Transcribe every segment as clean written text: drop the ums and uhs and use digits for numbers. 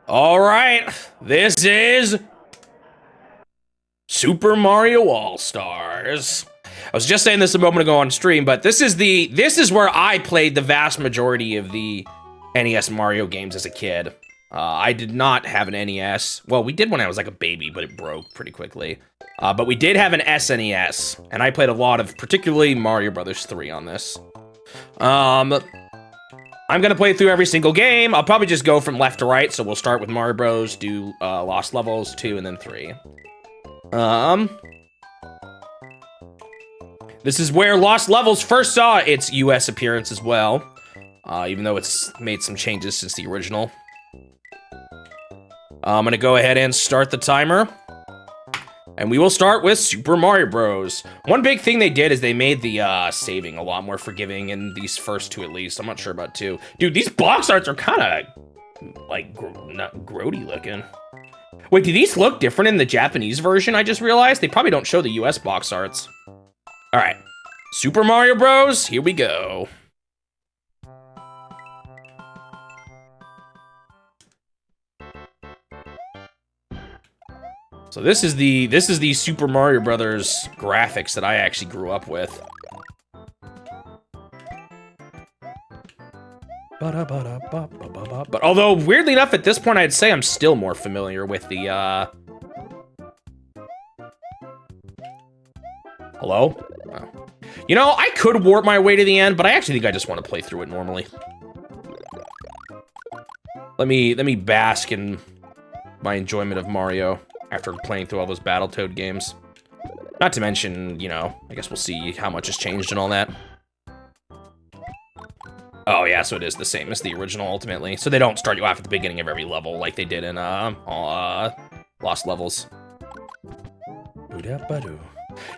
All right, this is Super Mario All-Stars. I was just saying this a moment ago on stream, but this is where I played the vast majority of the NES Mario games as a kid. I did not have an NES. Well, we did when I was like a baby, but it broke pretty quickly. But we did have an SNES, and I played a lot of, particularly Mario Brothers 3 on this. I'm gonna play through every single game. I'll probably just go from left to right, so we'll start with Mario Bros, do Lost Levels 2, and then 3. This is where Lost Levels first saw its US appearance as well, even though it's made some changes since the original. I'm gonna go ahead and start the timer. And we will start with Super Mario Bros. One big thing they did is they made the saving a lot more forgiving in these first two at least. I'm not sure about 2. Dude, these box arts are kind of, like, not grody looking. Wait, do these look different in the Japanese version? I just realized they probably don't show the US box arts. All right, Super Mario Bros, here we go. So this is the Super Mario Brothers graphics that I actually grew up with. But although weirdly enough, at this point, I'd say I'm still more familiar with the Hello? Oh. You know, I could warp my way to the end, but I actually think I just want to play through it normally. Let me bask in my enjoyment of Mario after playing through all those Battletoad games. Not to mention, you know, I guess we'll see how much has changed and all that. Oh yeah, so it is the same as the original ultimately. So they don't start you off at the beginning of every level like they did in Lost Levels.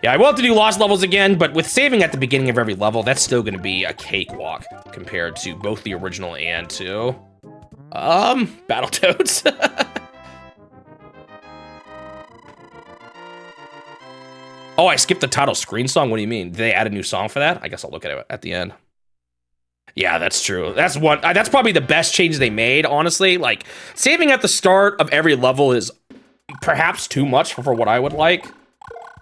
Yeah, I will have to do Lost Levels again, but with saving at the beginning of every level, that's still gonna be a cakewalk compared to both the original and to Battletoads. Oh, I skipped the title screen song? What do you mean? Did they add a new song for that? I guess I'll look at it at the end. Yeah, that's true. That's probably the best change they made, honestly. Like, saving at the start of every level is perhaps too much for what I would like.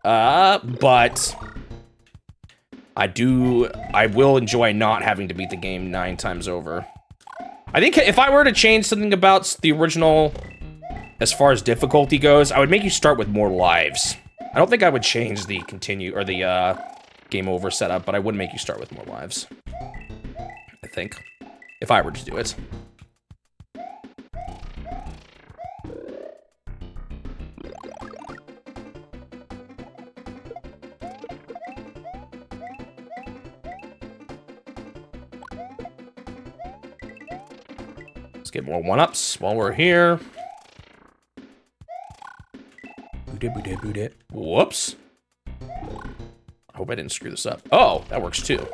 But I will enjoy not having to beat the game 9 times over. I think if I were to change something about the original as far as difficulty goes, I would make you start with more lives. I don't think I would change the game over setup, but I would make you start with more lives. I think, if I were to do it. Let's get more 1-ups while we're here. Whoops. I hope I didn't screw this up. Oh, that works too.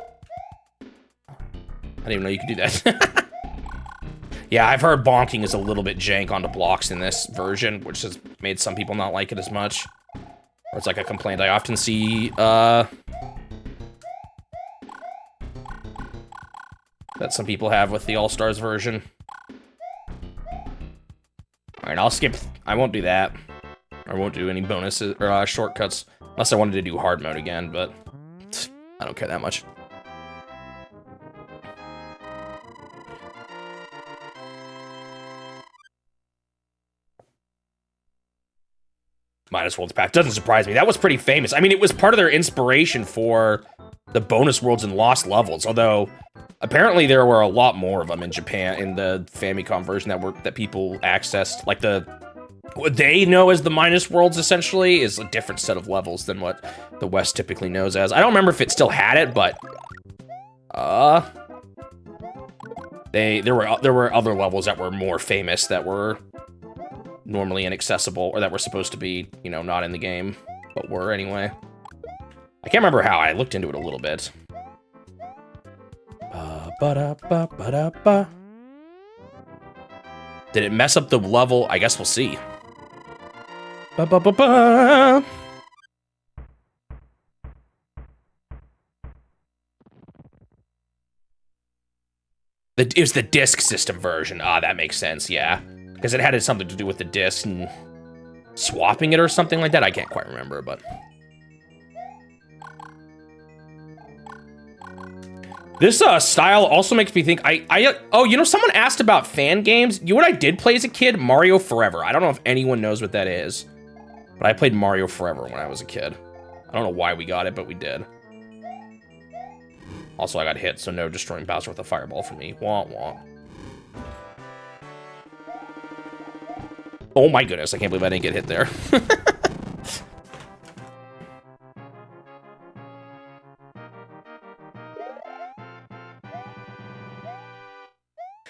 I didn't even know you could do that. Yeah, I've heard bonking is a little bit jank onto blocks in this version, which has made some people not like it as much. Or it's like a complaint I often see, that some people have with the All-Stars version. Alright, I'll skip. I won't do that. I won't do any bonuses or shortcuts unless I wanted to do hard mode again, but I don't care that much. Minus Worlds Path doesn't surprise me. That was pretty famous. I mean, it was part of their inspiration for the bonus worlds and Lost Levels, although apparently there were a lot more of them in Japan in the Famicom version that people accessed. Like what they know as the Minus Worlds, essentially, is a different set of levels than what the West typically knows as. I don't remember if it still had it, but there were other levels that were more famous that were normally inaccessible, or that were supposed to be, you know, not in the game, but were anyway. I can't remember how. I looked into it a little bit. Did it mess up the level? I guess we'll see. It was the disc system version. Ah, that makes sense, yeah. because it had something to do with the disc and swapping it or something like that. I can't quite remember, but this style also makes me think. Oh, you know, someone asked about fan games. You know what I did play as a kid? Mario Forever. I don't know if anyone knows what that is, but I played Mario Forever when I was a kid. I don't know why we got it, but we did. Also, I got hit, so no destroying Bowser with a fireball for me. Wah, wah. Oh my goodness, I can't believe I didn't get hit there.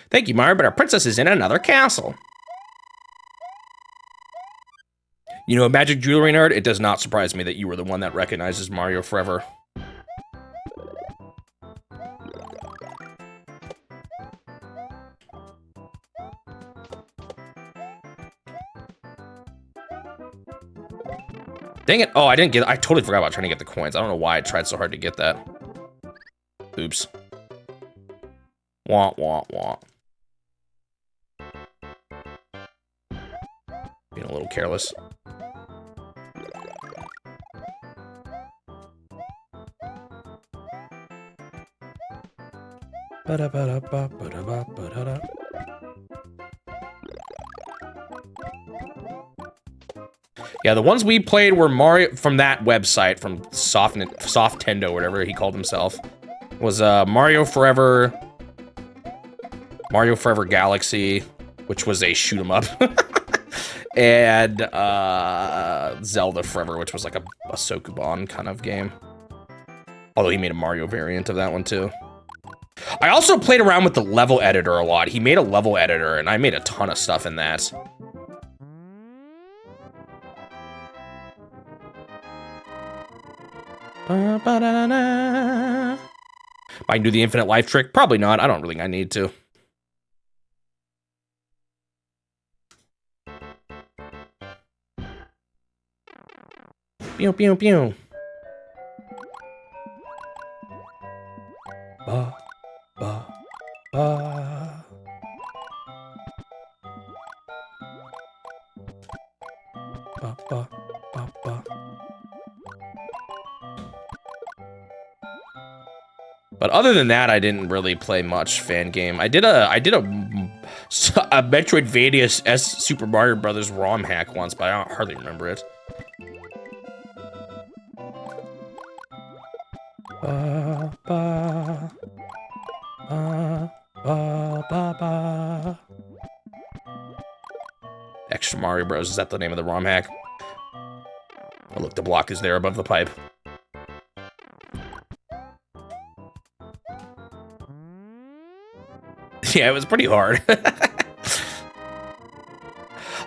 Thank you, Mario, but our princess is in another castle. You know, Magic Jewelry Nerd, it does not surprise me that you were the one that recognizes Mario Forever. Dang it. Oh, I totally forgot about trying to get the coins. I don't know why I tried so hard to get that. Oops. Wah, wah, wah. Being a little careless. Ba-da-ba-da-ba-ba-da-ba-ba-da-da. Yeah, the ones we played were Mario from that website, from Softendo, whatever he called himself. Was Mario Forever Galaxy, which was a shoot 'em up, and Zelda Forever, which was like a Sokuban kind of game. Although he made a Mario variant of that one too. I also played around with the level editor a lot. He made a level editor, and I made a ton of stuff in that. I can do the infinite life trick? Probably not. I don't really think I need to. Pew, pew, pew. Ba, ba, ba. Ba, ba, ba, ba. But other than that, I didn't really play much fan game. I did a Metroidvania S Super Mario Brothers ROM hack once, but I don't hardly remember it. Ba, ba, ba, ba, ba, ba. Extra Mario Bros. Is that the name of the ROM hack? Oh, look, the block is there above the pipe. Yeah, it was pretty hard. A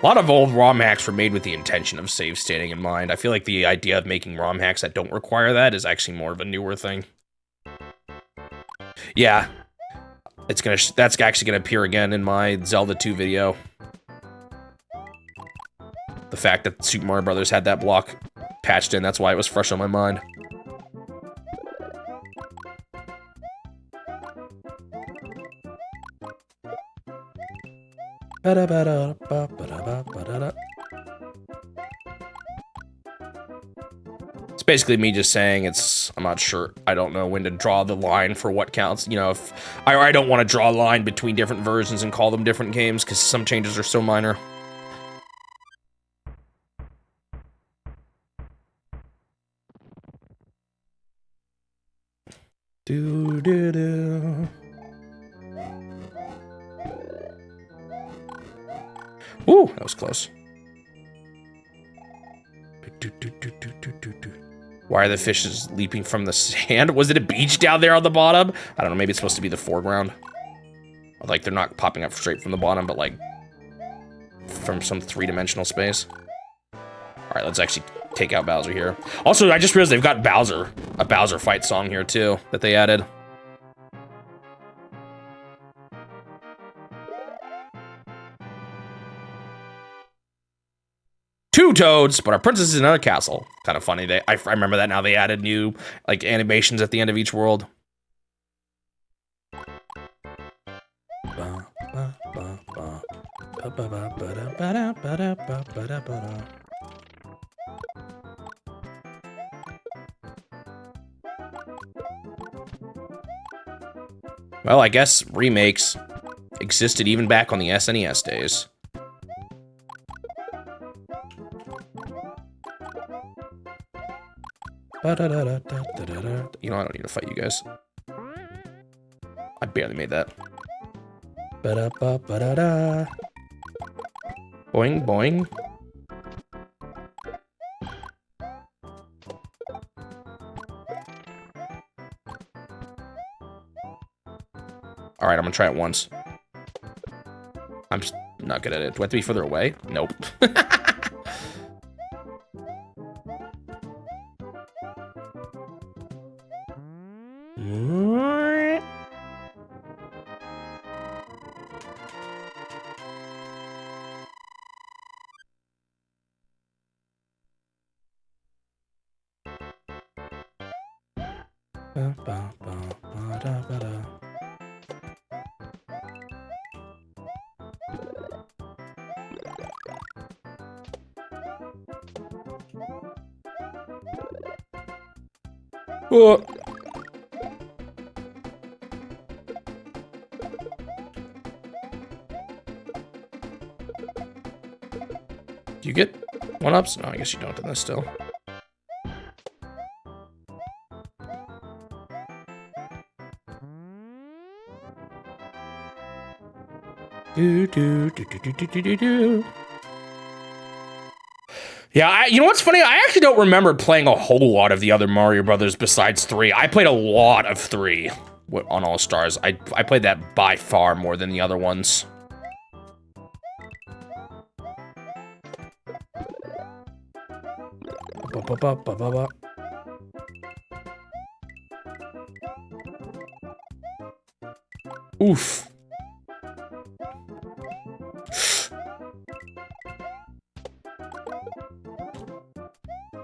lot of old ROM hacks were made with the intention of save stating in mind. I feel like the idea of making ROM hacks that don't require that is actually more of a newer thing. Yeah, that's actually gonna appear again in my Zelda 2 video. The fact that Super Mario Brothers had that block patched in, that's why it was fresh on my mind. It's basically me just saying I'm not sure. I don't know when to draw the line for what counts. You know, if I don't want to draw a line between different versions and call them different games because some changes are so minor. Do do do. Ooh, that was close. Why are the fishes leaping from the sand? Was it a beach down there on the bottom? I don't know, maybe it's supposed to be the foreground. Like, they're not popping up straight from the bottom, but like, from some three-dimensional space. Alright, let's actually take out Bowser here. Also, I just realized they've got a Bowser fight song here too, that they added. Two Toads, but our princess is in another castle. Kind of funny. I remember that now. They added new like animations at the end of each world. Well, I guess remakes existed even back on the SNES days. You know, I don't need to fight you guys. I barely made that. Boing, boing. All right, I'm gonna try it once. I'm just not good at it. Do I have to be further away? Nope. Oh. Do you get one-ups? No, I guess you don't in this still. Do. Yeah, you know what's funny? I actually don't remember playing a whole lot of the other Mario Brothers besides 3. I played a lot of 3 on All Stars. I played that by far more than the other ones. Oof.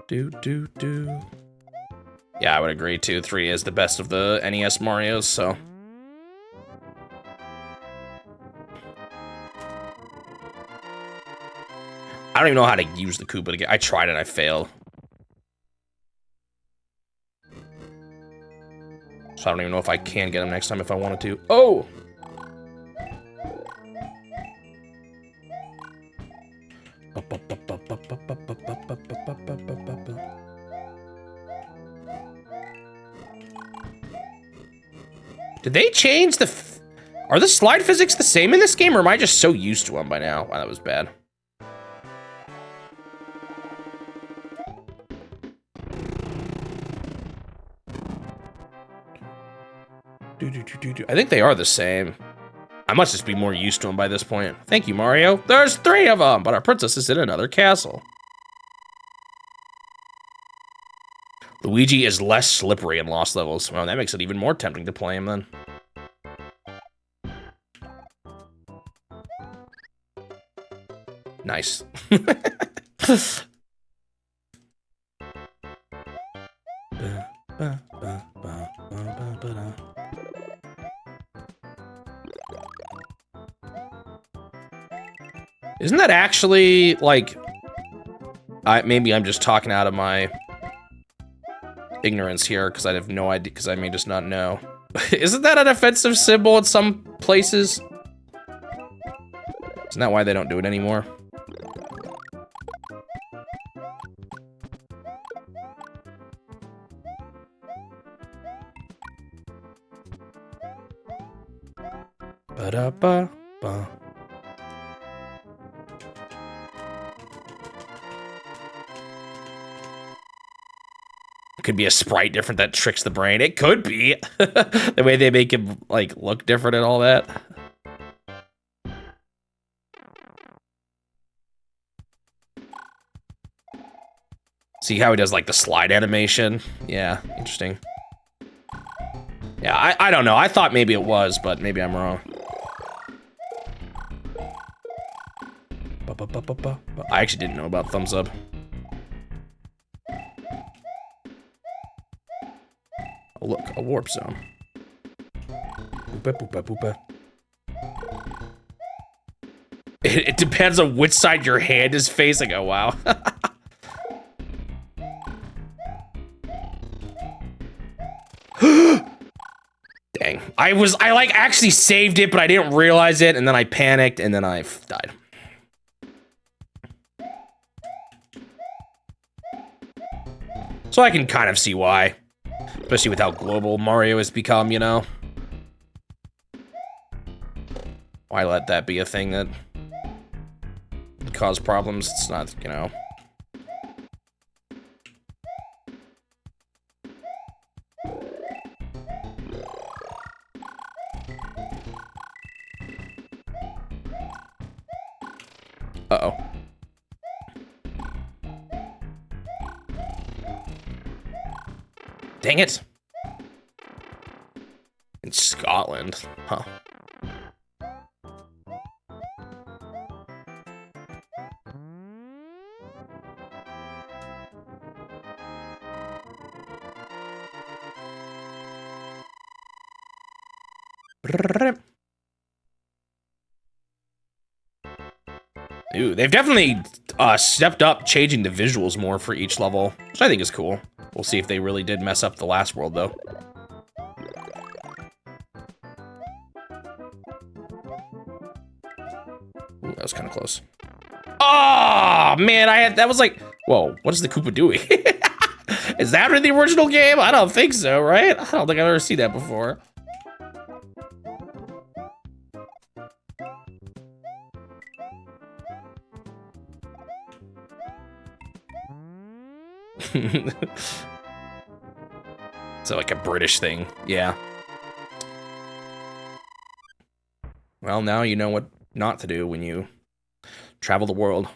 Do. Yeah, I would agree too. 3 is the best of the NES Marios, so. I don't even know how to use the Koopa again. I tried it, I failed. So I don't even know if I can get him next time if I wanted to. Oh! Did they change the... Are the slide physics the same in this game, or am I just so used to them by now? Wow, that was bad. I think they are the same. I must just be more used to them by this point. Thank you, Mario. There's 3 of them, but our princess is in another castle. Luigi is less slippery in Lost Levels. Well, that makes it even more tempting to play him then. Nice. Isn't that actually, like... maybe I'm just talking out of my ignorance here, because I have no idea, because I may just not know. Isn't that an offensive symbol in some places? Isn't that why they don't do it anymore? Ba-da-ba-ba. Could be a sprite different that tricks the brain. It could be. The way they make him, like, look different and all that. See how he does, like, the slide animation? Yeah, interesting. Yeah, I don't know. I thought maybe it was, but maybe I'm wrong. I actually didn't know about thumbs up. Oh, look, a warp zone. Boopa, boopa, boopa. It depends on which side your hand is facing. Oh, wow. Dang. I like actually saved it, but I didn't realize it, and then I panicked, and then I died. So I can kind of see why. Especially with how global Mario has become, you know? Why let that be a thing that would cause problems? It's not, you know. Uh-oh. Dang it. In Scotland, huh? Ooh, they've definitely stepped up changing the visuals more for each level, which I think is cool. We'll see if they really did mess up the last world, though. Ooh, that was kind of close. Oh, man, that was like, whoa, what is the Koopa doing? Is that in the original game? I don't think so, right? I don't think I've ever seen that before. So like a British thing, yeah. Well, now you know what not to do when you travel the world.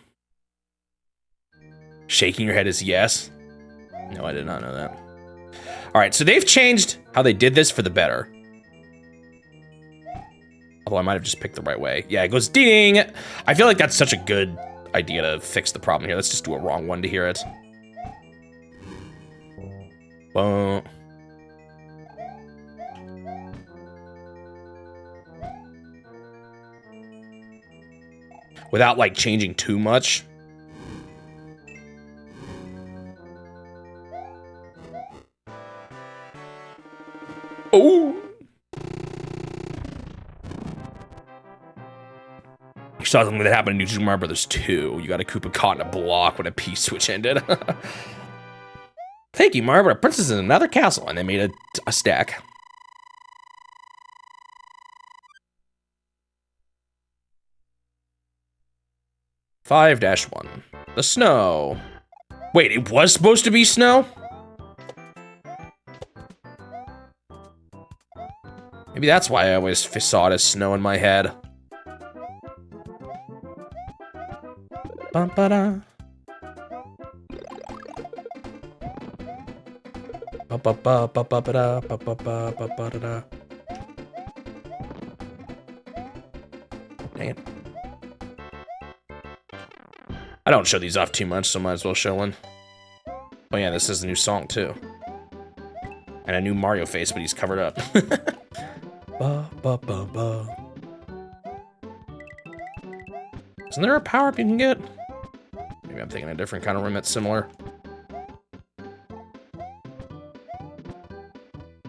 Shaking your head is yes. No, I did not know that. All right, so they've changed how they did this for the better. Although I might have just picked the right way. Yeah, it goes ding. I feel like that's such a good idea to fix the problem here. Let's just do a wrong one to hear it. Well, without like changing too much. Oh. You saw something that happened in New Super Mario Bros. 2. You got a Koopa caught in a block when a P-switch ended. Thank you, Mario, but a princess is in another castle, and they made a stack. (5-1) The snow. Wait, it was supposed to be snow? Maybe that's why I always saw it as snow in my head. Bum-ba-da. Ba-ba-ba-ba-ba-ba-da, dang it. I don't show these off too much, so might as well show one. Oh yeah, this is a new song too. And a new Mario face, but he's covered up. Ba-ba-ba-ba. Isn't there a power-up you can get? Maybe I'm thinking a different kind of room that's similar.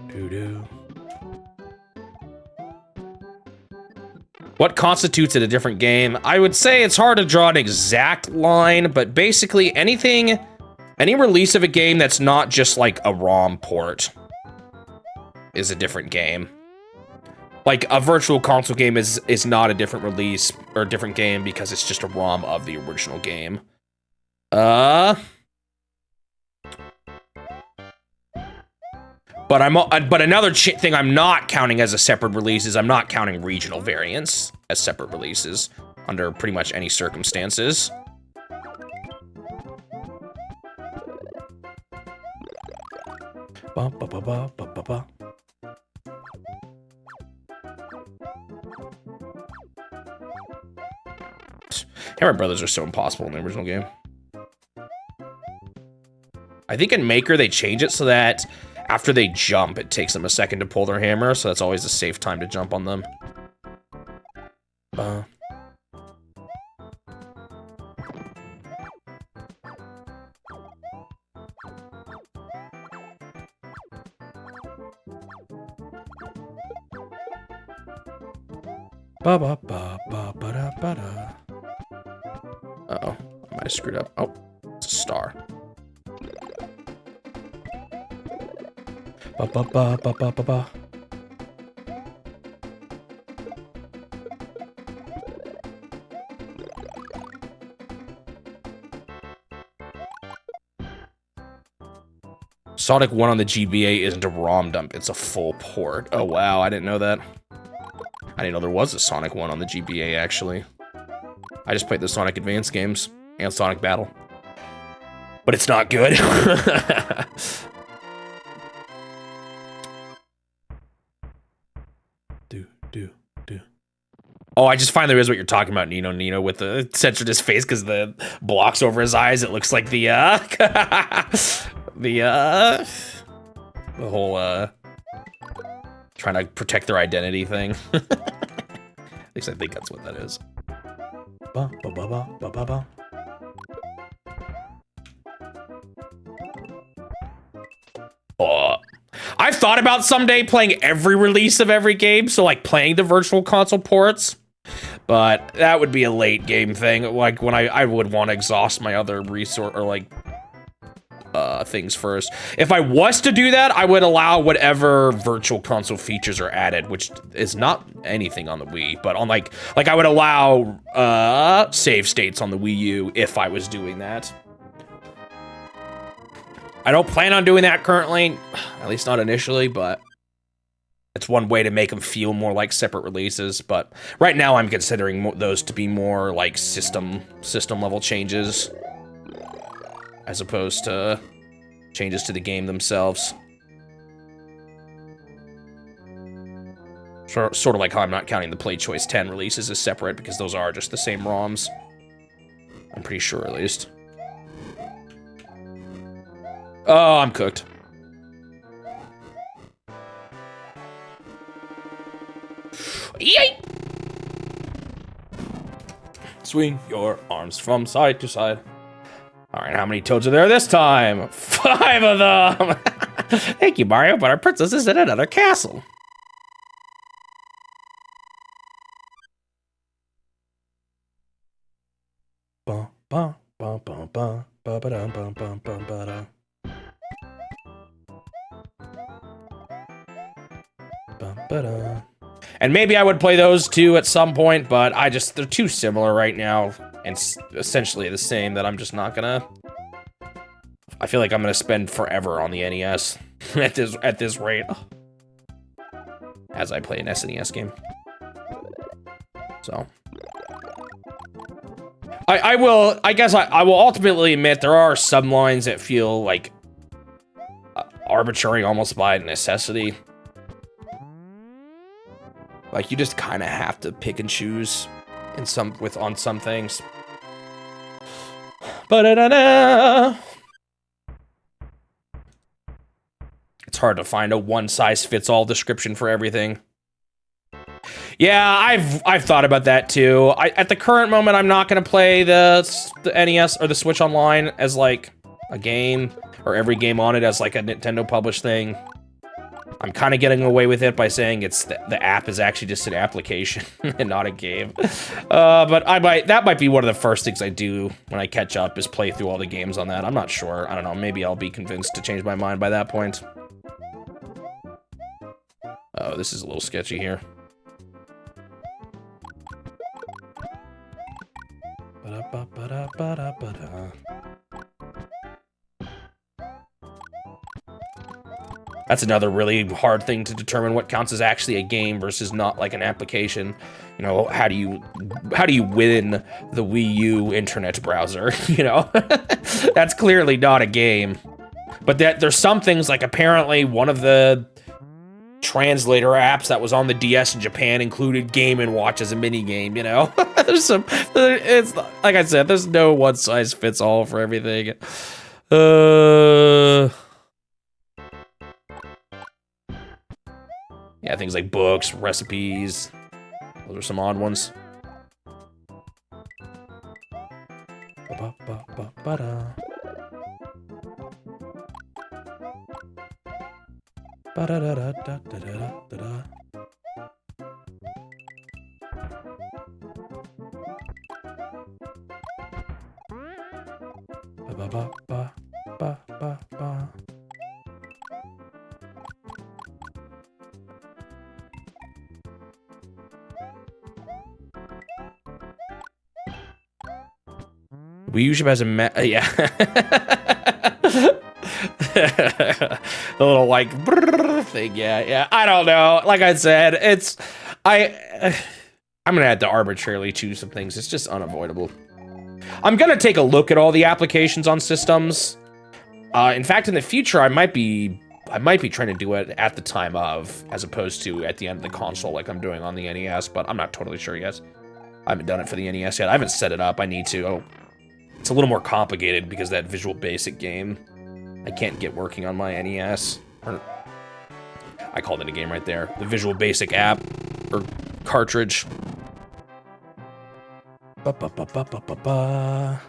Doo-doo. What constitutes it a different game? I would say it's hard to draw an exact line, but basically any release of a game that's not just like a ROM port is a different game. Like a virtual console game is not a different release or a different game because it's just a ROM of the original game. But another thing I'm not counting as a separate release is I'm not counting regional variants as separate releases under pretty much any circumstances. Ba, ba, ba, ba, ba, ba, ba. Hammer Brothers are so impossible in the original game. I think in Maker they change it so that after they jump, it takes them a second to pull their hammer, so that's always a safe time to jump on them. Ba ba ba ba ba da ba da. Uh-oh, I might have screwed up. Oh, it's a star. Ba ba ba ba ba ba ba. Sonic 1 on the GBA isn't a ROM dump, it's a full port. Oh wow, I didn't know that. I didn't know there was a Sonic 1 on the GBA, actually. I just played the Sonic Advance games and Sonic Battle. But it's not good. Oh, I just finally realized what you're talking about, Nino, with the censored his face because the blocks over his eyes. It looks like the whole trying to protect their identity thing. At least I think that's what that is. Ba ba ba ba ba ba ba. I've thought about someday playing every release of every game, so like playing the Virtual Console ports, but that would be a late game thing. Like when I would want to exhaust my other resource or like things first. If I was to do that, I would allow whatever Virtual Console features are added, which is not anything on the Wii, but on like I would allow save states on the Wii U if I was doing that. I don't plan on doing that currently, at least not initially, but it's one way to make them feel more like separate releases. But right now I'm considering those to be more like system level changes as opposed to changes to the game themselves. Sort of like how I'm not counting the Play Choice 10 releases as separate because those are just the same ROMs. I'm pretty sure at least. Oh, I'm cooked. Yay! Swing your arms from side to side. All right, how many toads are there this time? 5 of them! Thank you, Mario, but our princess is in another castle. Ba ba ba ba ba ba ba da ba ba ba ba da. And maybe I would play those two at some point, but they're too similar right now and essentially the same that I'm just not gonna. I feel like I'm gonna spend forever on the NES at this rate as I play an SNES game. So I will ultimately admit there are some lines that feel like arbitrary almost by necessity. Like, you just kind of have to pick and choose on some things. Ba-da-da-da! It's hard to find a one-size-fits-all description for everything. Yeah, I've thought about that too. At the current moment, I'm not gonna play the NES or the Switch Online as like a game, or every game on it as like a Nintendo published thing. I'm kind of getting away with it by saying it's the app is actually just an application and not a game. But that might be one of the first things I do when I catch up is play through all the games on that. I'm not sure. I don't know. Maybe I'll be convinced to change my mind by that point. Oh, this is a little sketchy here. Ba-da-ba-ba-da-ba-da-ba-da. That's another really hard thing to determine what counts as actually a game versus not like an application. You know, how do you win the Wii U internet browser? You know, that's clearly not a game. But there's some things like apparently one of the translator apps that was on the DS in Japan included Game & Watch as a mini game. You know, it's like I said, there's no one size fits all for everything. Yeah, things like books, recipes. Those are some odd ones. Ba-ba-ba-ba-ba-da. Ba-da-da-da-da-da-da-da. Ba, ba, ba, ba, ba, ba. We usually has a yeah. The little like thing, yeah. I don't know. Like I said, I'm gonna have to arbitrarily choose some things. It's just unavoidable. I'm gonna take a look at all the applications on systems. In fact, in the future, I might be trying to do it at the time of, as opposed to at the end of the console, like I'm doing on the NES. But I'm not totally sure yet. I haven't done it for the NES yet. I haven't set it up. I need to. Oh, it's a little more complicated because that Visual Basic game I can't get working on my NES. Or, I called it a game right there. The Visual Basic app or cartridge. Ba, ba, ba, ba, ba, ba, ba.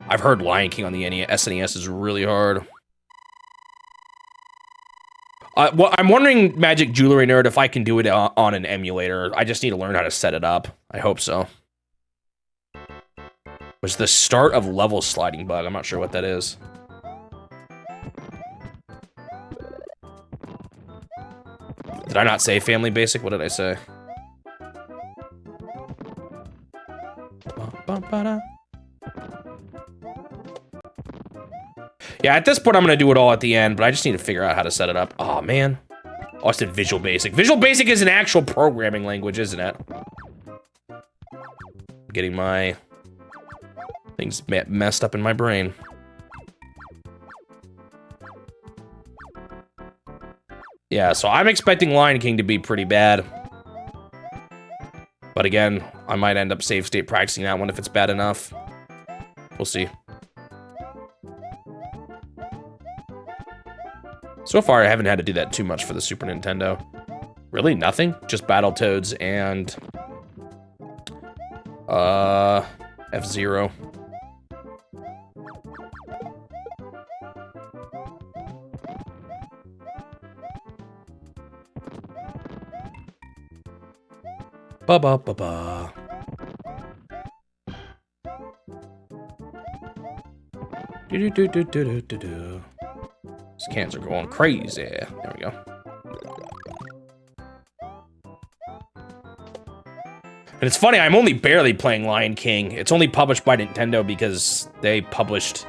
I've heard Lion King on the SNES is really hard. Well, I'm wondering, Magic Jewelry Nerd, if I can do it on an emulator. I just need to learn how to set it up. I hope so. Was the start of level sliding bug. I'm not sure what that is. Did I not say Family Basic? What did I say? Yeah, at this point, I'm gonna do it all at the end, but I just need to figure out how to set it up. Oh, man. Oh, I said Visual Basic. Visual Basic is an actual programming language, isn't it? I'm getting my things messed up in my brain. Yeah, so I'm expecting Lion King to be pretty bad. But again, I might end up save state practicing that one if it's bad enough. We'll see. So far, I haven't had to do that too much for the Super Nintendo. Really, nothing? Just Battletoads and... F-Zero. Ba-ba-ba-ba. Do-do-do-do-do-do-do. These cans are going crazy. There we go. And it's funny, I'm only barely playing Lion King. It's only published by Nintendo because they published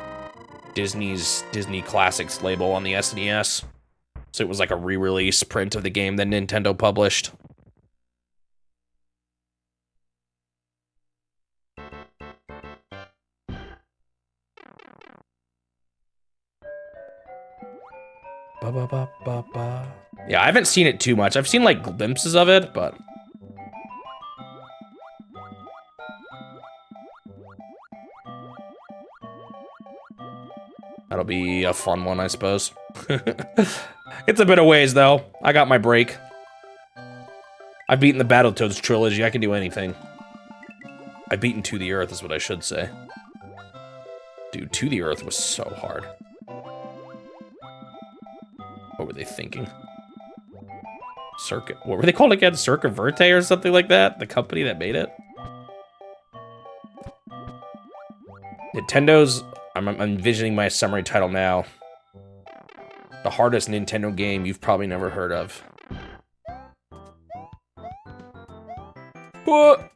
Disney's Disney Classics label on the SNES. So it was like a re-release print of the game that Nintendo published. Ba-ba-ba-ba-ba. Yeah, I haven't seen it too much. I've seen like glimpses of it, but... That'll be a fun one, I suppose. It's a bit of ways, though. I got my break. I've beaten the Battletoads trilogy. I can do anything. I've beaten To the Earth, is what I should say. Dude, To the Earth was so hard. What were they thinking? Circuit. What were they called again? Circuit Verte or something like that? The company that made it? Nintendo's... I'm envisioning my summary title now. The hardest Nintendo game you've probably never heard of. What?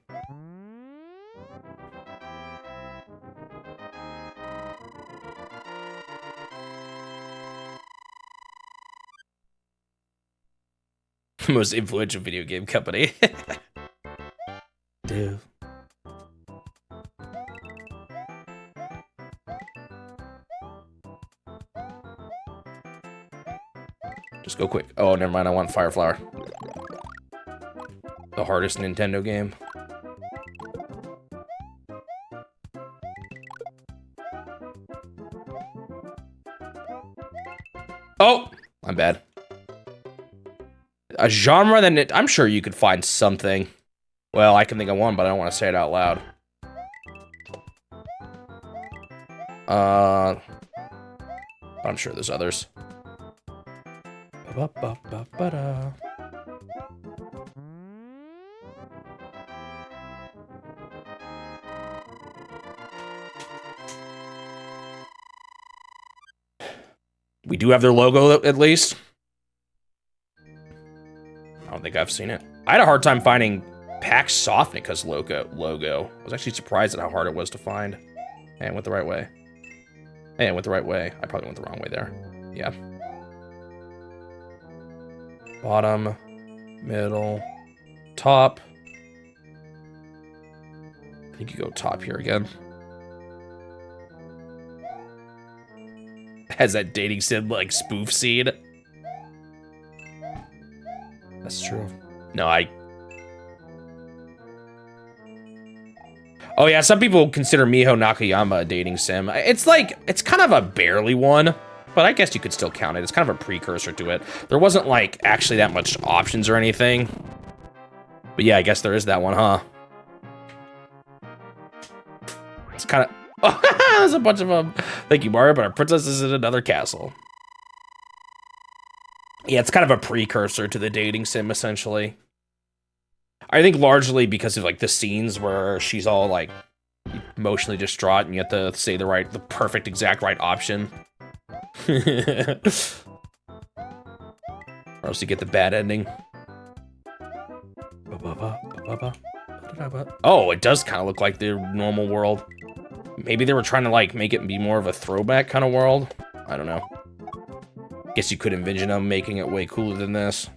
Most influential video game company. Dude. Just go quick. Oh, never mind. I want Fire Flower. The hardest Nintendo game. Oh, I'm bad. A genre that I'm sure you could find something. Well, I can think of one, but I don't want to say it out loud. I'm sure there's others. We do have their logo, at least. I don't think I've seen it. I had a hard time finding Pax Softnica's logo. I was actually surprised at how hard it was to find. Hey, I went the right way. Hey, I went the right way. I probably went the wrong way there. Yeah. Bottom, middle, top. I think you go top here again. Has that dating sim like spoof scene. That's true. No, Oh yeah, some people consider Miho Nakayama a dating sim. It's like, it's kind of a barely one, but I guess you could still count it. It's kind of a precursor to it. There wasn't like actually that much options or anything. But yeah, I guess there is that one, huh? It's kind of, oh, there's a bunch of them. Thank you, Mario, but our princess is in another castle. Yeah, it's kind of a precursor to the dating sim, essentially. I think largely because of like the scenes where she's all like emotionally distraught and you have to say the perfect exact right option. Or else you get the bad ending. Oh, it does kind of look like the normal world. Maybe they were trying to like make it be more of a throwback kind of world. I don't know. Guess you could envision them making it way cooler than this.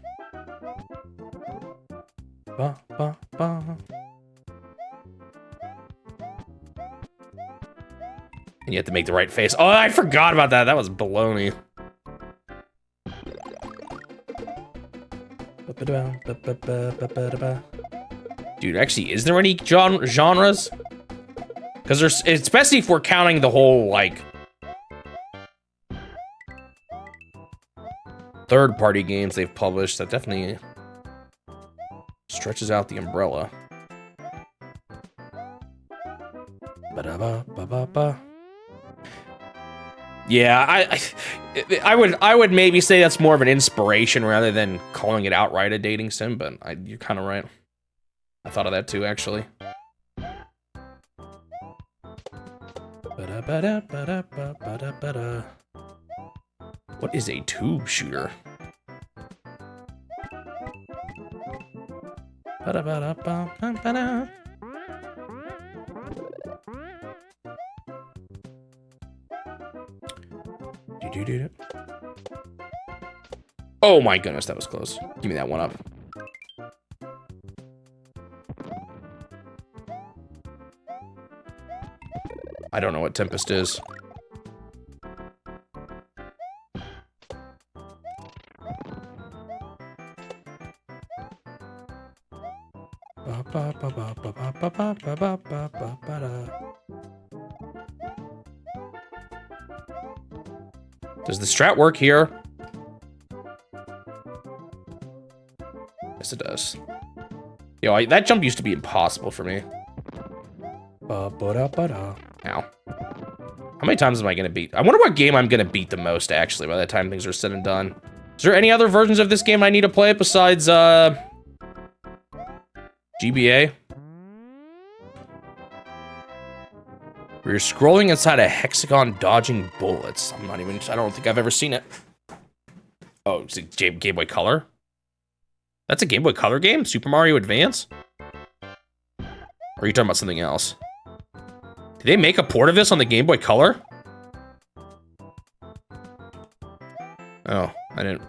Ba, ba, ba. And you have to make the right face. Oh, I forgot about that. That was baloney. Dude, actually, is there any genres? Because there's, especially if we're counting the whole, like, third-party games they've published, that definitely stretches out the umbrella. Ba-da-ba-ba-ba-ba. Yeah, I would maybe say that's more of an inspiration rather than calling it outright a dating sim, but you're kind of right. I thought of that too, actually. What is a tube shooter? Oh my goodness, that was close. Give me that one up. I don't know what Tempest is. Does the strat work here? Yes, it does. Yo, that jump used to be impossible for me. Ow. How many times am I gonna beat? I wonder what game I'm gonna beat the most, actually, by the time things are said and done. Is there any other versions of this game I need to play besides, GBA? Where you're scrolling inside a hexagon dodging bullets. I don't think I've ever seen it. Oh, it's a Game Boy Color? That's a Game Boy Color game? Super Mario Advance? Or are you talking about something else? Did they make a port of this on the Game Boy Color? Oh, I didn't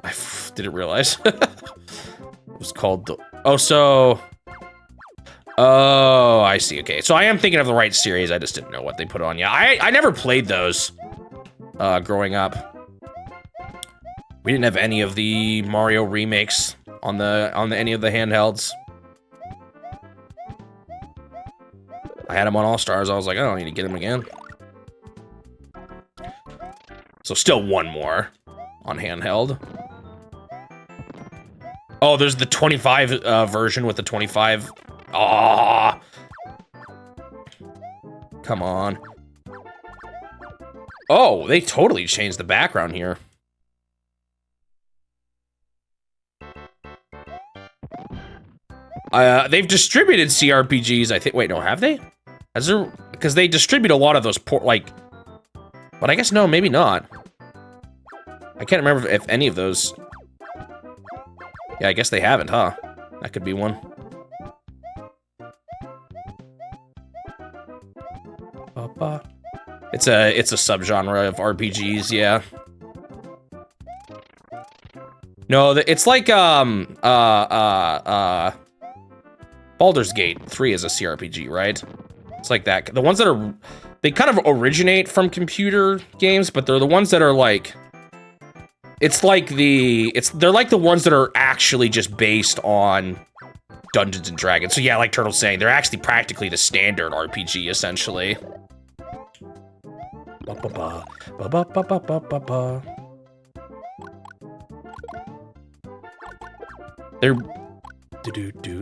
realize. It was called, oh, I see, okay. So I am thinking of the right series, I just didn't know what they put on. Yeah, I never played those growing up. We didn't have any of the Mario remakes on any of the handhelds. I had them on All-Stars. I was like, I don't need to get them again. So still one more on handheld. Oh, there's the 25 version with the 25. Ah, come on. Oh, they totally changed the background here. They've distributed CRPGs, I think. Wait, no, have they? Because they distribute a lot of those but I guess no, maybe not. I can't remember if any of those... Yeah, I guess they haven't, huh? That could be one. It's a subgenre of RPGs, yeah. No, it's like, Baldur's Gate 3 is a CRPG, right? It's like that. The ones that are... They kind of originate from computer games, but they're the ones that are like... It's like they're like the ones that are actually just based on Dungeons and Dragons. So yeah, like Turtle's saying, they're actually practically the standard RPG, essentially. They're...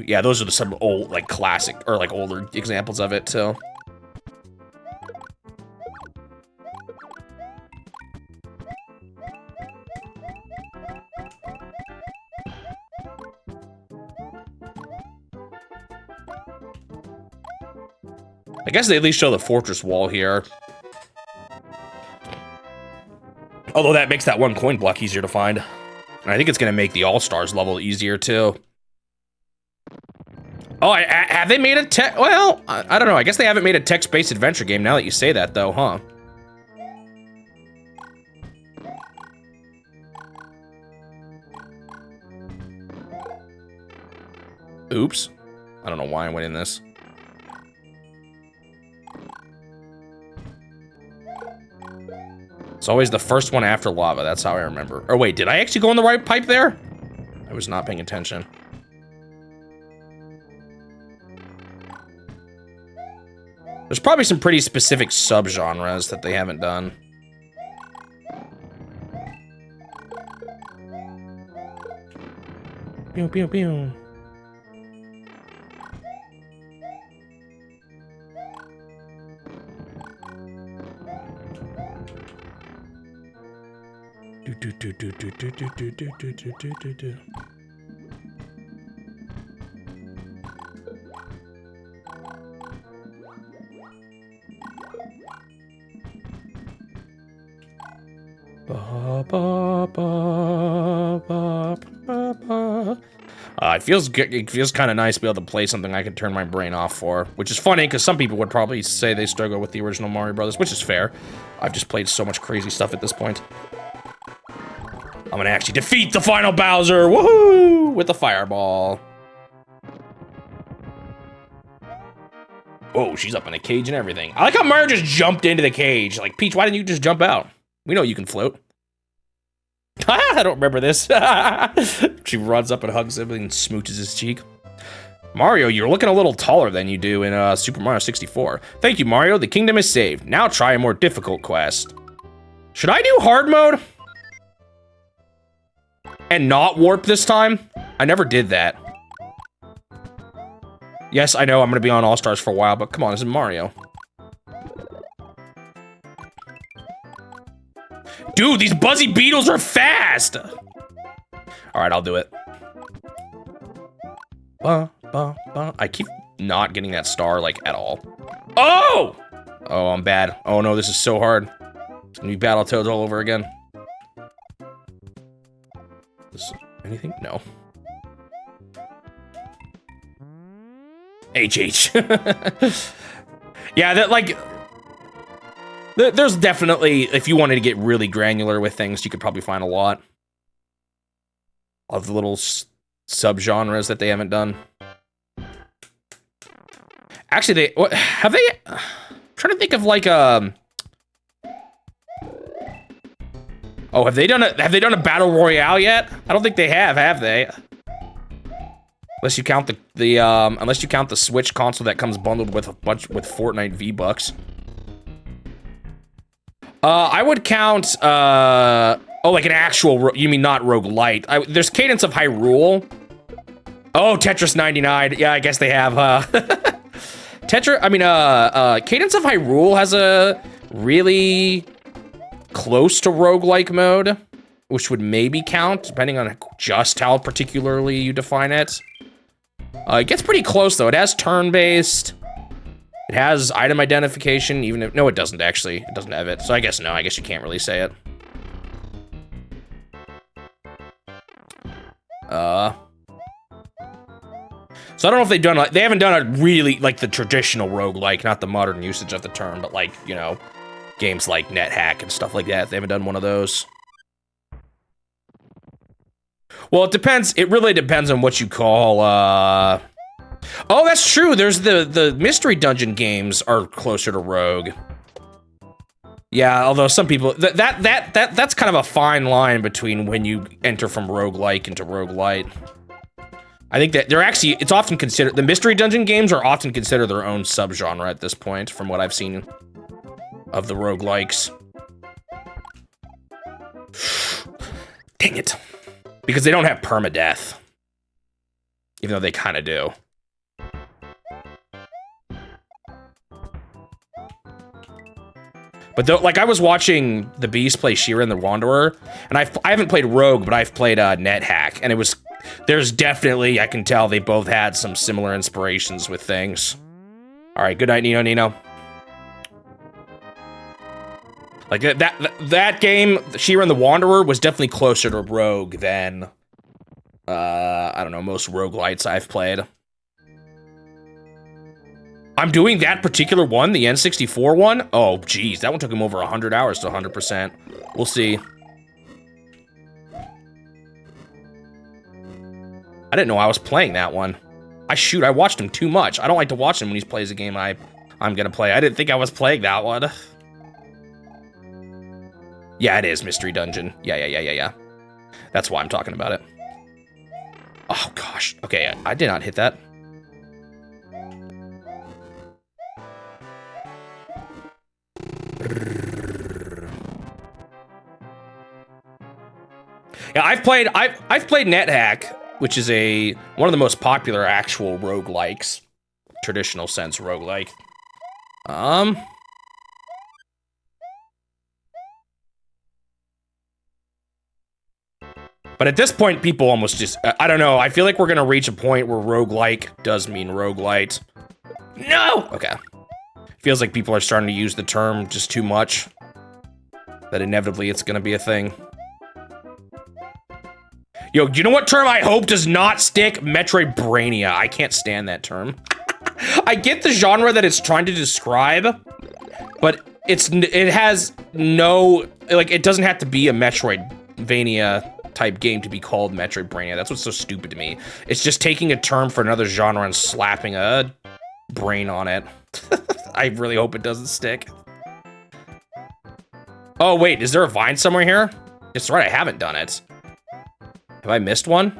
Yeah, those are some old, like, classic, or, like, older examples of it, too. I guess they at least show the fortress wall here. Although that makes that one coin block easier to find. And I think it's gonna make the All-Stars level easier, too. Oh, have they made a tech? Well, I don't know. I guess they haven't made a text-based adventure game now that you say that, though, huh? Oops. I don't know why I went in this. It's always the first one after lava. That's how I remember. Or wait, did I actually go in the right pipe there? I was not paying attention. There's probably some pretty specific subgenres that they haven't done. Pew, pew, pew. Do. It feels good. It feels kind of nice to be able to play something I can turn my brain off for, which is funny because some people would probably say they struggle with the original Mario Brothers, which is fair. I've just played so much crazy stuff at this point. I'm gonna actually defeat the final Bowser, woohoo, with the fireball. Oh, she's up in a cage and everything. I like how Mario just jumped into the cage. Like, Peach, why didn't you just jump out? We know you can float. I don't remember this. She runs up and hugs him and smooches his cheek. Mario, you're looking a little taller than you do in Super Mario 64. Thank you, Mario. The kingdom is saved. Now try a more difficult quest. Should I do hard mode? And not warp this time? I never did that. Yes, I know I'm gonna be on All-Stars for a while, but come on, this is Mario. Dude, these buzzy beetles are fast! Alright, I'll do it. I keep not getting that star, like, at all. Oh! Oh, I'm bad. Oh no, this is so hard. It's gonna be Battletoads all over again. Anything? No. HH. Yeah, that, like... There's definitely, if you wanted to get really granular with things, you could probably find a lot of the little subgenres that they haven't done. Actually, what have they? I'm trying to think of like oh, have they done a battle royale yet? I don't think they have they? Unless you count unless you count the Switch console that comes bundled with with Fortnite V-Bucks. I would count, oh, like an actual, you mean not roguelite. There's Cadence of Hyrule. Oh, Tetris 99. Yeah, I guess they have, Cadence of Hyrule has a really close to roguelike mode, which would maybe count, depending on just how particularly you define it. It gets pretty close, though. It has turn-based. It has item identification, even if... No, it doesn't, actually. It doesn't have it. So I guess no. I guess you can't really say it. So I don't know if they've done, like, they haven't done a really, like, the traditional roguelike, not the modern usage of the term, but, like, you know, games like NetHack and stuff like that. They haven't done one of those. Well, it depends. It really depends on what you call, Oh, that's true. There's the mystery dungeon games are closer to rogue. Yeah, although some people that's kind of a fine line between when you enter from roguelike into roguelite. I think that they're actually, it's often considered, the mystery dungeon games are often considered their own subgenre at this point, from what I've seen of the roguelikes. Dang it. Because they don't have permadeath. Even though they kind of do. But though, like, I was watching the Beast play She-Ra and the Wanderer, and I haven't played Rogue, but I've played NetHack, and it was, there's definitely, I can tell they both had some similar inspirations with things. All right, good night, Nino. Like, that game, She-Ra and the Wanderer, was definitely closer to Rogue than, I don't know, most roguelites I've played. I'm doing that particular one, the N64 one? Oh, geez, that one took him over 100 hours to 100%. We'll see. I didn't know I was playing that one. I watched him too much. I don't like to watch him when he plays a game I'm gonna play. I didn't think I was playing that one. Yeah, it is Mystery Dungeon. Yeah. That's why I'm talking about it. Oh, gosh. Okay, I did not hit that. Yeah, I've played NetHack, which is one of the most popular actual roguelikes, traditional sense roguelike. But at this point, people almost just, I don't know, I feel like we're gonna reach a point where roguelike does mean roguelite. No! Okay. Feels like people are starting to use the term just too much, that inevitably it's gonna be a thing. Yo, you know what term I hope does not stick? Metroidvania. I can't stand that term. I get the genre that it's trying to describe, but it has no, like, it doesn't have to be a Metroidvania type game to be called Metroidvania. That's what's so stupid to me. It's just taking a term for another genre and slapping a brain on it. I really hope it doesn't stick. Oh, wait, is there a vine somewhere here? It's right, I haven't done it. Have I missed one?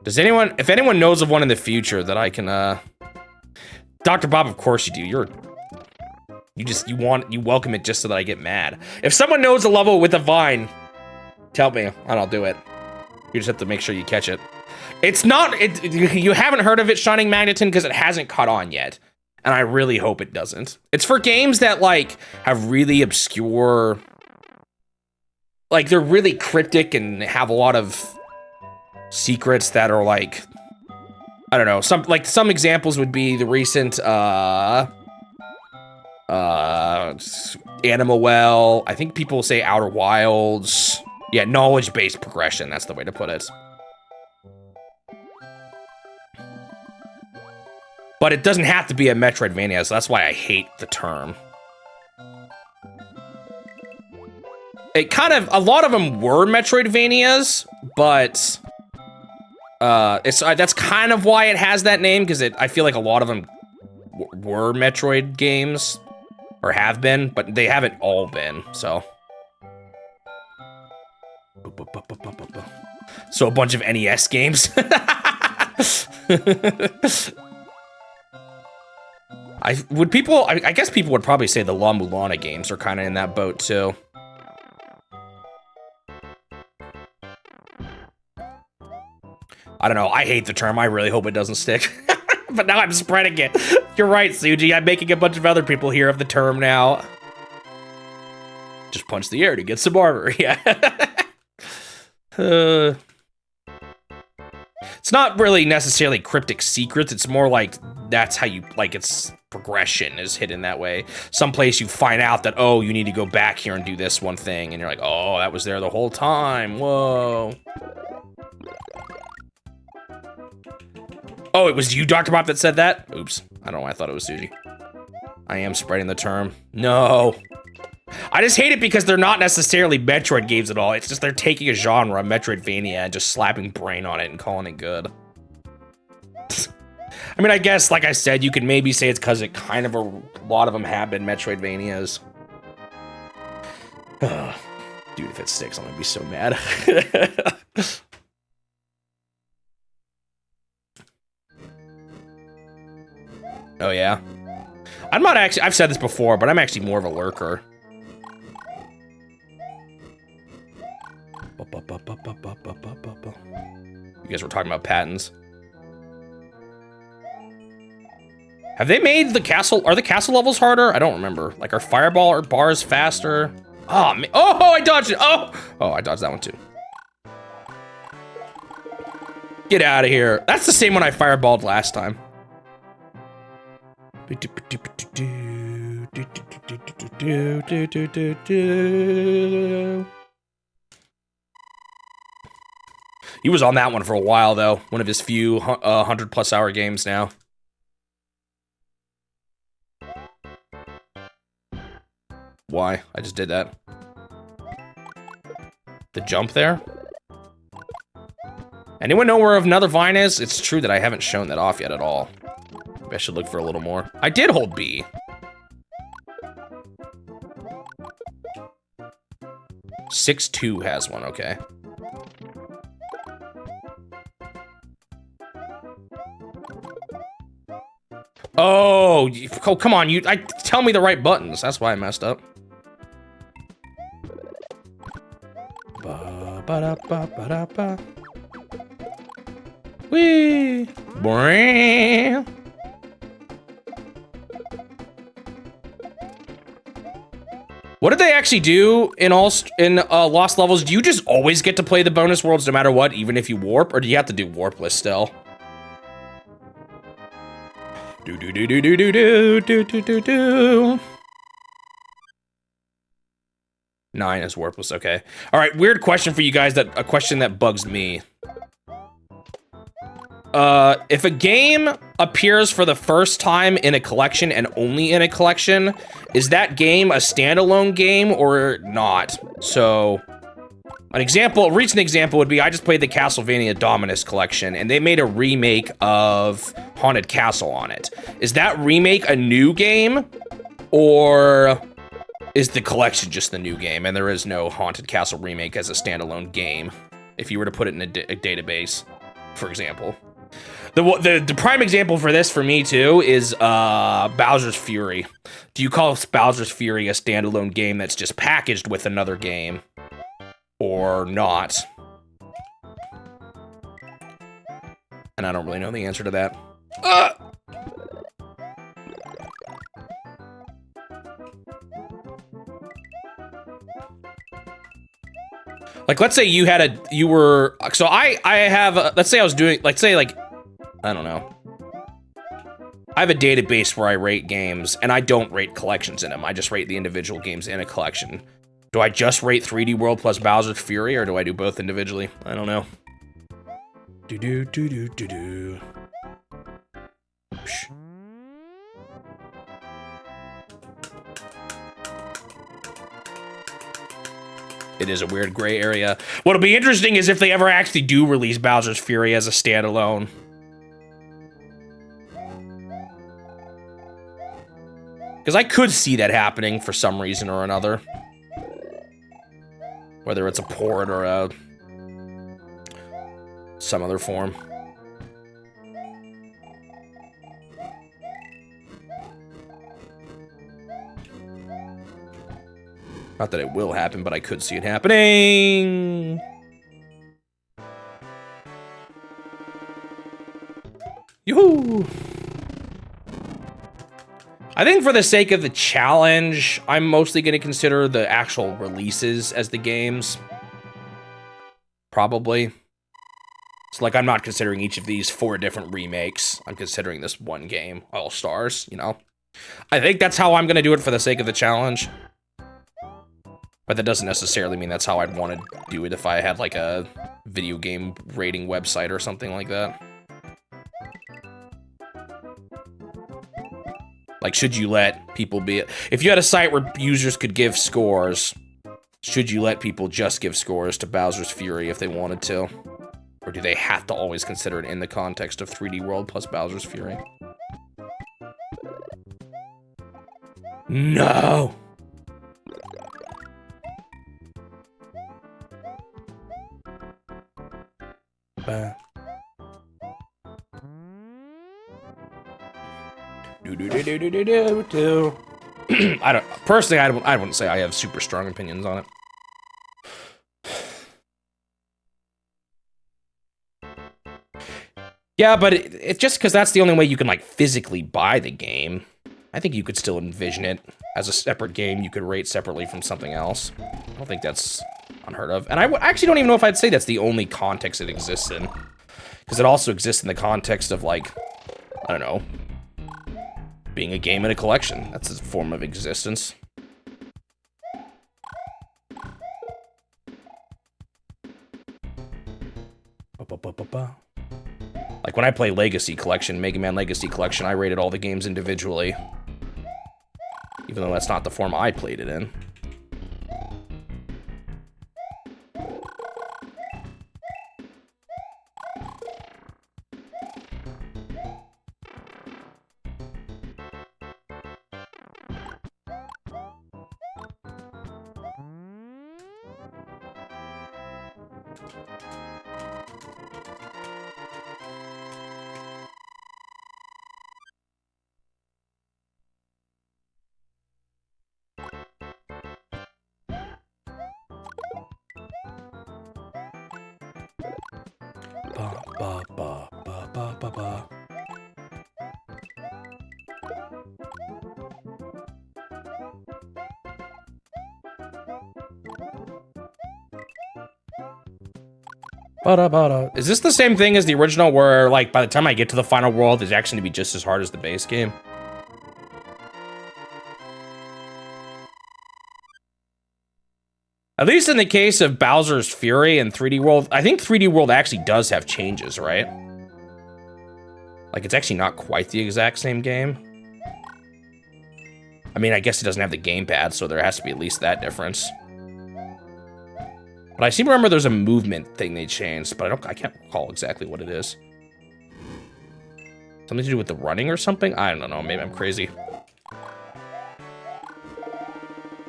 Does anyone, if anyone knows of one in the future that I can, Dr. Bob, of course you do. You welcome it just so that I get mad. If someone knows a level with a vine, tell me and I'll do it. You just have to make sure you catch it. It's not, you haven't heard of it, Shining Magneton, because it hasn't caught on yet. And I really hope it doesn't. It's for games that, like, have really obscure, like, they're really cryptic and have a lot of secrets that are, like, I don't know, some examples would be the recent, Animal Well, I think people say Outer Wilds. Yeah, knowledge-based progression, that's the way to put it. But it doesn't have to be a Metroidvania, so that's why I hate the term. It kind of, a lot of them were Metroidvanias, but that's kind of why it has that name, because I feel like a lot of them were Metroid games, or have been, but they haven't all been, so. So a bunch of NES games. I guess people would probably say the La Mulana games are kind of in that boat too. I don't know, I hate the term, I really hope it doesn't stick. But now I'm spreading it. You're right, Suji, I'm making a bunch of other people hear of the term now. Just punch the air to get some armor, yeah. It's not really necessarily cryptic secrets. It's more like that's how you, like, its progression is hidden that way. Someplace you find out that, oh, you need to go back here and do this one thing. And you're like, oh, that was there the whole time. Whoa. Oh, it was you, Dr. Bob, that said that? Oops. I don't know why I thought it was Suji. I am spreading the term. No. I just hate it because they're not necessarily Metroid games at all. It's just they're taking a genre, Metroidvania, and just slapping brain on it and calling it good. I mean, I guess, like I said, you could maybe say it's because it kind of a lot of them have been Metroidvanias. Dude, if it sticks, I'm gonna be so mad. Oh, yeah? I'm not actually, I've said this before, but I'm actually more of a lurker. You guys were talking about patents. Have they made the castle, are the castle levels harder? I don't remember. Like, are fireball or bars faster? Oh, man. Oh, I dodged it. Oh, I dodged that one too. Get out of here. That's the same one I fireballed last time. He was on that one for a while, though. One of his few 100+ hour games now. Why? I just did that. The jump there? Anyone know where another vine is? It's true that I haven't shown that off yet at all. Maybe I should look for a little more. I did hold B. (6-2) has one, okay. Oh, come on, tell me the right buttons. That's why I messed up. Ba-ba-da-ba-ba-da-ba. Whee! Brrrr. What did they actually do in Lost Levels? Do you just always get to play the bonus worlds no matter what, even if you warp, or do you have to do warpless still? Do do do do do do do do do do do. 9 is warpless, okay. All right, weird question for you guys, a question that bugs me. If a game appears for the first time in a collection and only in a collection, is that game a standalone game or not? So, a recent example would be, I just played the Castlevania Dominus collection, and they made a remake of Haunted Castle on it. Is that remake a new game, or is the collection just the new game, and there is no Haunted Castle remake as a standalone game, if you were to put it in a database, for example? The prime example for this, for me, too, is Bowser's Fury. Do you call Bowser's Fury a standalone game that's just packaged with another game? Or not? And I don't really know the answer to that. Like, let's say you had so I have, let's say I was doing, let's say, like, I don't know. I have a database where I rate games, and I don't rate collections in them. I just rate the individual games in a collection. Do I just rate 3D World plus Bowser's Fury, or do I do both individually? I don't know. Do-do-do-do-do-do. It is a weird gray area. What'll be interesting is if they ever actually do release Bowser's Fury as a standalone. Because I could see that happening for some reason or another. Whether it's a port or some other form. Not that it will happen, but I could see it happening. Yoo-hoo! I think for the sake of the challenge, I'm mostly going to consider the actual releases as the games. Probably. So, like, I'm not considering each of these 4 different remakes. I'm considering this one game, All Stars, you know? I think that's how I'm gonna do it for the sake of the challenge. But that doesn't necessarily mean that's how I'd want to do it if I had, like, a video game rating website or something like that. Like, should you let people be... If you had a site where users could give scores, should you let people just give scores to Bowser's Fury if they wanted to? Or do they have to always consider it in the context of 3D World plus Bowser's Fury? No! I don't personally. I wouldn't say I have super strong opinions on it. Yeah, but it's just because that's the only way you can like physically buy the game. I think you could still envision it as a separate game you could rate separately from something else. I don't think that's unheard of. And I actually don't even know if I'd say that's the only context it exists in. Because it also exists in the context of, like, I don't know, being a game in a collection. That's a form of existence. Like, when I play Legacy Collection, Mega Man Legacy Collection, I rated all the games individually. Even though that's not the form I played it in. Is this the same thing as the original where, like, by the time I get to the final world, it's actually going to be just as hard as the base game? At least in the case of Bowser's Fury and 3D World, I think 3D World actually does have changes, right? Like, it's actually not quite the exact same game. I mean, I guess it doesn't have the gamepad, so there has to be at least that difference. But I seem to remember there's a movement thing they changed, but I can't recall exactly what it is. Something to do with the running or something? I don't know, maybe I'm crazy.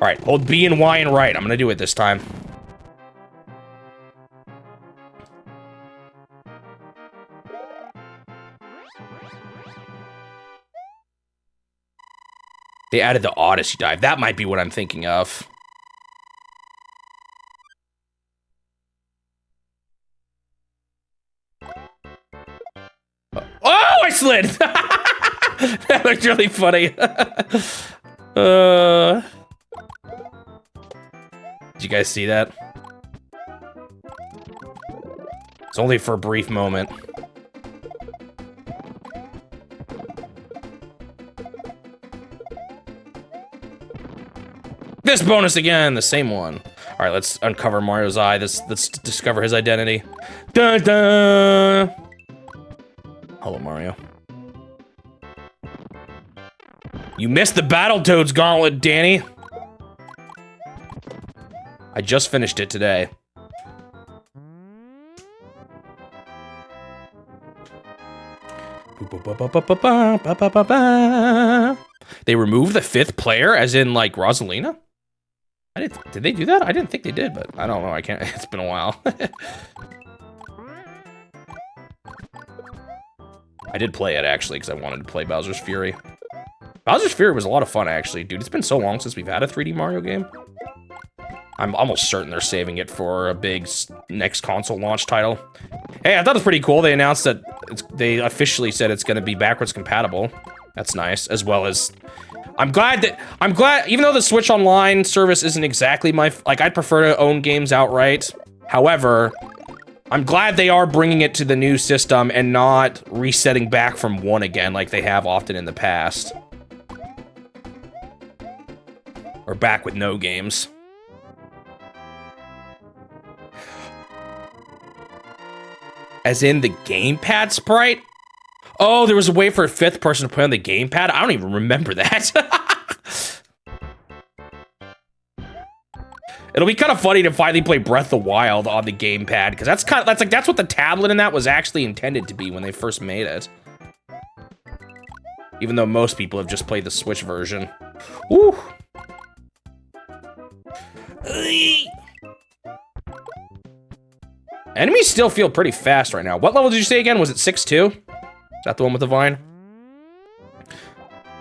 All right, hold B and Y and right. I'm gonna do it this time. They added the Odyssey dive. That might be what I'm thinking of. Oh, I slid! That looked really funny. Did you guys see that? It's only for a brief moment. This bonus again, the same one. All right, let's uncover Mario's eye. Let's discover his identity. Dun dun! Hello, Mario. You missed the Battletoads gauntlet, Danny. I just finished it today. They removed the 5th player, as in, like, Rosalina? Did they do that? I didn't think they did, but I don't know. I can't. It's been a while. I did play it, actually, because I wanted to play Bowser's Fury. Bowser's Fury was a lot of fun, actually. Dude, it's been so long since we've had a 3D Mario game. I'm almost certain they're saving it for a big next console launch title. Hey, I thought it was pretty cool. They announced that they officially said it's going to be backwards compatible. That's nice, as well as... I'm glad, even though the Switch Online service isn't exactly my... Like, I'd prefer to own games outright. However, I'm glad they are bringing it to the new system and not resetting back from 1 again like they have often in the past. Or back with no games. As in the gamepad sprite? Oh, there was a way for a 5th person to play on the gamepad? I don't even remember that. It'll be kind of funny to finally play Breath of the Wild on the gamepad, because that's what the tablet in that was actually intended to be when they first made it. Even though most people have just played the Switch version. Woo! Enemies still feel pretty fast right now. What level did you say again? Was it 6-2? Is that the one with the vine?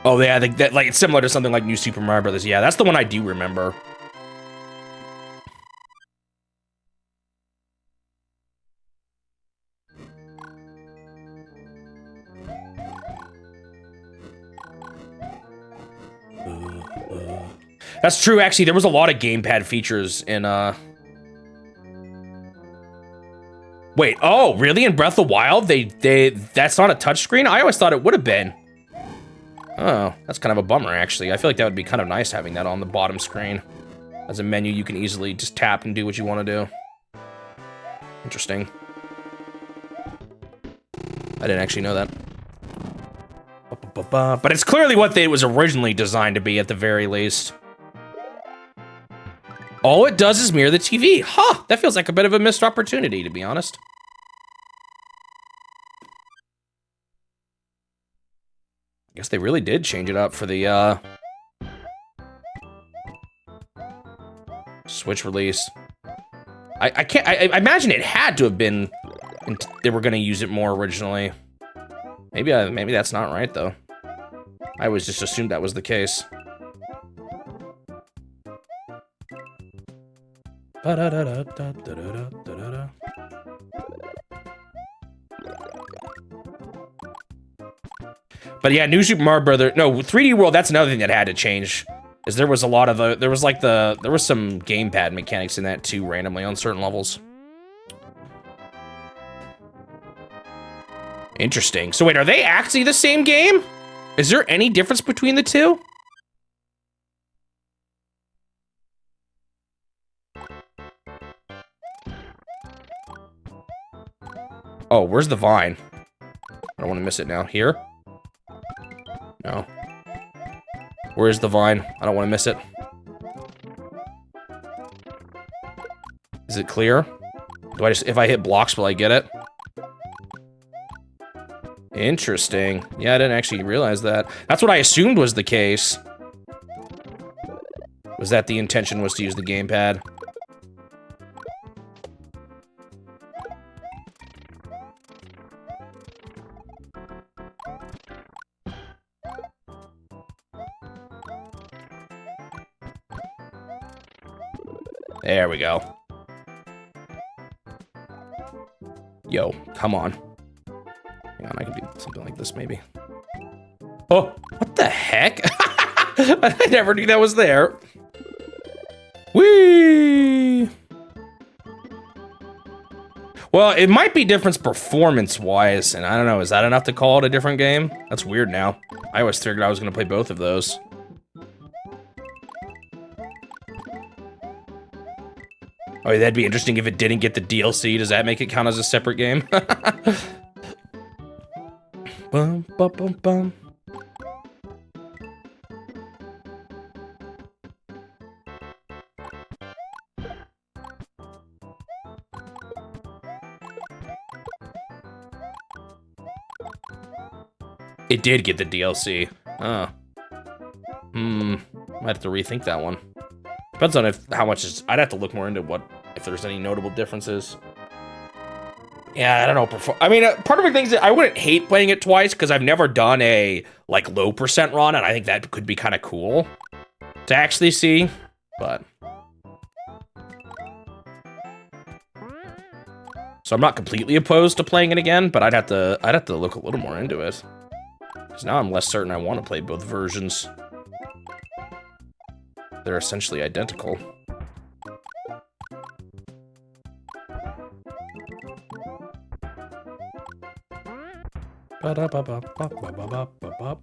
Oh yeah, like it's similar to something like New Super Mario Brothers. Yeah, that's the one I do remember. That's true, actually. There was a lot of gamepad features in, Wait, oh, really? In Breath of the Wild, that's not a touchscreen? I always thought it would have been. Oh, that's kind of a bummer, actually. I feel like that would be kind of nice having that on the bottom screen. As a menu, you can easily just tap and do what you want to do. Interesting. I didn't actually know that. But it's clearly what it was originally designed to be, at the very least. All it does is mirror the TV. Huh, that feels like a bit of a missed opportunity, to be honest. I guess they really did change it up for the, Switch release. I imagine it had to have been, they were gonna use it more originally. Maybe that's not right, though. I always just assumed that was the case. But yeah, New Super Mario Brothers. No, 3D World. That's another thing that had to change. Is there was a lot of there was some gamepad mechanics in that too, randomly on certain levels. Interesting. So wait, are they actually the same game? Is there any difference between the two? Oh, where's the vine? I don't want to miss it now. Here? No. Where's the vine? I don't want to miss it. Is it clear? Do I just, if I hit blocks, will I get it? Interesting. Yeah, I didn't actually realize that. That's what I assumed was the case. Was that the intention was to use the gamepad? There we go. Yo, come on. Hang on, I can do something like this, maybe. Oh, what the heck? I never knew that was there. Whee! Well, it might be different performance-wise, and I don't know, is that enough to call it a different game? That's weird now. I always figured I was gonna play both of those. Oh, that'd be interesting if it didn't get the DLC. Does that make it count as a separate game? Bum, bum, bum, bum. It did get the DLC. Oh. Might have to rethink that one. Depends on how much is. I'd have to look more into if there's any notable differences. Yeah, I don't know. I mean, part of me thinks that I wouldn't hate playing it twice because I've never done a like low percent run, and I think that could be kind of cool to actually see. But so I'm not completely opposed to playing it again, but I'd have to look a little more into it because now I'm less certain I want to play both versions. They're essentially identical. Ba-da-ba-ba-ba-ba-ba-ba-ba.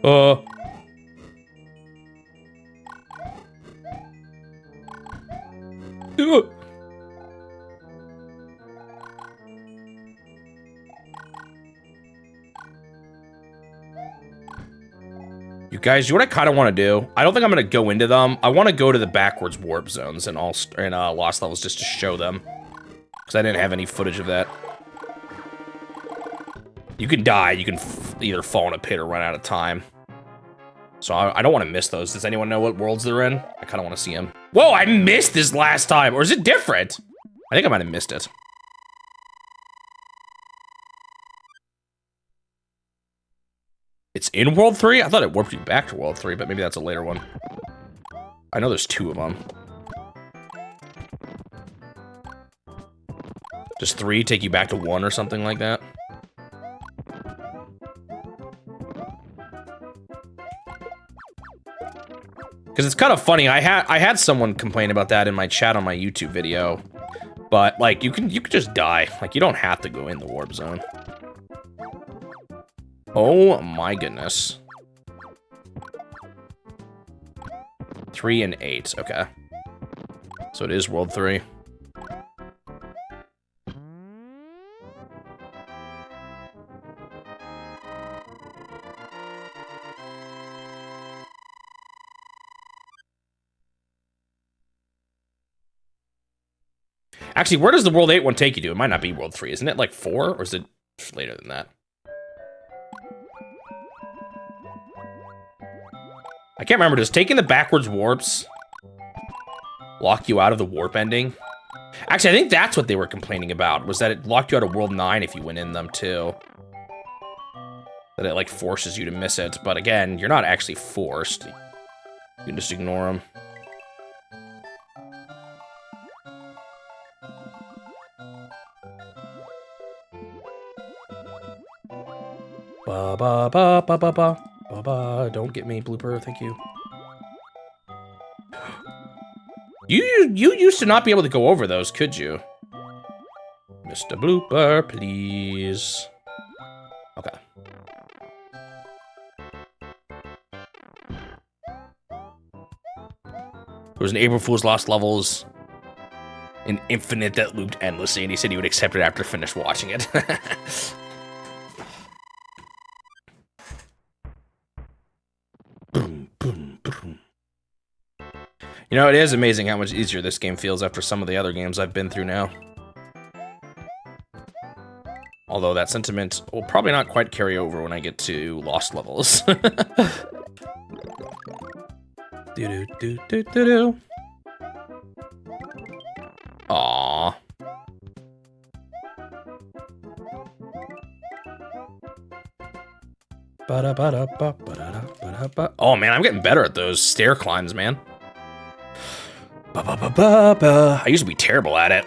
Uh. You guys, you know what I kind of want to do? I don't think I'm going to go into them. I want to go to the backwards warp zones and Lost Levels just to show them. Because I didn't have any footage of that. You can die. You can either fall in a pit or run out of time. So I don't want to miss those. Does anyone know what worlds they're in? I kind of want to see them. Whoa, I missed this last time. Or is it different? I think I might have missed it. It's in World 3? I thought it warped you back to World 3, but maybe that's a later one. I know there's 2 of them. Does 3 take you back to 1 or something like that? Because it's kind of funny. I had someone complain about that in my chat on my YouTube video. But, like, you can just die. Like, you don't have to go in the warp zone. Oh my goodness. 3 and 8, okay. So it is World 3. Actually, where does the World 8 one take you to? It might not be World 3. Isn't it like 4? Or is it later than that? I can't remember. Does taking the backwards warps lock you out of the warp ending? Actually, I think that's what they were complaining about, was that it locked you out of World 9 if you went in them, too. That it, like, forces you to miss it. But again, you're not actually forced. You can just ignore them. Ba ba ba ba ba ba. Ba-ba, don't get me, blooper, thank you. You used to not be able to go over those, could you? Mr. Blooper, please. Okay. There was an April Fool's Lost Levels, an infinite that looped endlessly, and he said he would accept it after finished watching it. You know, it is amazing how much easier this game feels after some of the other games I've been through now. Although that sentiment will probably not quite carry over when I get to Lost Levels. Do-do-do-do-do-do. Aww. Oh man, I'm getting better at those stair climbs, man. I used to be terrible at it.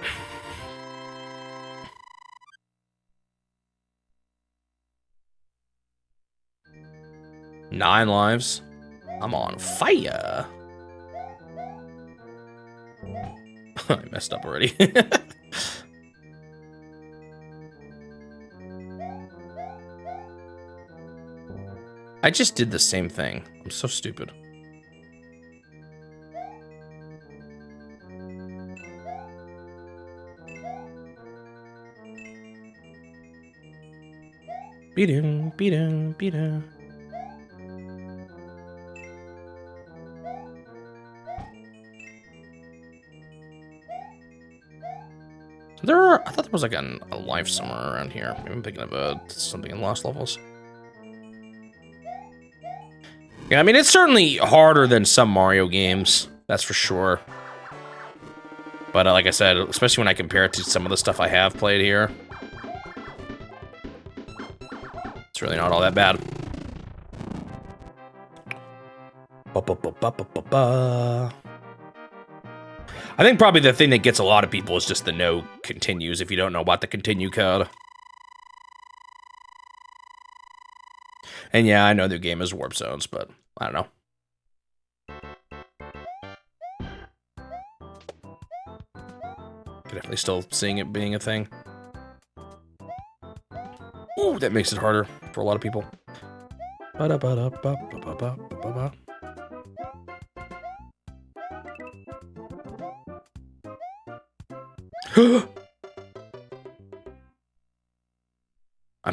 Nine lives. I'm on fire. I messed up already. I just did the same thing. I'm so stupid. Be-doo, be-doo, be-doo. I thought there was like a life somewhere around here. Maybe I'm thinking of something in Lost Levels. Yeah, I mean, it's certainly harder than some Mario games, that's for sure. But like I said, especially when I compare it to some of the stuff I have played here, it's really not all that bad. I think probably the thing that gets a lot of people is just the no continues if you don't know about the continue code. And yeah, I know the game is warp zones, but I don't know. Definitely still seeing it being a thing. Ooh, that makes it harder for a lot of people. I'm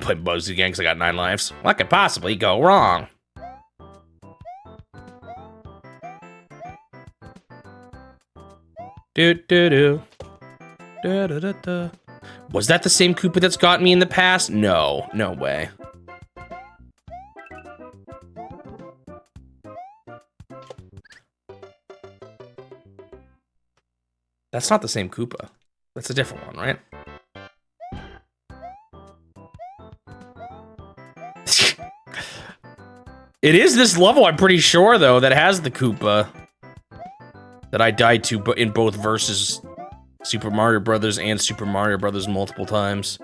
playing Bugsy again because I got 9 lives. What could possibly go wrong? Do. Da. Was that the same Koopa that's got me in the past? No, no way. That's not the same Koopa. That's a different one, right? It is this level, I'm pretty sure, though, that has the Koopa that I died to in both versus Super Mario Brothers and Super Mario Brothers multiple times.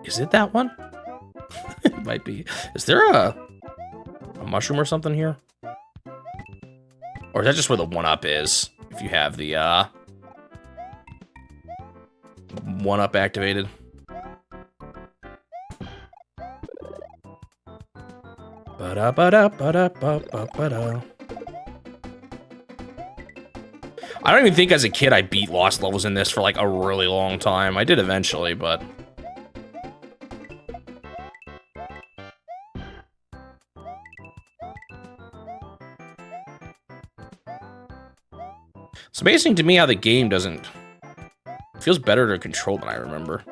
Is it that one? It might be. Is there a mushroom or something here? Or is that just where the 1-up is? If you have the 1-up activated. Ba-da-ba-da-ba-da-ba-ba-ba-da. I don't even think as a kid I beat lost levels in this for like a really long time. I did eventually, but... It's amazing to me how the game doesn't... It feels better to control than I remember.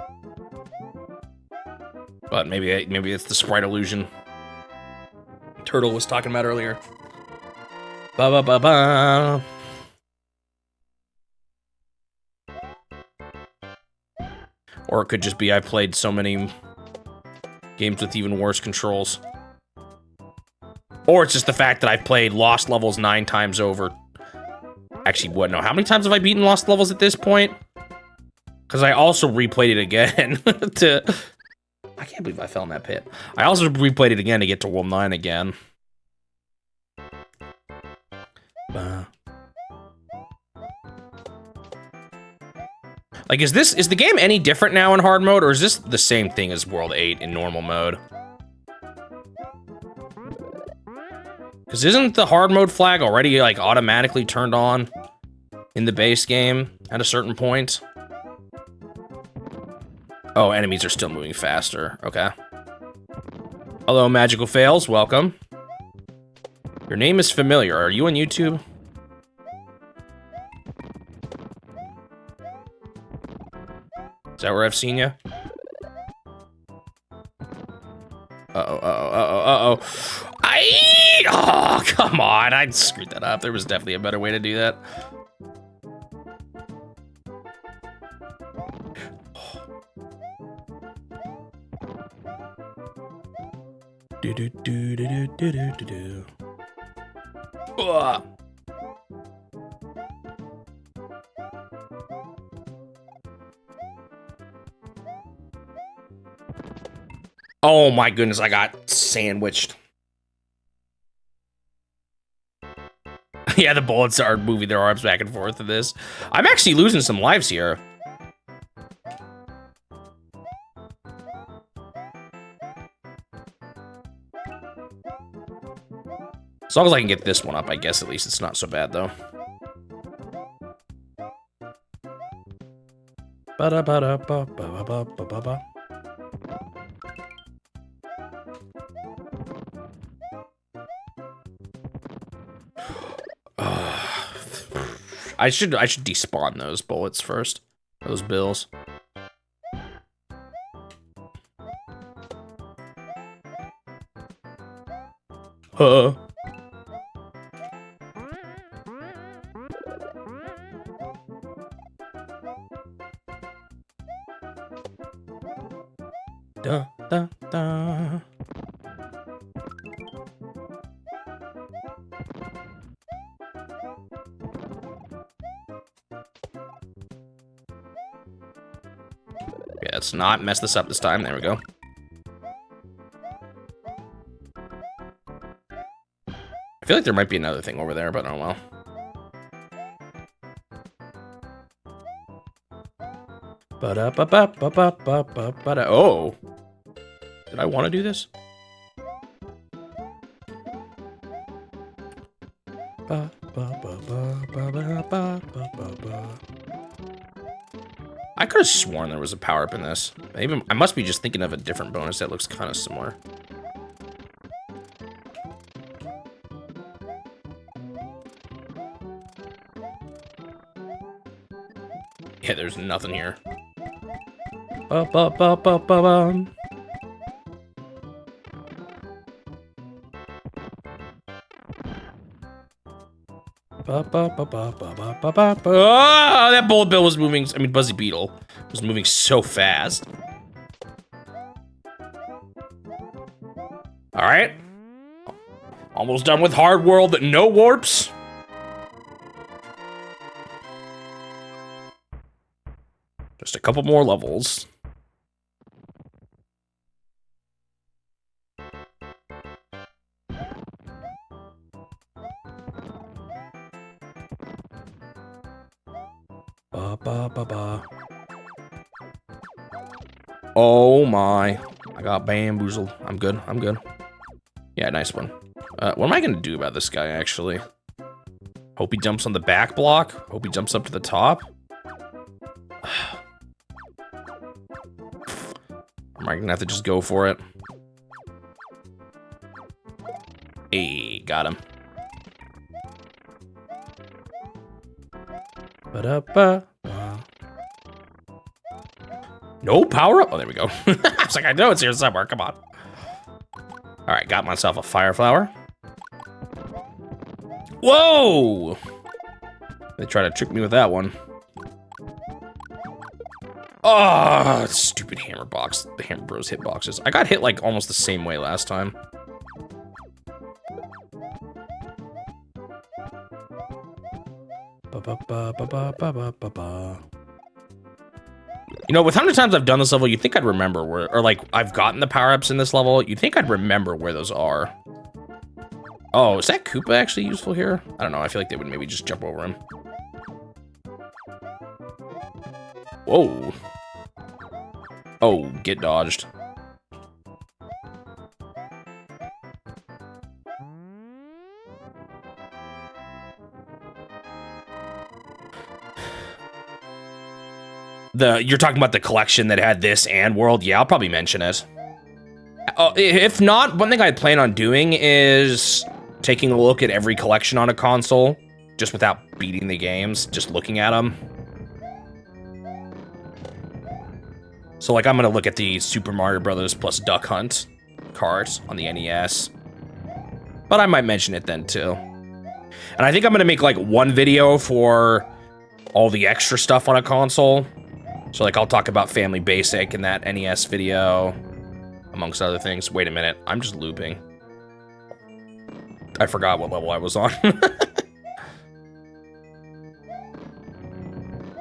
But maybe it's the sprite illusion Turtle was talking about earlier. Ba-ba-ba-ba. Or it could just be I played so many games with even worse controls. Or it's just the fact that I've played Lost Levels 9 times over. Actually, what? No, how many times have I beaten Lost Levels at this point? Because I also replayed it again to... I can't believe I fell in that pit. I also replayed it again to get to World 9 again. Like, is the game any different now in hard mode, or is this the same thing as World 8 in normal mode? Because isn't the hard mode flag already, like, automatically turned on in the base game at a certain point? Oh, enemies are still moving faster. Okay. Hello, Magical Fails. Welcome. Your name is familiar. Are you on YouTube? Is that where I've seen you? Uh-oh. Oh, come on. I screwed that up. There was definitely a better way to do that. Do. Ugh. Oh my goodness, I got sandwiched. Yeah, the bullets are moving their arms back and forth to this. I'm actually losing some lives here. As long as I can get this one up, I guess at least it's not so bad, though. Ba-da-ba-da-ba-ba-ba-ba-ba. I should despawn those bullets first. Those bills. Duh. da, da. Yeah, let's not mess this up this time. There we go. I feel like there might be another thing over there, but oh well. Oh. Did I want to do this? I could have sworn there was a power-up in this. I must be just thinking of a different bonus that looks kind of similar. Yeah, there's nothing here. Oh, that bullet bill was moving. I mean, Buzzy Beetle was moving so fast. All right. Almost done with Hard World. No warps. Just a couple more levels. Oh my. I got bamboozled. I'm good. I'm good. Yeah, nice one. What am I going to do about this guy, actually? Hope he jumps on the back block. Hope he jumps up to the top. Am I going to have to just go for it? Hey, got him. No power up. Oh, there we go. I was like, I know it's here somewhere. Come on. All right, got myself a fire flower. Whoa! They try to trick me with that one. Oh, stupid hammer box. The Hammer Bros hitboxes. I got hit like almost the same way last time. You know, with how many times I've done this level, you'd think I'd remember where, or like I've gotten the power-ups in this level, you'd think I'd remember where those are. Oh, is that Koopa actually useful here? I don't know, I feel like they would maybe just jump over him. Whoa. Oh, get dodged. You're talking about the collection that had this and World? Yeah, I'll probably mention it. If not, one thing I plan on doing is taking a look at every collection on a console, just without beating the games, just looking at them. So, like, I'm gonna look at the Super Mario Brothers plus Duck Hunt cards on the NES. But I might mention it then, too. And I think I'm gonna make, like, one video for all the extra stuff on a console. So, like, I'll talk about Family Basic in that NES video, amongst other things. Wait a minute, I'm just looping. I forgot what level I was on.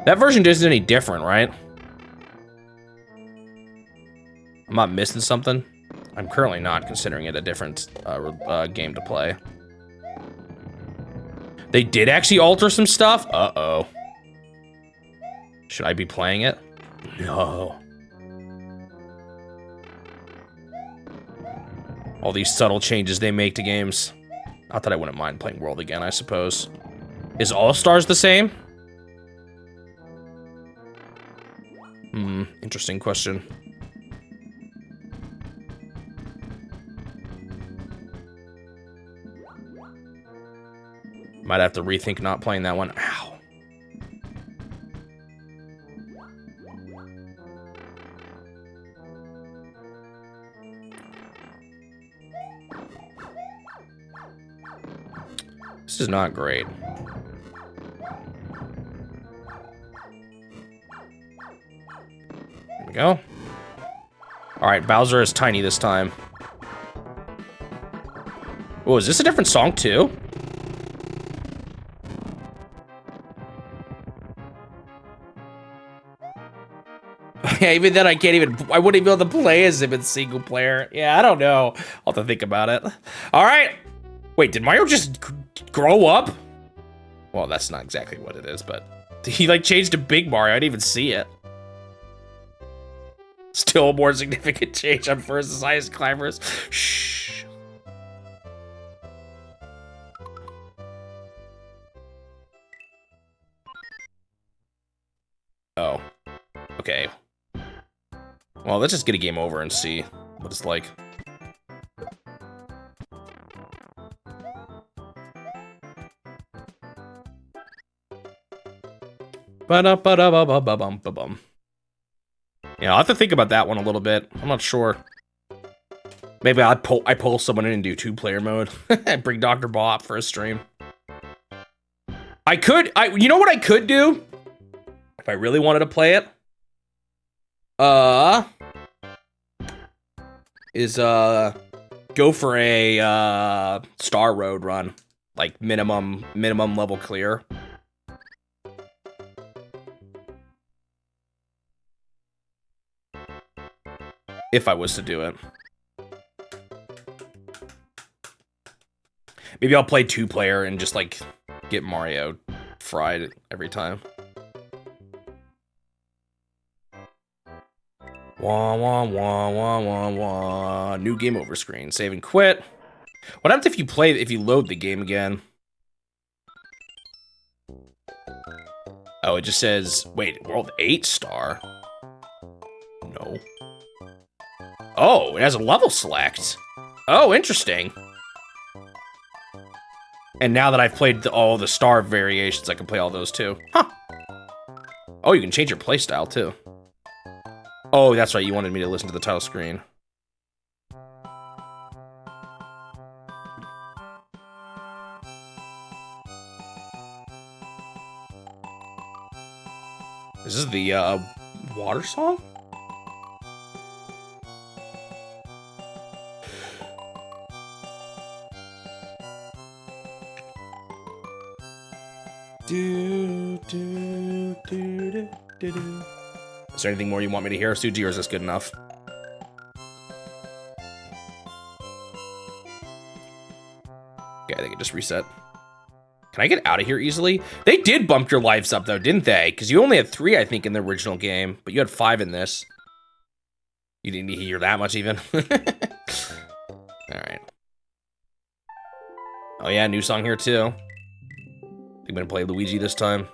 That version isn't any different, right? I'm not missing something. I'm currently not considering it a different game to play. They did actually alter some stuff? Uh-oh. Should I be playing it? No. All these subtle changes they make to games. Not that I wouldn't mind playing World again, I suppose. Is All-Stars the same? Interesting question. Might have to rethink not playing that one. Ow. This is not great. There we go. All right, Bowser is tiny this time. Oh, is this a different song too? Yeah, even then I wouldn't even be able to play as him in single player. Yeah, I don't know. I'll have to think about it. All right. Wait, did Mario just grow up? Well, that's not exactly what it is, but he like changed to Big Mario. I didn't even see it. Still a more significant change on first as highest climbers. Shh. Oh. Okay. Well, let's just get a game over and see what it's like. Ba-da-ba-da-ba-ba-bum-ba-bum. Yeah, I'll have to think about that one a little bit. I'm not sure. Maybe I pull someone in and do 2-player mode and bring Dr. Bop for a stream. You know what I could do? If I really wanted to play it? Go for a Star Road run. Like minimum level clear. If I was to do it. Maybe I'll play 2-player and just like get Mario fried every time. Wah, wah, wah, wah, wah, wah. New game over screen. Save and quit. What happens if you load the game again? Oh, it just says, wait, World 8 star? No. Oh, it has a level select. Oh, interesting. And now that I've played all the star variations, I can play all those too. Huh. Oh, you can change your playstyle too. Oh, that's right, you wanted me to listen to the title screen. This is the water song? Is there anything more you want me to hear, Suji, or is this good enough? Okay, I think it just reset. Can I get out of here easily? They did bump your lives up, though, didn't they? Because you only had 3, I think, in the original game, but you had 5 in this. You didn't hear that much, even. Alright. Oh, yeah, new song here, too. I think I'm gonna play Luigi this time.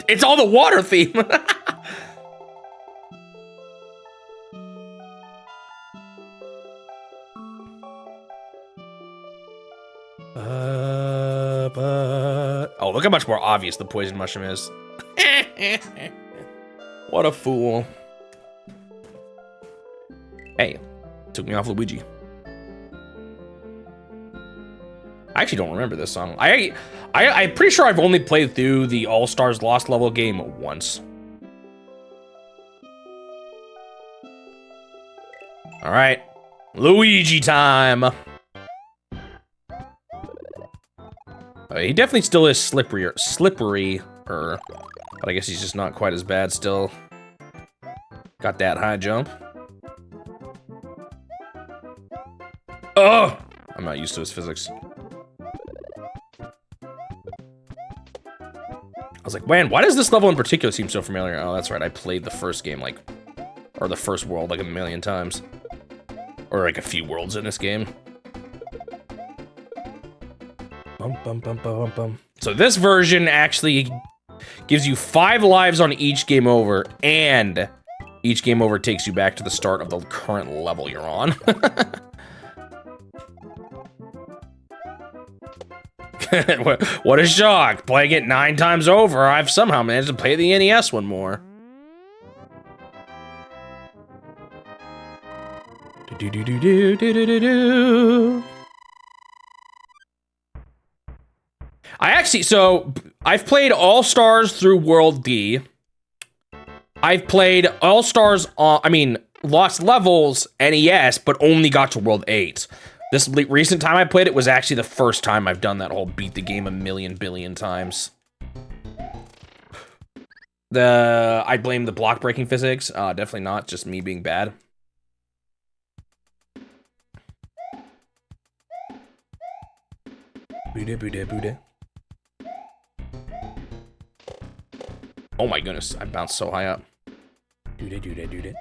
It's all the water theme! Oh, look how much more obvious the poison mushroom is. What a fool. Hey, took me off Luigi. I actually don't remember this song. I'm pretty sure I've only played through the All-Stars Lost level game once. All right, Luigi time. He definitely still is slipperier, but I guess he's just not quite as bad still. Got that high jump. Oh, I'm not used to his physics. I was like, man, why does this level in particular seem so familiar? Oh, that's right, I played the first game or the first world like a million times. Or like a few worlds in this game. Bum, bum, bum, bum, bum. So this version actually gives you 5 lives on each game over, and each game over takes you back to the start of the current level you're on. What a shock. Playing it 9 times over, I've somehow managed to play the NES one more. So I've played All Stars through World D. I've played All-Stars on, I mean, Lost Levels, NES, but only got to World 8. This recent time I played it was actually the first time I've done that whole beat the game a million billion times. I blame the block breaking physics. Definitely not, just me being bad. Oh my goodness, I bounced so high up. Do-da.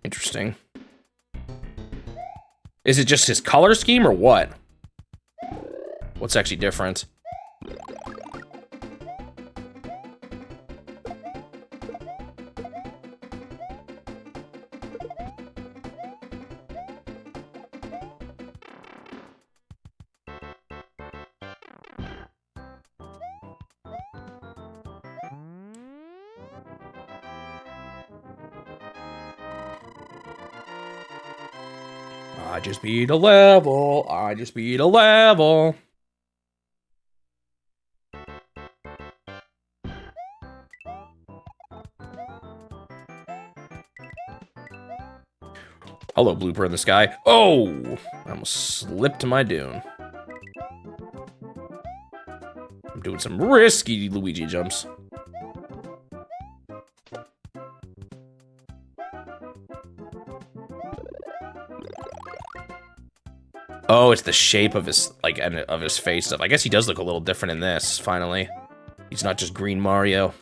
Interesting. Is it just his color scheme or what? What's actually different? I just beat a level. I just beat a level. Hello, blooper in the sky. Oh! I almost slipped to my doom. I'm doing some risky Luigi jumps. Oh, it's the shape of his, like, of his face stuff. I guess he does look a little different in this, finally. He's not just green Mario.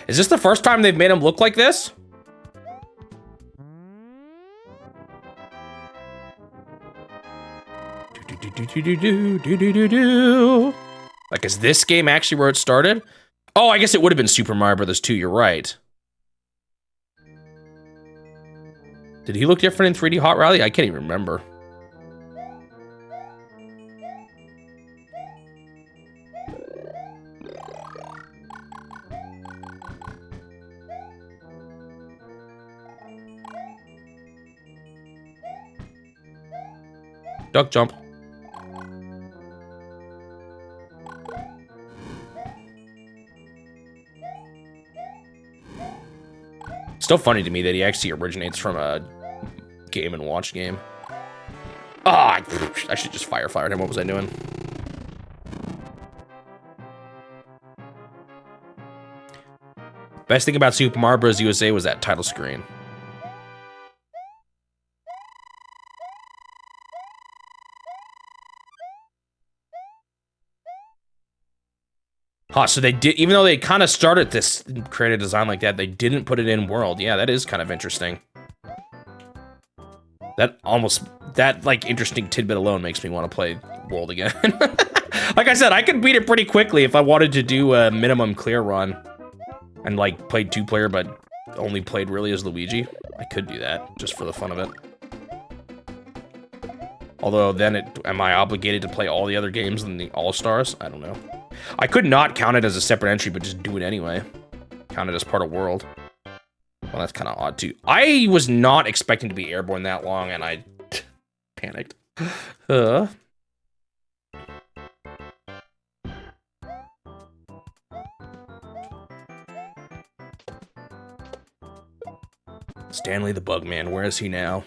Is this the first time they've made him look like this? Like, is this game actually where it started? Oh, I guess it would have been Super Mario Bros. 2, you're right. Did he look different in 3D Hot Rally? I can't even remember. Duck jump. Still funny to me that he actually originates from a Game & Watch game. Ah, I should just fired him. What was I doing? Best thing about Super Mario Bros. USA was that title screen. Huh, so they did, even though they kind of started this creative design like that, they didn't put it in world. Yeah, that is kind of interesting. That like interesting tidbit alone makes me want to play world again. Like I said, I could beat it pretty quickly if I wanted to do a minimum clear run and like played 2-player, but only played really as Luigi. I could do that just for the fun of it. Although then am I obligated to play all the other games in the All-Stars? I don't know. I could not count it as a separate entry, but just do it anyway. Count it as part of World. Well, that's kind of odd, too. I was not expecting to be airborne that long, and I panicked. Stanley the Bugman, where is he now?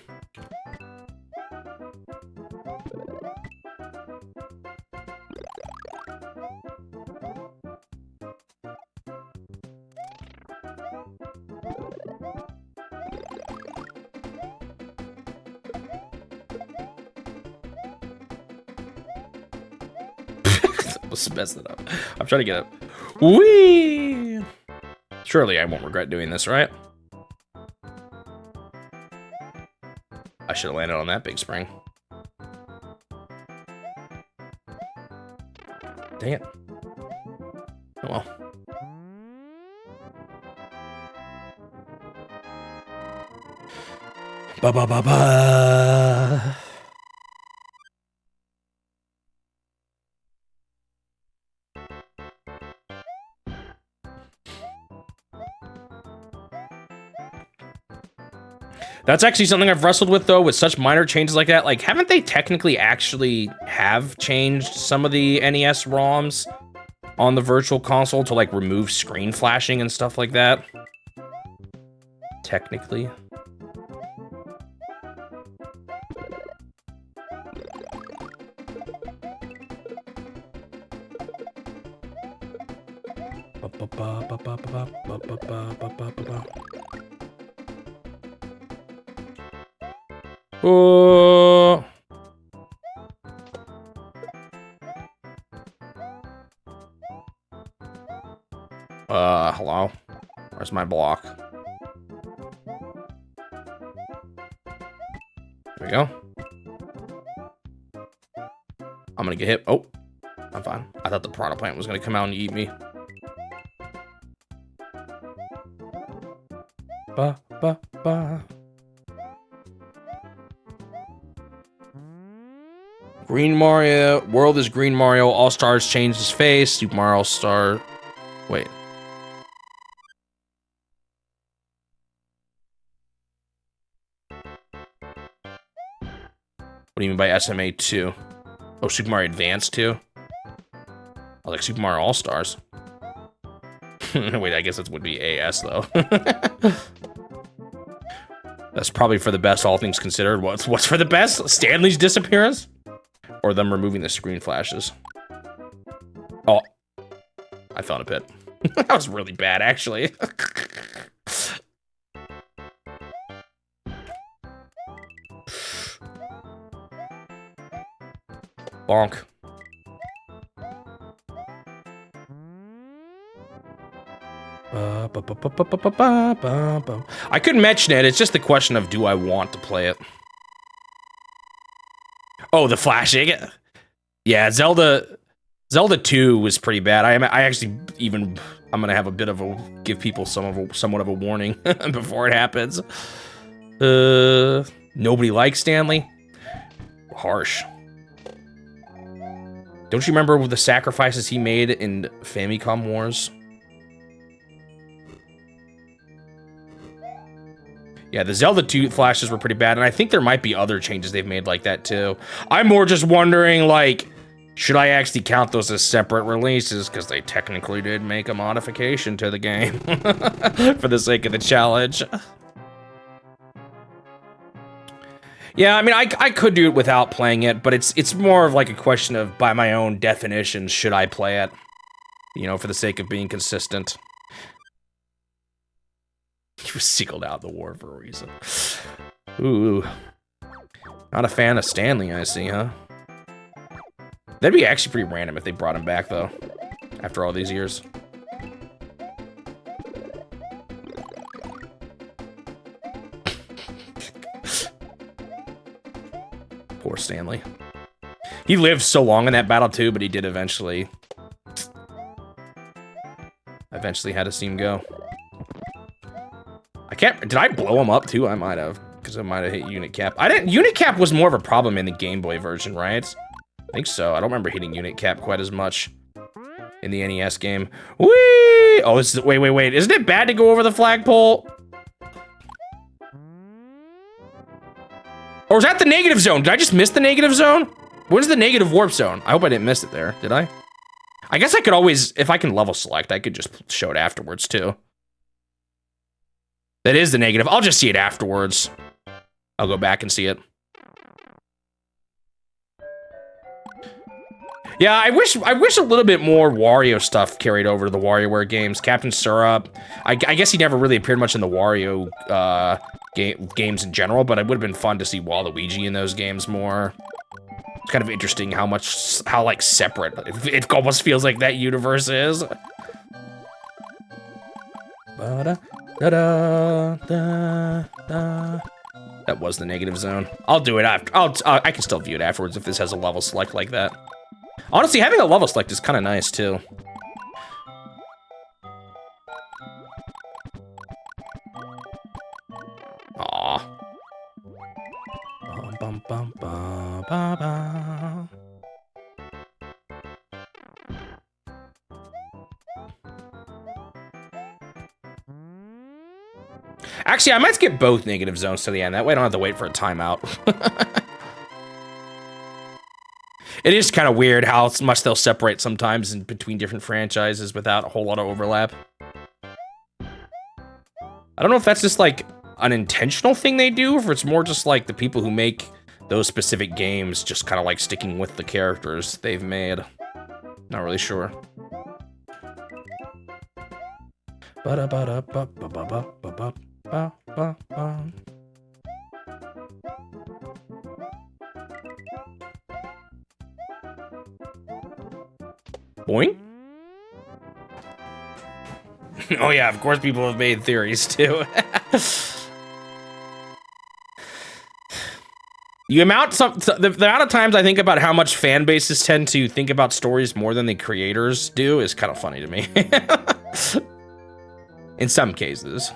Let's mess it up. I'm trying to get up. Whee! Surely I won't regret doing this, right? I should have landed on that big spring. Dang it. Oh well. Ba ba ba ba. That's actually something I've wrestled with, though, with such minor changes like that. Like, haven't they technically actually have changed some of the NES ROMs on the Virtual Console to, like, remove screen flashing and stuff like that? Technically. Oh. Hello? Where's my block? There we go. I'm gonna get hit. Oh, I'm fine. I thought the piranha plant was gonna come out and eat me. Ba, ba, ba. Green Mario. World is Green Mario. All Stars changed his face. Super Mario All Star. Wait. What do you mean by SMA 2? Oh, Super Mario Advance 2? I like Super Mario All Stars. Wait, I guess it would be AS though. That's probably for the best, all things considered. What's for the best? Stanley's disappearance? Or them removing the screen flashes? Oh, I found a pit. That was really bad, actually. Bonk. I could mention it. It's just the question of, do I want to play it? Oh, the flashing. Yeah, Zelda 2 was pretty bad. I actually even, I'm gonna have a bit of a, give people somewhat of a warning before it happens. Nobody likes Stanley. Harsh. Don't you remember the sacrifices he made in Famicom Wars? Yeah, the Zelda 2 flashes were pretty bad, and I think there might be other changes they've made like that, too. I'm more just wondering, like, should I actually count those as separate releases? Because they technically did make a modification to the game for the sake of the challenge. Yeah, I mean, I could do it without playing it, but it's more of like a question of, by my own definition, should I play it? You know, for the sake of being consistent. He was singled out in the war for a reason. Ooh. Not a fan of Stanley, I see, huh? That'd be actually pretty random if they brought him back, though. After all these years. Poor Stanley. He lived so long in that battle, too, but he did eventually had to see him go. Did I blow him up too? I might have, because I might have hit unit cap. Unit cap was more of a problem in the Game Boy version, right? I think so. I don't remember hitting unit cap quite as much in the NES game. Whee! Oh, this is, wait. Isn't it bad to go over the flagpole? Or was that the negative zone? Did I just miss the negative zone? Where's the negative warp zone? I hope I didn't miss it there, did I? I guess I could always, if I can level select, I could just show it afterwards too. That is the negative. I'll just see it afterwards. I'll go back and see it. Yeah, I wish a little bit more Wario stuff carried over to the WarioWare games. Captain Syrup. I guess he never really appeared much in the Wario games in general, but it would have been fun to see Waluigi in those games more. It's kind of interesting how like separate it almost feels like that universe is. That was the negative zone. I'll do it after. I can still view it afterwards if this has a level select like that. Honestly, having a level select is kind of nice too. Aw. Bum, bum, bum, ba, ba. Actually, I might skip both negative zones to the end. That way I don't have to wait for a timeout. It is kind of weird how much they'll separate sometimes in between different franchises without a whole lot of overlap. I don't know if that's just like an intentional thing they do, or if it's more just like the people who make those specific games just kind of like sticking with the characters they've made. Not really sure. Boing? Oh yeah, of course people have made theories too. The amount of times I think about how much fan bases tend to think about stories more than the creators do is kind of funny to me. In some cases.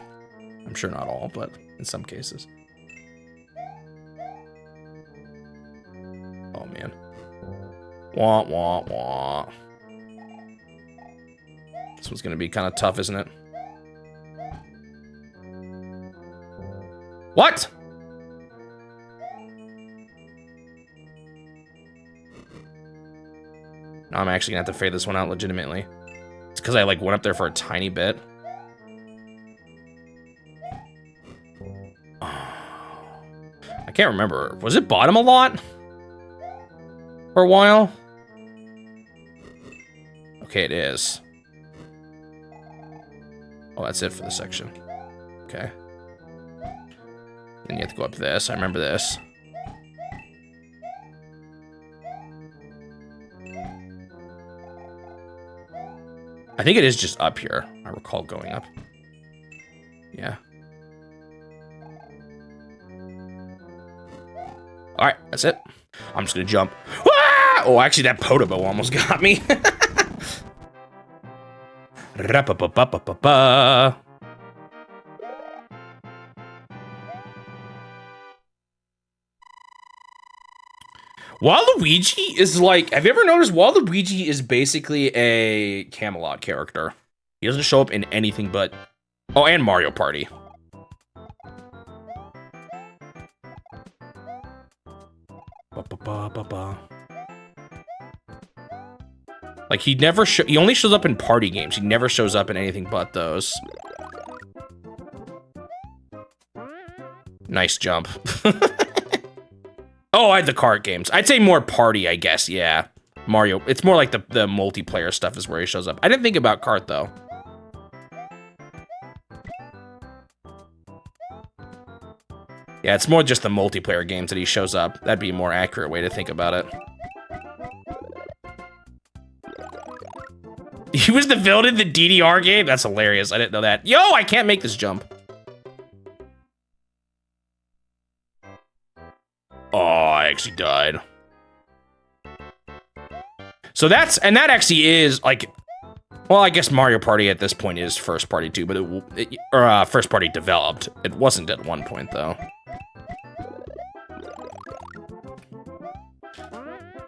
I'm sure not all, but in some cases. Oh man. Wah, wah, wah. This one's gonna be kind of tough, isn't it? What? No, I'm actually gonna have to fade this one out legitimately. It's because I like went up there for a tiny bit. I can't remember. Was it bottom a lot? For a while? Okay, it is. Oh, that's it for the section. Okay. Then you have to go up this. I remember this. I think it is just up here. I recall going up. Yeah. All right, that's it. I'm just gonna jump. Ah! Oh, actually, that Podobo almost got me. Ra-pa-pa-pa-pa-pa. Waluigi is like, have you ever noticed Waluigi is basically a Camelot character? He doesn't show up in anything but, oh, and Mario Party. Ba-ba-ba-ba-ba. Like he only shows up in party games. He never shows up in anything but those. Nice jump. Oh, I had the kart games. I'd say more party, I guess, yeah. Mario, it's more like the multiplayer stuff is where he shows up. I didn't think about kart, though. Yeah, it's more just the multiplayer games that he shows up. That'd be a more accurate way to think about it. He was the villain in the DDR game? That's hilarious. I didn't know that. Yo, I can't make this jump. Oh, I actually died. So that actually is like, well, I guess Mario Party at this point is first party too, but first party developed. It wasn't at one point though.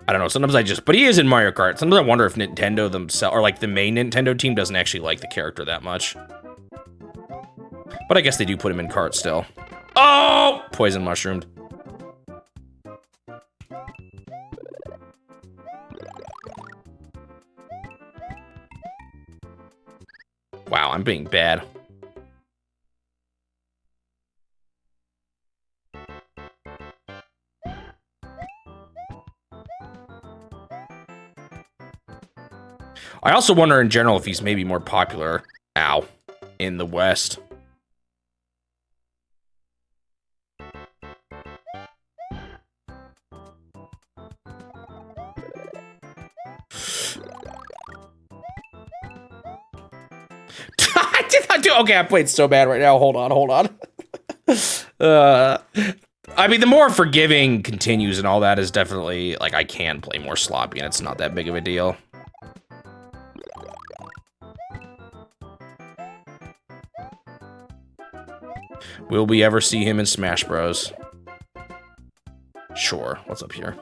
I don't know, sometimes but he is in Mario Kart. Sometimes I wonder if Nintendo themselves, or like the main Nintendo team doesn't actually like the character that much. But I guess they do put him in kart still. Oh! Poison mushroomed. Wow, I'm being bad. I also wonder in general if he's maybe more popular, in the West. I did not do. Okay, I played so bad right now. Hold on. I mean, the more forgiving continues and all that is definitely like I can play more sloppy, and it's not that big of a deal. Will we ever see him in Smash Bros? Sure. What's up here?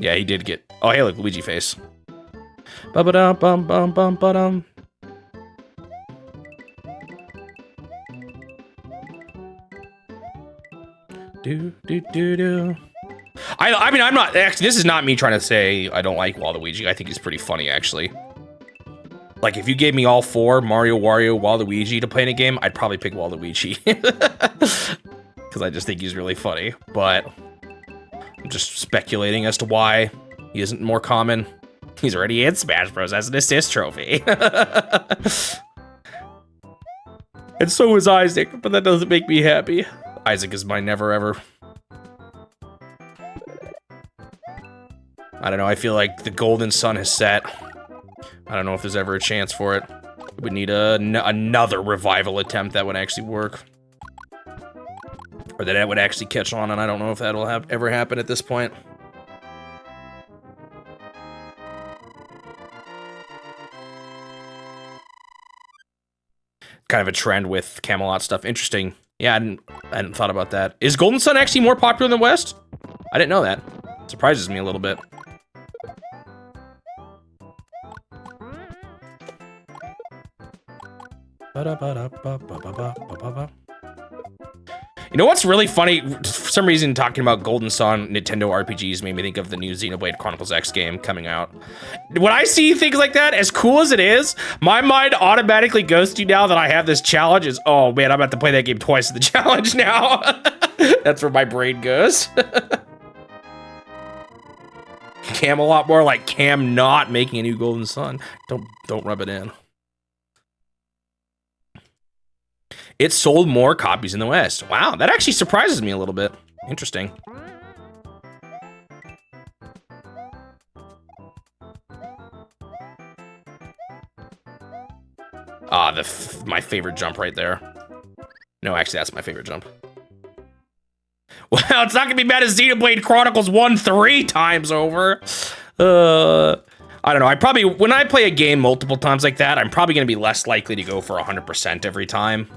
Yeah, he did get. Oh, hey, look, Luigi face. Ba-ba-dum, bum, bum, bum, ba-dum. I mean, I'm not actually. This is not me trying to say I don't like Waluigi. I think he's pretty funny, actually. Like, if you gave me all 4, Mario, Wario, Waluigi, to play in a game, I'd probably pick Waluigi. Because I just think he's really funny. But I'm just speculating as to why he isn't more common. He's already in Smash Bros. As an assist trophy. And so is Isaac, but that doesn't make me happy. Isaac is my never ever. I don't know, I feel like the golden sun has set. I don't know if there's ever a chance for it. We would need another revival attempt that would actually work. Or that it would actually catch on, and I don't know if that'll ever happen at this point. Kind of a trend with Camelot stuff. Interesting. Yeah, I hadn't thought about that. Is Golden Sun actually more popular in the West? I didn't know that. It surprises me a little bit. You know what's really funny? For some reason, talking about Golden Sun Nintendo RPGs made me think of the new Xenoblade Chronicles X game coming out. When I see things like that, as cool as it is, my mind automatically goes to now that I have this challenge is, oh man, I'm about to play that game twice in the challenge now. That's where my brain goes. Camelot more like Cam not making a new Golden Sun. Don't rub it in. It sold more copies in the West. Wow, that actually surprises me a little bit. Interesting. Ah, my favorite jump right there. No, actually, that's my favorite jump. Well, it's not gonna be bad as Xenoblade Chronicles 1 3 times over. I don't know. When I play a game multiple times like that, I'm probably gonna be less likely to go for 100% every time.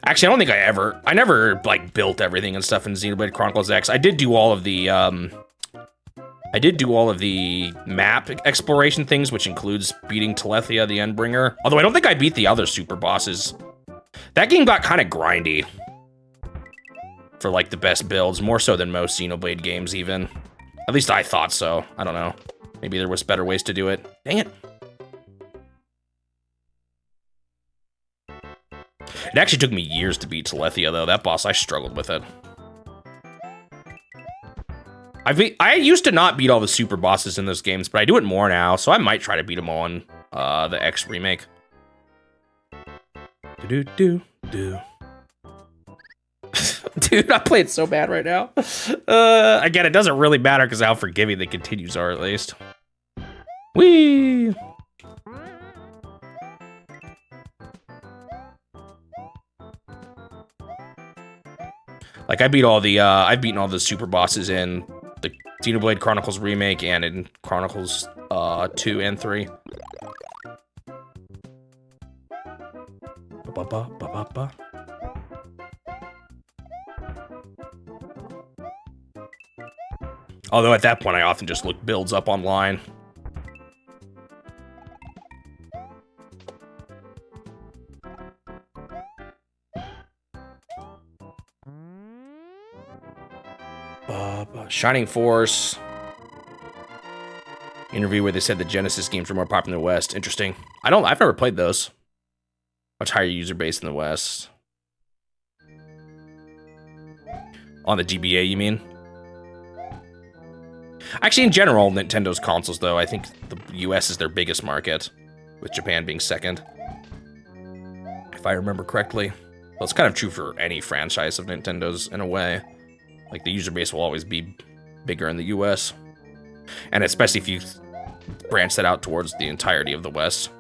Actually, I don't think I never like built everything and stuff in Xenoblade Chronicles X. I did do all of the map exploration things, which includes beating Telethia, the Endbringer. Although I don't think I beat the other super bosses. That game got kind of grindy for like the best builds, more so than most Xenoblade games even. At least I thought so. I don't know. Maybe there was better ways to do it. Dang it. It actually took me years to beat Telethia, though. That boss, I struggled with it. I used to not beat all the super bosses in those games, but I do it more now, so I might try to beat them all in the X remake. Dude, I play it so bad right now. Again, it doesn't really matter because how forgiving the continues are, at least. Whee! Like I've beaten all the super bosses in the Xenoblade Chronicles remake and in Chronicles 2 and 3. Although at that point I often just look builds up online. Shining Force. Interview where they said the Genesis games were more popular in the West. Interesting. I've never played those. Much higher user base in the West. On the GBA, you mean? Actually, in general, Nintendo's consoles, though, I think the US is their biggest market, with Japan being second. If I remember correctly. Well, it's kind of true for any franchise of Nintendo's, in a way. Like, the user base will always be bigger in the US. And especially if you branch that out towards the entirety of the West.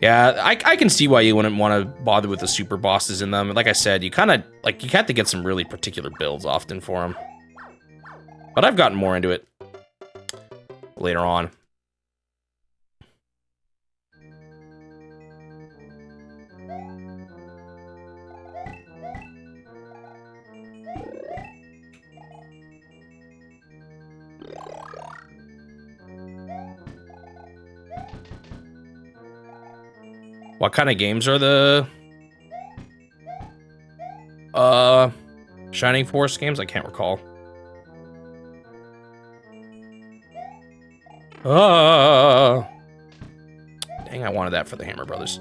Yeah, I can see why you wouldn't want to bother with the super bosses in them. Like I said, you kind of, like, you have to get some really particular builds often for them. But I've gotten more into it later on. What kind of games are the Shining Force games? I can't recall. Dang, I wanted that for the Hammer Brothers.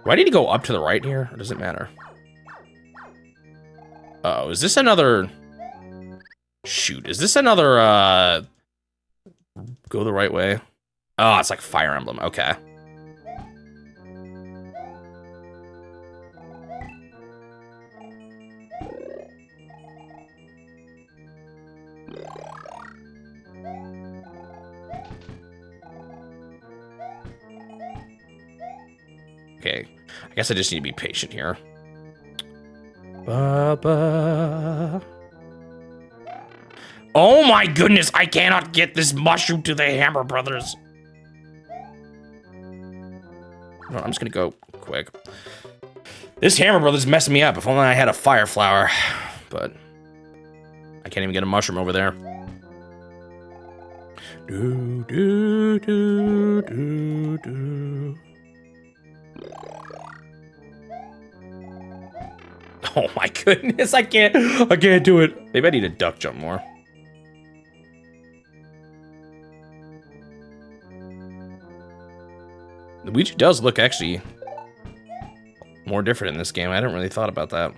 Do I need to go up to the right here, or does it matter? Oh, is this another... Shoot, is this another, go the right way? Oh, it's like Fire Emblem, okay. Okay, I guess I just need to be patient here. Ba-ba. Oh my goodness, I cannot get this mushroom to the Hammer Brothers. No, I'm just gonna go quick. This Hammer Brothers messing me up. If only I had a fire flower. But I can't even get a mushroom over there. Do, do, do, do, do. Oh my goodness, I can't do it. Maybe I need to duck jump more. Luigi does look actually more different in this game. I hadn't really thought about that.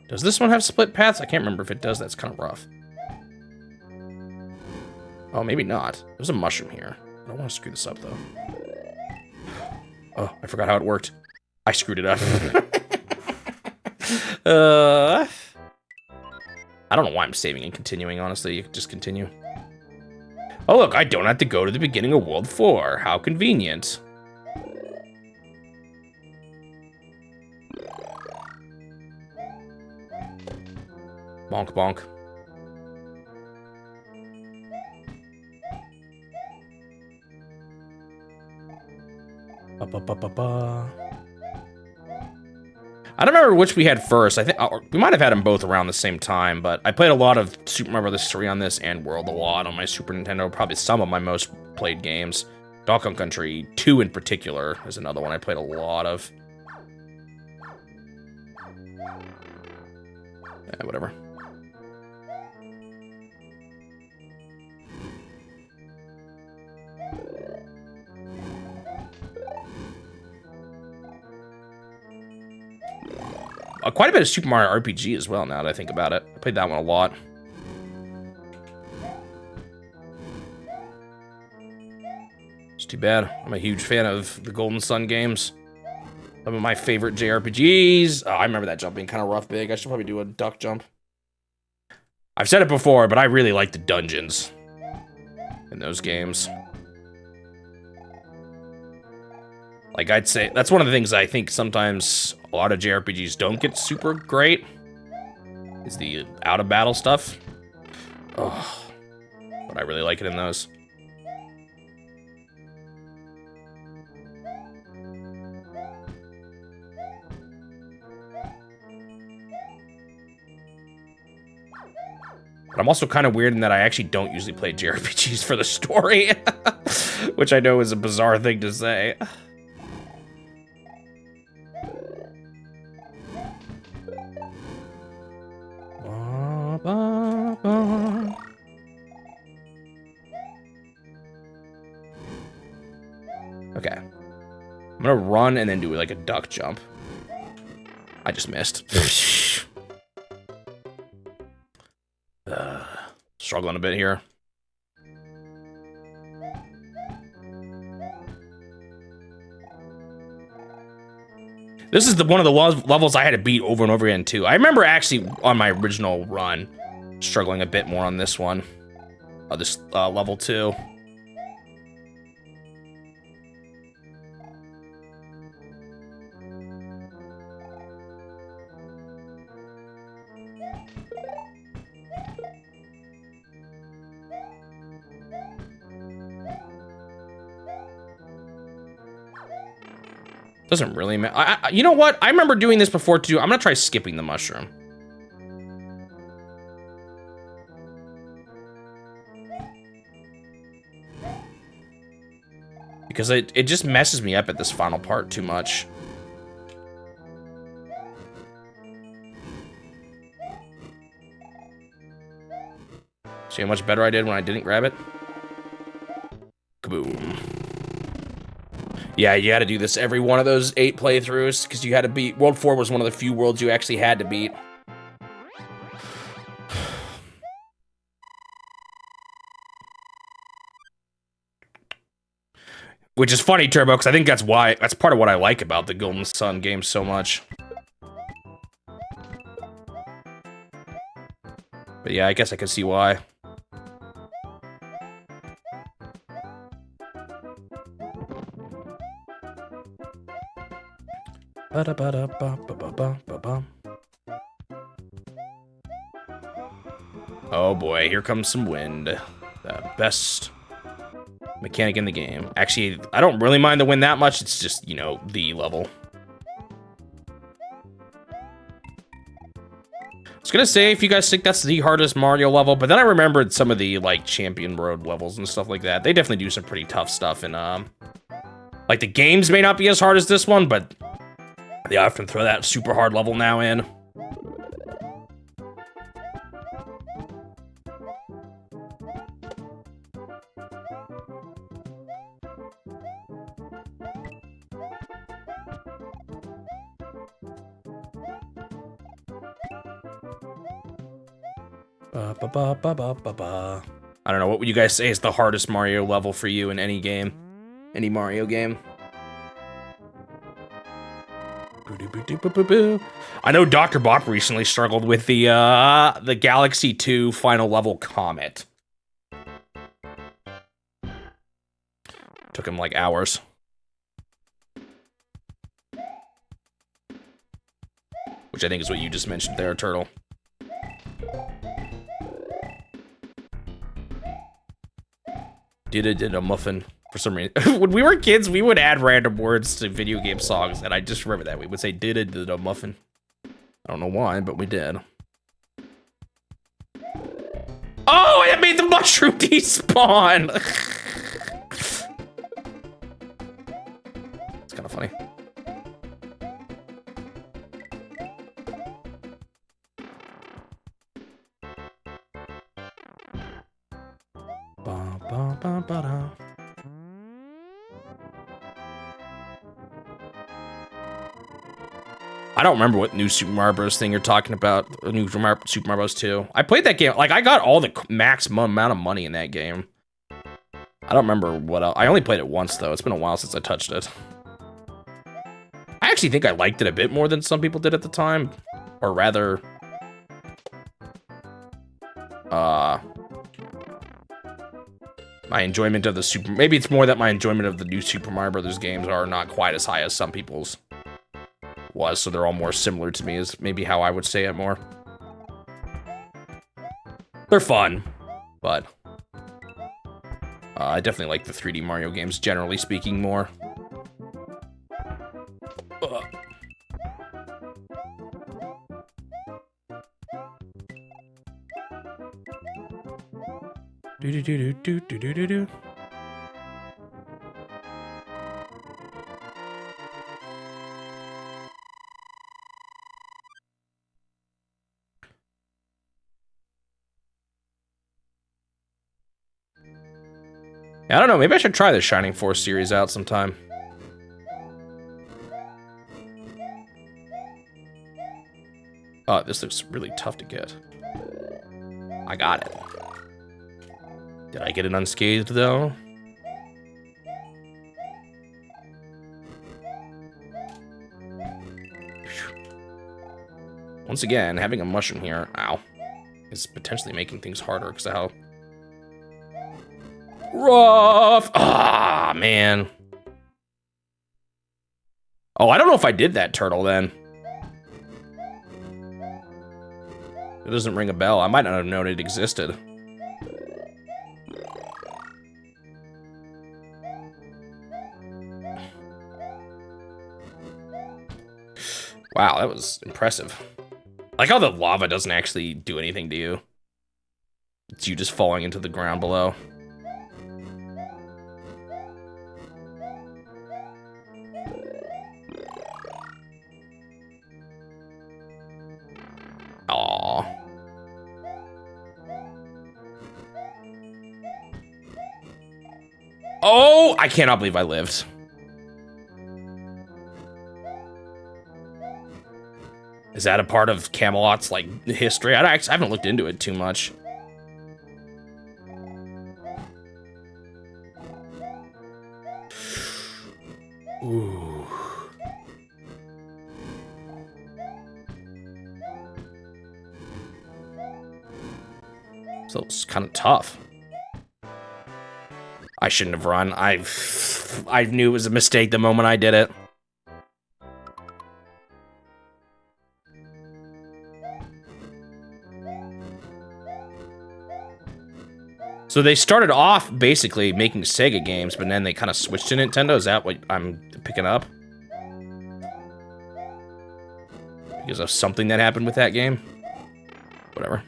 Does this one have split paths? I can't remember if it does. That's kind of rough. Oh, maybe not. There's a mushroom here. I don't want to screw this up, though. Oh, I forgot how it worked. I screwed it up. I don't know why I'm saving and continuing, honestly. You can just continue. Oh, look, I don't have to go to the beginning of World 4. How convenient. Bonk, bonk. Ba-ba-ba-ba-ba. I don't remember which we had first. I think we might have had them both around the same time, but I played a lot of Super Mario Bros. 3 on this and World a lot on my Super Nintendo. Probably some of my most played games. Donkey Kong Country 2 in particular is another one I played a lot of. Whatever. Quite a bit of Super Mario RPG as well, now that I think about it. I played that one a lot. It's too bad. I'm a huge fan of the Golden Sun games. Some of my favorite JRPGs. Oh, I remember that jump being kind of rough big. I should probably do a duck jump. I've said it before, but I really like the dungeons in those games. Like, I'd say, that's one of the things I think sometimes a lot of JRPGs don't get super great, is the out-of-battle stuff. Oh, but I really like it in those. But I'm also kind of weird in that I actually don't usually play JRPGs for the story, which I know is a bizarre thing to say. Okay. I'm gonna run and then do like a duck jump. I just missed. Struggling a bit here. This is one of the levels I had to beat over and over again, too. I remember actually on my original run struggling a bit more on this one. This level 2. Doesn't really matter. You know what? I remember doing this before too. I'm gonna try skipping the mushroom. because it just messes me up at this final part too much. See how much better I did when I didn't grab it? Kaboom. Yeah, you had to do this every one of those 8 playthroughs, because you had to beat... World 4 was one of the few worlds you actually had to beat. Which is funny, Turbo, because I think that's part of what I like about the Golden Sun games so much. But yeah, I guess I can see why. Oh boy, here comes some wind. The best mechanic in the game. Actually, I don't really mind the wind that much. It's just, you know, the level. I was gonna say, if you guys think that's the hardest Mario level, but then I remembered some of the, like, Champion Road levels and stuff like that. They definitely do some pretty tough stuff, and, like, the games may not be as hard as this one, but they often throw that super hard level now in. I don't know, what would you guys say is the hardest Mario level for you in any game? Any Mario game? I know Dr. Bop recently struggled with the Galaxy 2 final level Comet. Took him like hours. Which I think is what you just mentioned there, Turtle. Did a muffin for some reason. When we were kids, we would add random words to video game songs, and I just remember that. We would say did a muffin. I don't know why, but we did. Oh, it made the mushroom despawn! It's kind of funny. I don't remember what new Super Mario Bros. Thing you're talking about. New Super Mario Bros. 2. I played that game. Like, I got all the maximum amount of money in that game. I don't remember what else. I only played it once, though. It's been a while since I touched it. I actually think I liked it a bit more than some people did at the time. Or rather... my enjoyment of the Super... Maybe it's more that my enjoyment of the new Super Mario Bros. Games are not quite as high as some people's was, so they're all more similar to me is maybe how I would say it more. They're fun, but I definitely like the 3D Mario games, generally speaking, more. Do-do-do-do-do-do-do-do. I don't know, maybe I should try the Shining Force series out sometime. Oh, this looks really tough to get. I got it. Did I get it unscathed, though? Once again, having a mushroom here, ow, is potentially making things harder because of how rough. Ah, man. Oh, I don't know if I did that turtle then. It doesn't ring a bell. I might not have known it existed. Wow, that was impressive. I like how the lava doesn't actually do anything to you. It's you just falling into the ground below. Oh, I cannot believe I lived. Is that a part of Camelot's, like, history? I haven't looked into it too much. Ooh. So it's kind of tough. I shouldn't have run. I knew it was a mistake the moment I did it. So they started off basically making Sega games, but then they kind of switched to Nintendo. Is that what I'm picking up? Because of something that happened with that game? Whatever.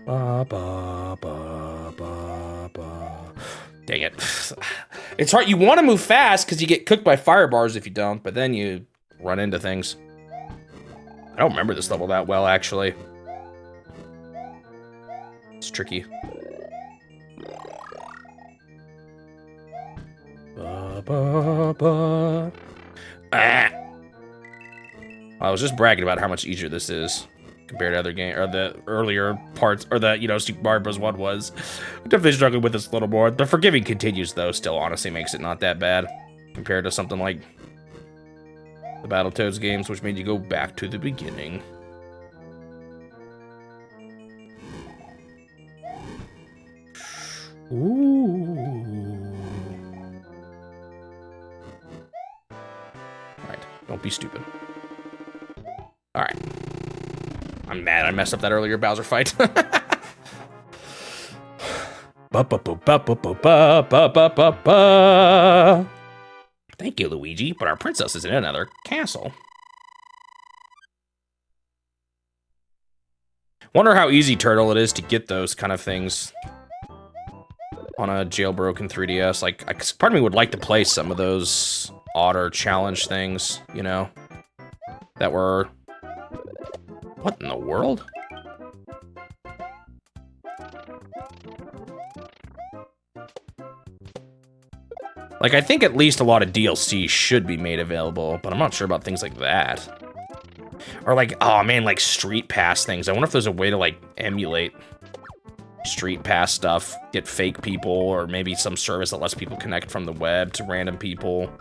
Ba, ba, ba, ba, ba. Dang it. It's hard. You want to move fast because you get cooked by fire bars if you don't, but then you run into things. I don't remember this level that well, actually. It's tricky. Ba, ba, ba. Ah. I was just bragging about how much easier this is compared to other games, or the earlier parts, or the, you know, Super Mario Bros. 1 was. I'm definitely struggling with this a little more. The forgiving continues, though, still honestly makes it not that bad compared to something like the Battletoads games, which made you go back to the beginning. Ooh. Alright, don't be stupid. Alright. I'm mad I messed up that earlier Bowser fight. Thank you, Luigi, but our princess is in another castle. Wonder how easy, Turtle, it is to get those kind of things on a jailbroken 3DS. Like, part of me would like to play some of those otter challenge things, you know, that were... What in the world? Like, I think at least a lot of DLC should be made available, but I'm not sure about things like that. Or like, oh man, like Street Pass things. I wonder if there's a way to like emulate Street Pass stuff, get fake people, or maybe some service that lets people connect from the web to random people.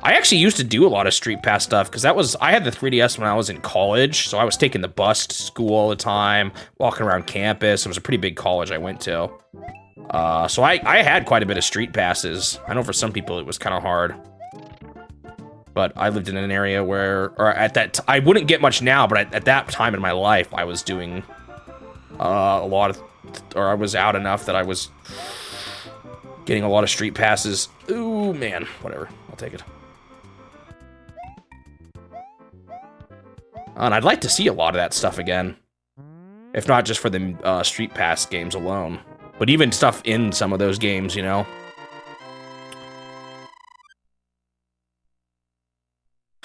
I actually used to do a lot of Street Pass stuff because I had the 3DS when I was in college, so I was taking the bus to school all the time, walking around campus. It was a pretty big college I went to. So I had quite a bit of Street Passes. I know for some people it was kind of hard. But I lived in an area where, or at that, I wouldn't get much now, but at that time in my life, I was doing a lot of, or I was out enough that I was getting a lot of Street Passes. Ooh, man, whatever, I'll take it. And I'd like to see a lot of that stuff again. If not just for the Street Pass games alone. But even stuff in some of those games, you know?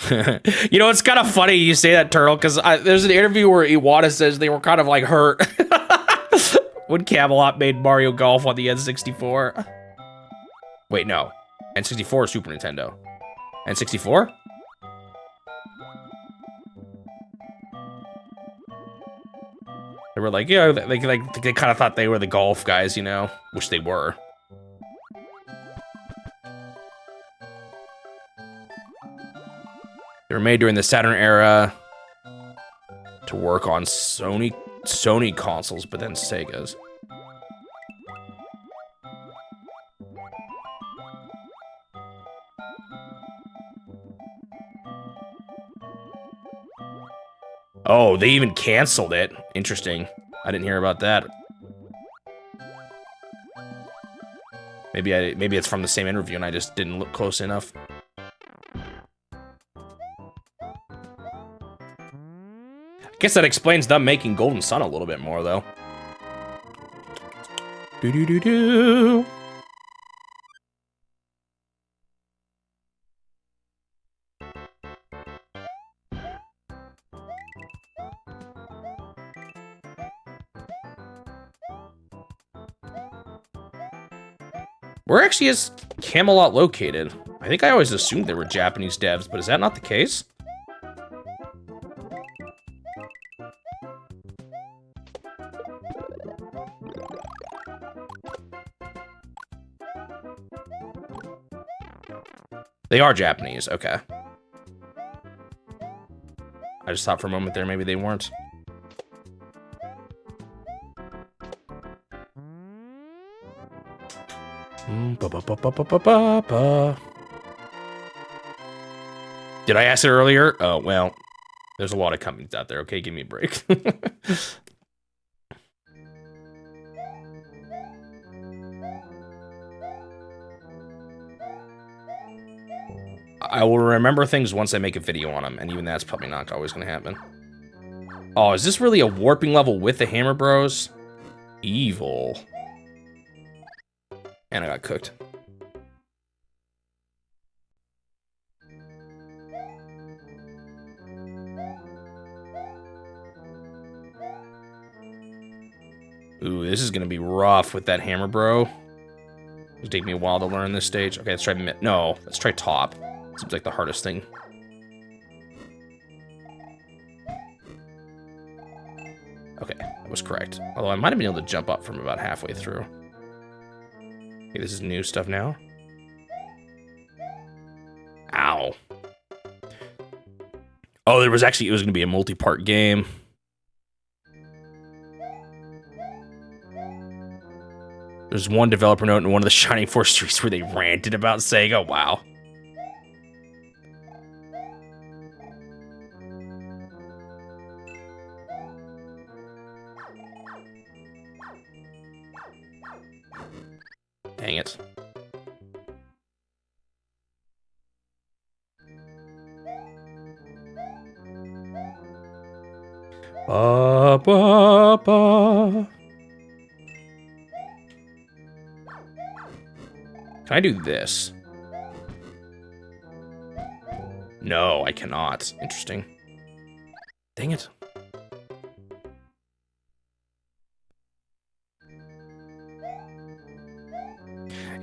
You know, it's kind of funny you say that, Turtle, because there's an interview where Iwata says they were kind of like hurt when Camelot made Mario Golf on the N64. Wait, no. N64 or Super Nintendo? N64? They were like, yeah, they kind of thought they were the golf guys, you know? Which they were. They were made during the Saturn era to work on Sony consoles, but then Sega's. Oh, they even canceled it. Interesting. I didn't hear about that. Maybe it's from the same interview and I just didn't look close enough. I guess that explains them making Golden Sun a little bit more, though. Do-do-do-do. Where actually is Camelot located? I think I always assumed they were Japanese devs, but is that not the case? They are Japanese, okay. I just thought for a moment there maybe they weren't. Did I ask it earlier? Oh, well, there's a lot of companies out there, okay? Give me a break. I will remember things once I make a video on them, and even that's probably not always going to happen. Oh, is this really a warping level with the Hammer Bros? Evil. And I got cooked. Ooh, this is going to be rough with that Hammer Bro. It'll take me a while to learn this stage. Okay, let's try mid. No, let's try top. Seems like the hardest thing. Okay, that was correct. Although I might have been able to jump up from about halfway through. Okay, this is new stuff now. Ow. Oh, it was going to be a multi-part game. There's one developer note in one of the Shining Force streaks where they ranted about Sega. Wow. Dang it. Ba, ba, ba. Can I do this? No, I cannot. Interesting. Dang it.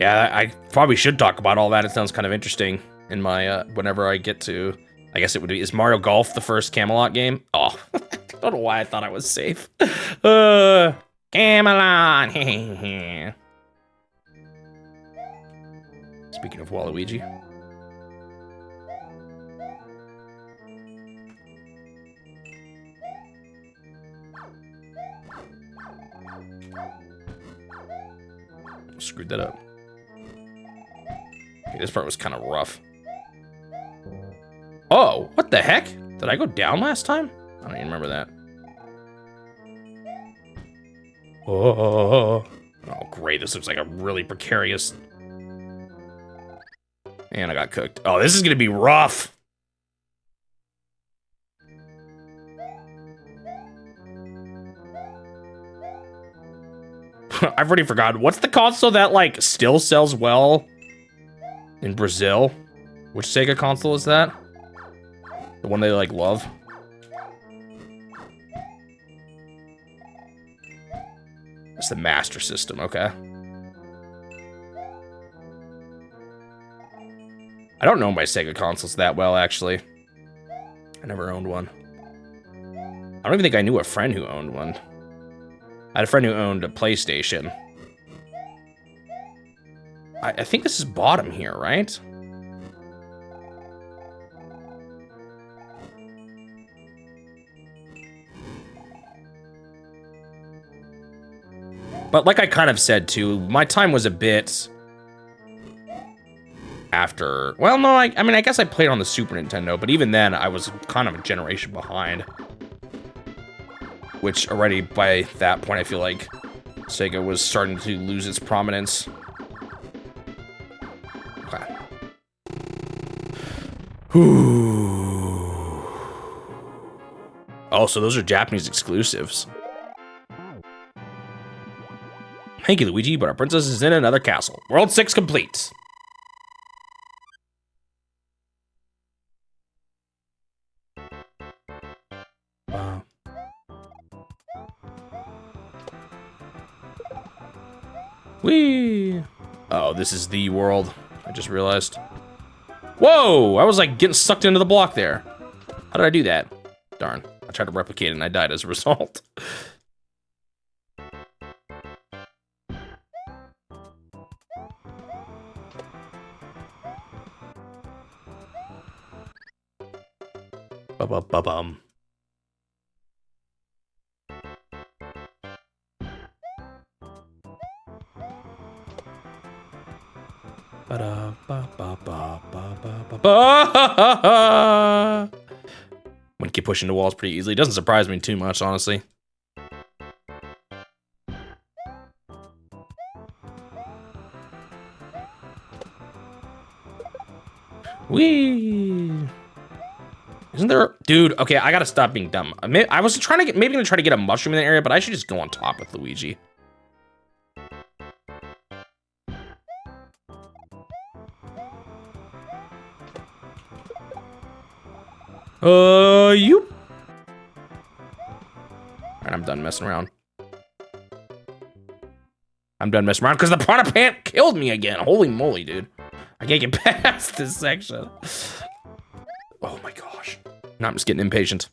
Yeah, I probably should talk about all that. It sounds kind of interesting in my, whenever I get to, I guess it would be, is Mario Golf the first Camelot game? Oh, I don't know why I thought I was safe. Camelot. Speaking of Waluigi. Screwed that up. Okay, this part was kind of rough. Oh, what the heck? Did I go down last time? I don't even remember that. Oh, great. This looks like a really precarious... And I got cooked. Oh, this is going to be rough. I've already forgotten. What's the console that, like, still sells well in Brazil? Which Sega console is that? The one they, like, love? It's the Master System, okay. I don't know my Sega consoles that well, actually. I never owned one. I don't even think I knew a friend who owned one. I had a friend who owned a PlayStation. I think this is bottom here, right? But like I kind of said too, my time was a bit after... Well, no, I mean, I guess I played on the Super Nintendo, but even then, I was kind of a generation behind. Which already, by that point, I feel like Sega was starting to lose its prominence. Okay. Oh, so those are Japanese exclusives. Thank you, Luigi, but our princess is in another castle. World 6 complete. Whee! Oh, this is the world. I just realized. Whoa! I was like getting sucked into the block there. How did I do that? Darn. I tried to replicate it and I died as a result. Ba-ba-ba-bum. When keep pushing the walls pretty easily. It doesn't surprise me too much, honestly. Whee! Isn't there... Dude, okay, I gotta stop being dumb. I was trying to get... Maybe gonna try to get a mushroom in the area, but I should just go on top with Luigi. You... Alright, I'm done messing around. I'm done messing around because the Piranha Plant killed me again. Holy moly, dude. I can't get past this section. Oh my gosh. No, I'm just getting impatient.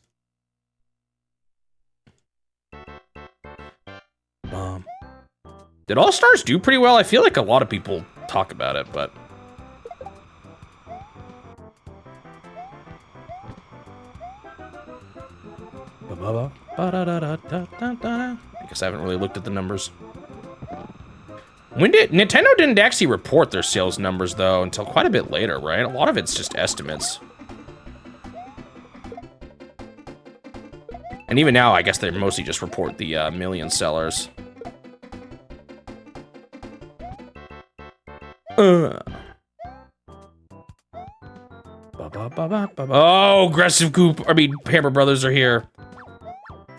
Did All Stars do pretty well? I feel like a lot of people talk about it, but... I guess I haven't really looked at the numbers. When did... Nintendo didn't actually report their sales numbers, though, until quite a bit later, right? A lot of it's just estimates. And even now, I guess they mostly just report the million sellers. Oh, aggressive goop. I mean, Hammer Brothers are here.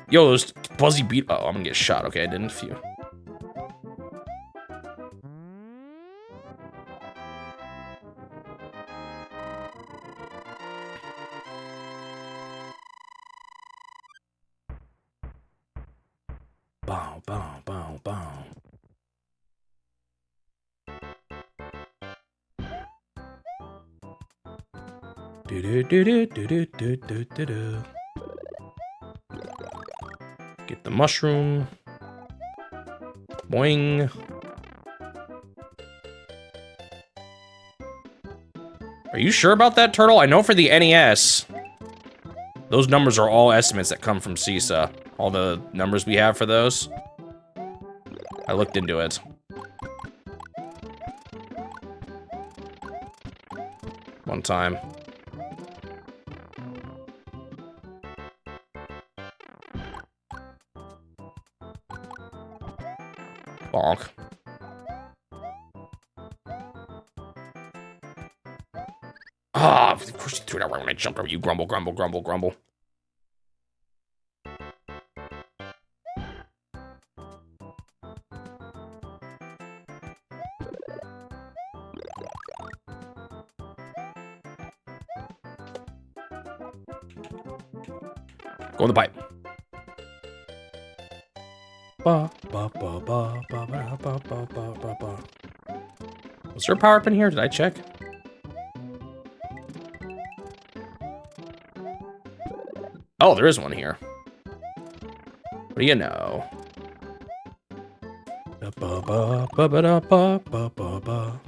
Yo, those buzzy beat. Oh, I'm gonna get shot. Okay, I didn't. Phew. Bow, bow, bow, bow. Do do do do do do do do do. Get the mushroom. Boing. Are you sure about that, Turtle? I know for the NES, those numbers are all estimates that come from CISA. All the numbers we have for those. I looked into it. One time. Bonk. Ah, of course you threw that right when I jumped over you. Grumble, grumble, grumble, grumble. Go in the pipe. Ba, ba, ba, ba, ba, ba, ba, ba, ba, ba. Was there a power up in here? Did I check? Oh, there is one here. What do you know? Ba, ba, ba, ba, ba, ba, ba, ba, ba.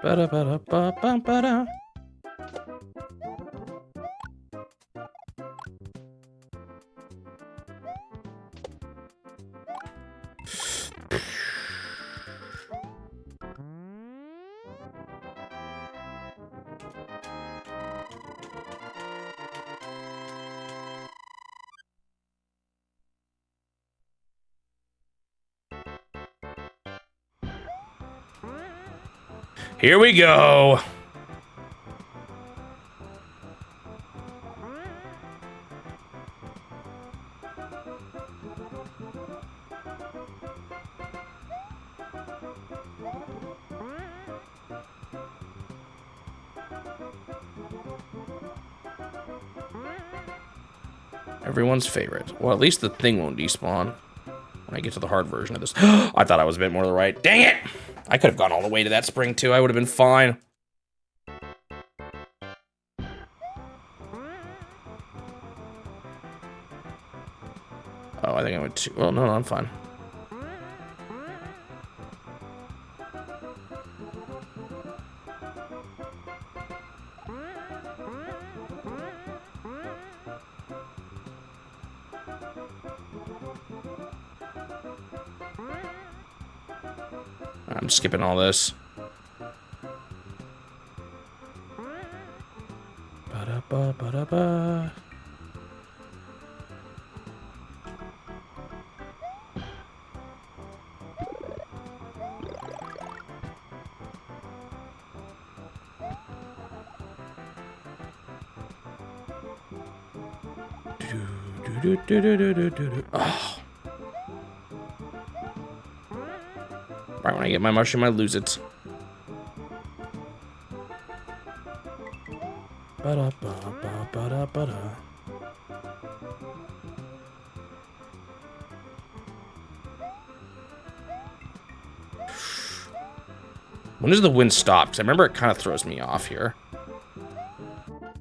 Ba-da-ba-da-ba-ba-ba-da. Here we go. Everyone's favorite. Well, at least the thing won't despawn when I get to the hard version of this. I thought I was a bit more to the right. Dang it! I could have gone all the way to that spring, too. I would have been fine. Oh, I think I went too... Well, no, I'm fine. I'm skipping all this. Ba-da-ba, ba-da-ba. Oh. Right when I get my mushroom, I lose it. Ba-da-ba-ba-ba-da-ba-da. When does the wind stop? Because I remember it kind of throws me off here.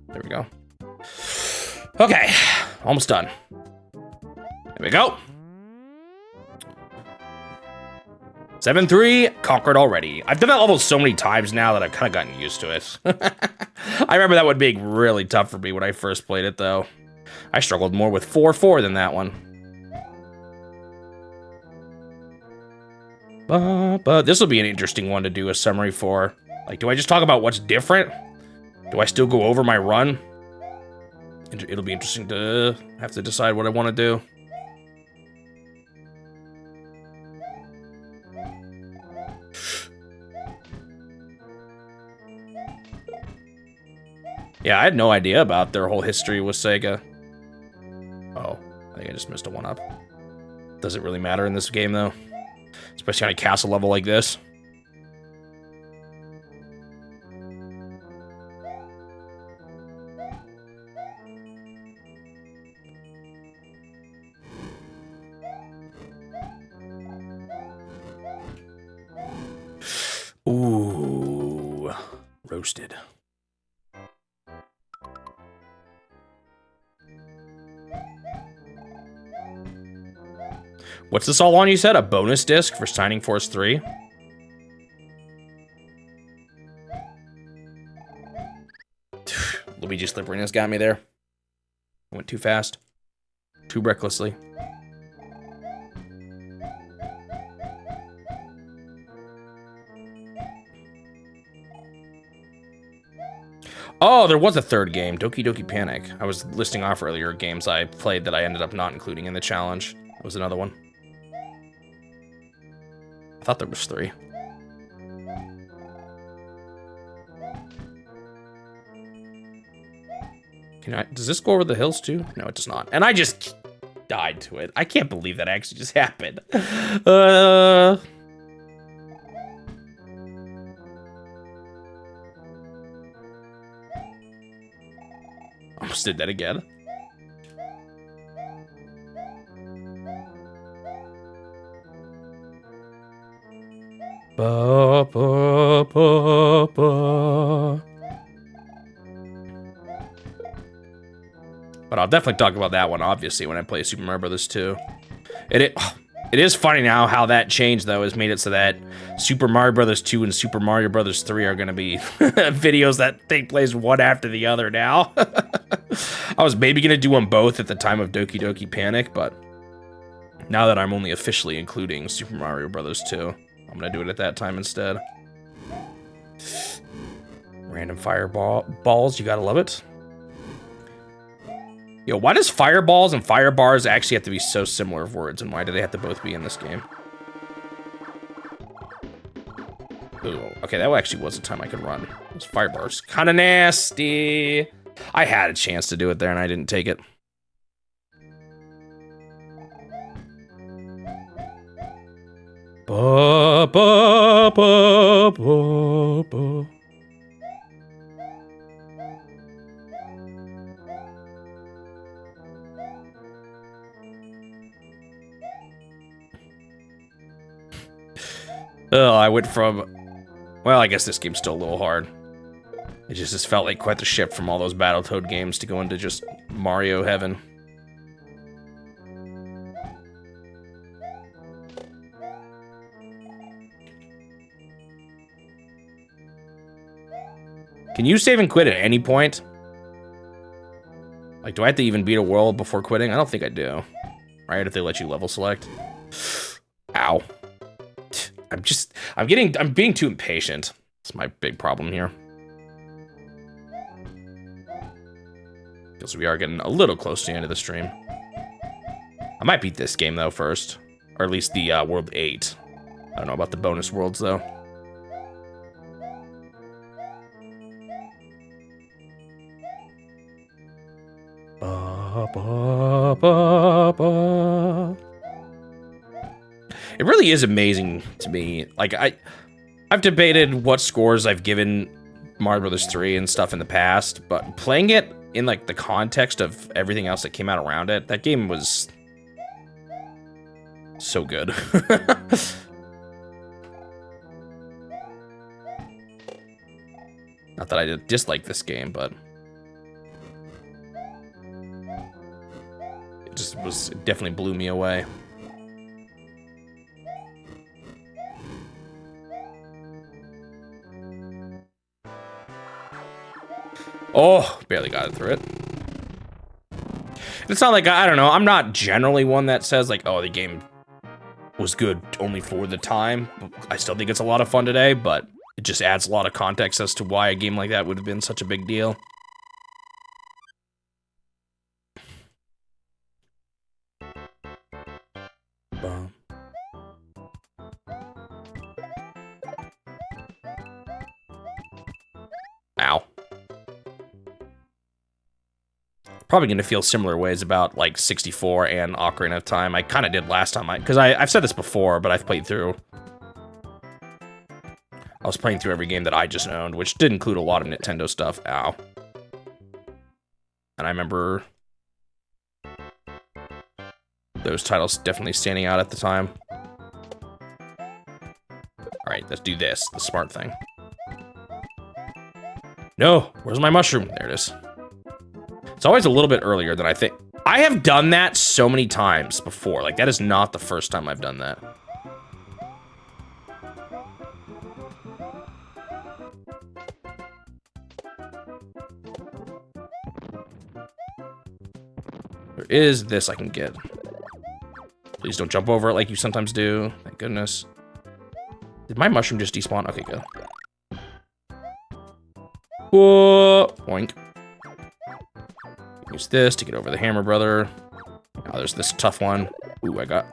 There we go. Okay, almost done. There we go. 7-3, conquered already. I've done that level so many times now that I've kind of gotten used to it. I remember that one being really tough for me when I first played it, though. I struggled more with 4-4 than that one. But this will be an interesting one to do a summary for. Like, do I just talk about what's different? Do I still go over my run? It'll be interesting to have to decide what I want to do. Yeah, I had no idea about their whole history with Sega. Oh, I think I just missed a 1-up. Does it really matter in this game, though? Especially on a castle level like this. Ooh, roasted. What's this all on, you said? A bonus disc for Shining Force 3? Luigi Slipperiness got me there. I went too fast. Too recklessly. Oh, there was a third game, Doki Doki Panic. I was listing off earlier games I played that I ended up not including in the challenge. That was another one. I thought there was 3. Does this go over the hills too? No, it does not. And I just died to it. I can't believe that actually just happened. Almost did that again. Ba, ba, ba, ba. But I'll definitely talk about that one, obviously, when I play Super Mario Bros. 2. It is funny now how that change, though, has made it so that Super Mario Bros. 2 and Super Mario Bros. 3 are going to be videos that take place one after the other now. I was maybe going to do them both at the time of Doki Doki Panic, but now that I'm only officially including Super Mario Bros. 2, I'm going to do it at that time instead. Random fireballs, you gotta love it. Yo, why does fireballs and fire bars actually have to be so similar of words, and why do they have to both be in this game? Ooh, okay, that actually was the time I could run. Those fire bars, kind of nasty. I had a chance to do it there, and I didn't take it. Ba, ba, ba, ba, ba. Oh, I went from... Well, I guess this game's still a little hard. It just felt like quite the shift from all those Battletoad games to go into just Mario heaven. Can you save and quit at any point? Like, do I have to even beat a world before quitting? I don't think I do. Right, if they let you level select. Ow. I'm being too impatient. That's my big problem here. Because we are getting a little close to the end of the stream. I might beat this game, though, first. Or at least the World 8. I don't know about the bonus worlds, though. It really is amazing to me. Like, I've debated what scores I've given Mario Brothers 3 and stuff in the past, but playing it in, like, the context of everything else that came out around it, that game was so good. Not that I dislike this game, but it definitely blew me away. Oh, barely got it through it. It's not like, I don't know, I'm not generally one that says like, oh, the game was good only for the time. I still think it's a lot of fun today, but it just adds a lot of context as to why a game like that would have been such a big deal. Ow. Probably going to feel similar ways about like 64 and Ocarina of Time. I kind of did last time, because I've said this before, but I've played through. I was playing through every game that I just owned, which did include a lot of Nintendo stuff. Ow. And I remember those titles definitely standing out at the time. All right, let's do this, the smart thing. No, where's my mushroom? There it is. It's always a little bit earlier than I think. I have done that so many times before. Like, that is not the first time I've done that. There is this I can get. Please don't jump over it like you sometimes do. Thank goodness. Did my mushroom just despawn? Okay, good. Whoa! Boink. Use this to get over the hammer, brother. Now there's this tough one. Ooh, I got...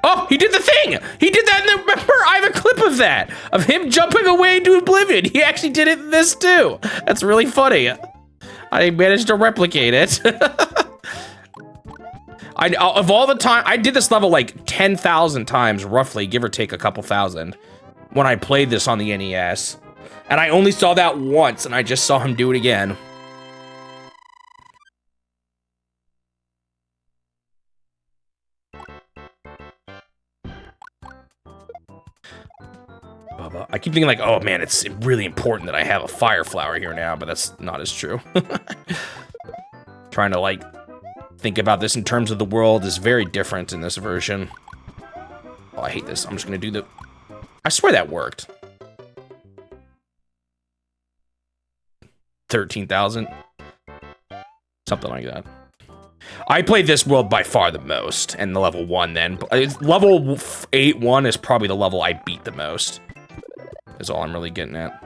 Oh, he did the thing! He did that in the... Remember, I have a clip of that! Of him jumping away into oblivion. He actually did it in this, too. That's really funny. I managed to replicate it. Of all the time... I did this level like 10,000 times, roughly, give or take a couple thousand, when I played this on the NES. And I only saw that once, and I just saw him do it again. I keep thinking like, oh man, it's really important that I have a fire flower here now, but that's not as true. Trying to like think about this in terms of the world is very different in this version. Oh, I hate this. I'm just gonna do the... I swear that worked. 13,000? Something like that. I played this world by far the most, and the level 1 then. Level 8-1 is probably the level I beat the most. Is all I'm really getting at.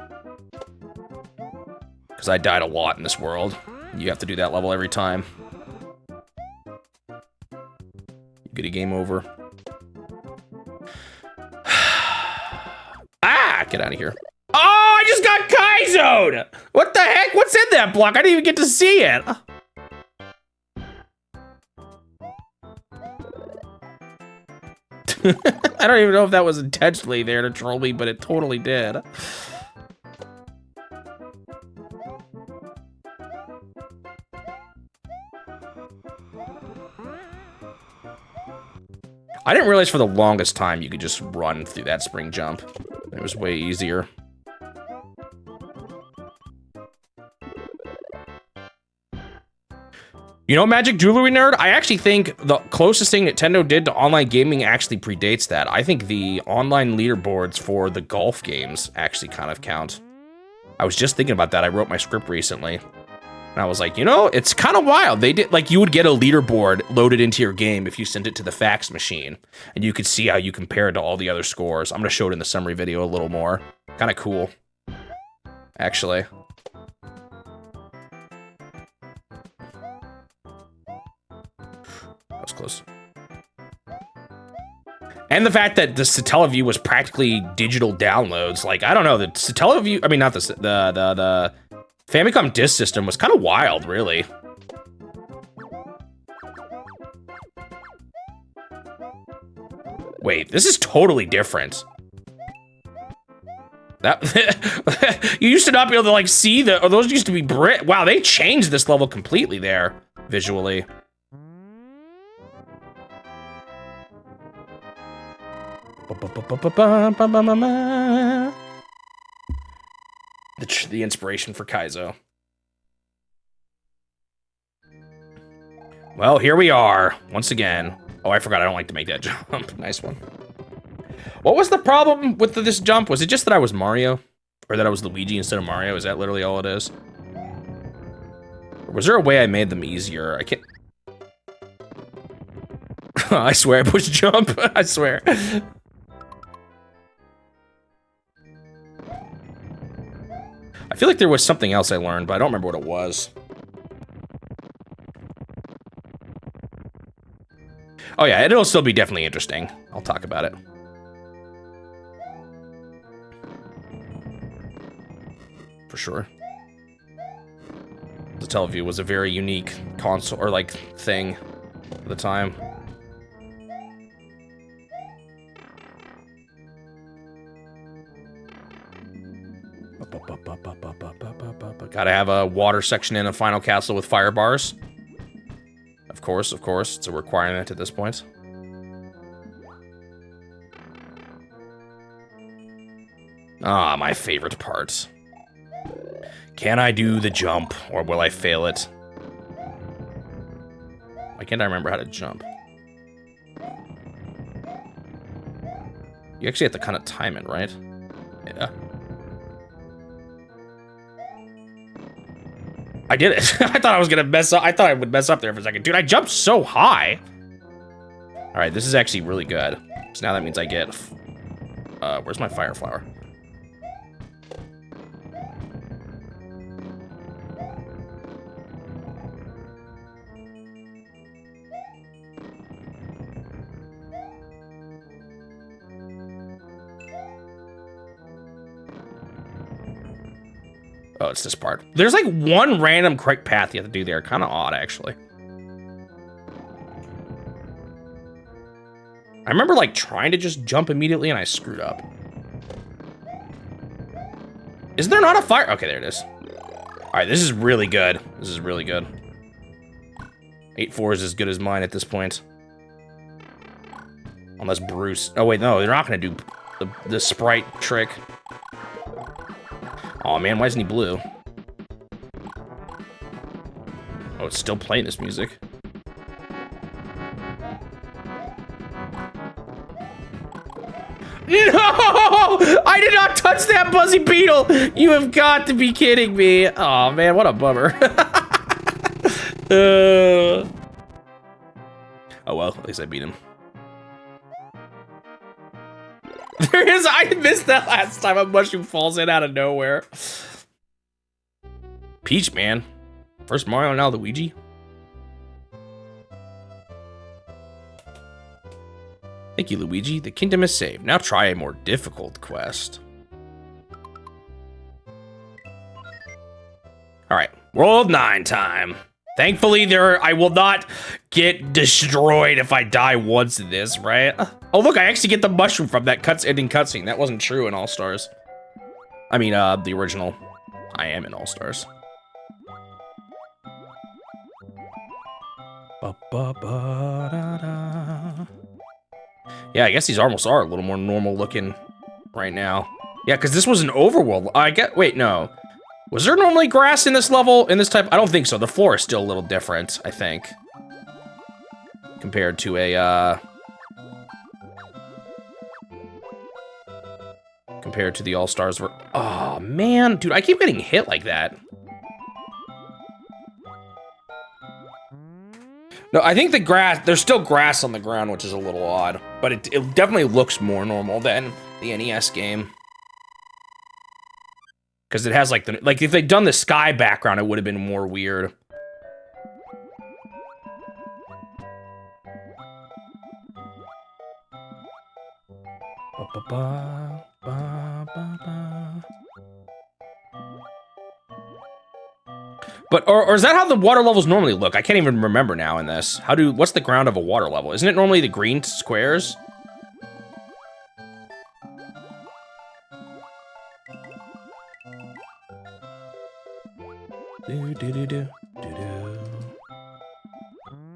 Because I died a lot in this world. You have to do that level every time. You get a game over. Ah! Get out of here. Oh, I just got Kaizo'd! What the heck? What's in that block? I didn't even get to see it. I don't even know if that was intentionally there to troll me, but it totally did. I didn't realize for the longest time you could just run through that spring jump. It was way easier. You know, Magic Jewelry Nerd, I actually think the closest thing Nintendo did to online gaming actually predates that. I think the online leaderboards for the golf games actually kind of count. I was just thinking about that. I wrote my script recently. And I was like, you know, it's kind of wild. They did, like, you would get a leaderboard loaded into your game if you sent it to the fax machine. And you could see how you compare it to all the other scores. I'm going to show it in the summary video a little more. Kind of cool, actually. That was close. And the fact that the Satellaview was practically digital downloads. Like, I don't know, the Satellaview, I mean, not the Famicom disk system was kind of wild, really. Wait, this is totally different. That you used to not be able to, like, see or those used to be brick. Wow, they changed this level completely there, visually. The inspiration for Kaizo. Well, here we are, once again. Oh, I forgot I don't like to make that jump. Nice one. What was the problem with this jump? Was it just that I was Mario? Or that I was Luigi instead of Mario? Is that literally all it is? Or was there a way I made them easier? I can't... I swear I pushed jump. I swear. I feel like there was something else I learned, but I don't remember what it was. Oh yeah, it'll still be definitely interesting. I'll talk about it. For sure. The Teleview was a very unique console, or like, thing at the time. Gotta have a water section in a final castle with fire bars. Of course, it's a requirement at this point. Ah, my favorite part. Can I do the jump, or will I fail it? Why can't I remember how to jump? You actually have to kind of time it, right? Yeah. I did it. I thought I was gonna mess up. I thought I would mess up there for a second. Dude, I jumped so high. All right, this is actually really good. So now that means I get... where's my fire flower? Oh, it's this part. There's like one random correct path you have to do there. Kind of odd, actually. I remember like trying to just jump immediately and I screwed up. Is there not a fire? Okay, there it is. All right, this is really good. This is really good. 8-4 is as good as mine at this point. Unless Bruce... Oh, wait, no, they're not going to do the sprite trick. Oh man, why isn't he blue? Oh, it's still playing this music. No! I did not touch that Buzzy Beetle! You have got to be kidding me. Oh man, what a bummer. Oh well, at least I beat him. There is, I missed that last time a mushroom falls in out of nowhere. Peach, man. First Mario, now Luigi. Thank you, Luigi. The kingdom is saved. Now try a more difficult quest. Alright, World 9 time. Thankfully, I will not get destroyed if I die once in this, right? Oh, look, I actually get the mushroom from that ending cutscene. That wasn't true in All-Stars. I mean, the original. I am in All-Stars. Yeah, I guess these almost are a little more normal looking right now. Yeah, because this was an overworld. Wait, no. Was there normally grass in this level, in this type? I don't think so. The floor is still a little different, I think. Compared to a, compared to the All-Stars. Oh, man. Dude, I keep getting hit like that. No, I think the grass, there's still grass on the ground, which is a little odd. But it definitely looks more normal than the NES game. Because it has like if they'd done the sky background, it would have been more weird. But or is that how the water levels normally look? I can't even remember now in this. What's the ground of a water level? Isn't it normally the green squares?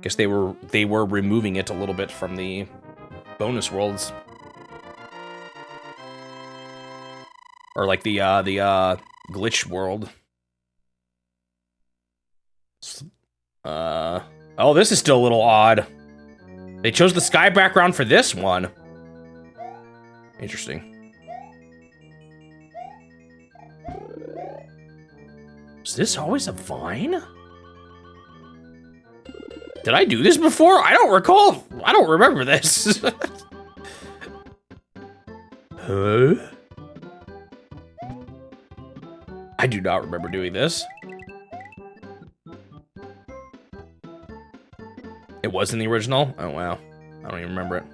Guess they were removing it a little bit from the bonus worlds. Or like the glitch world. Oh, this is still a little odd. They chose the sky background for this one. Interesting. Was this always a vine? Did I do this before? I don't recall. I don't remember this. Huh? I do not remember doing this. It was in the original? Oh, wow. I don't even remember it.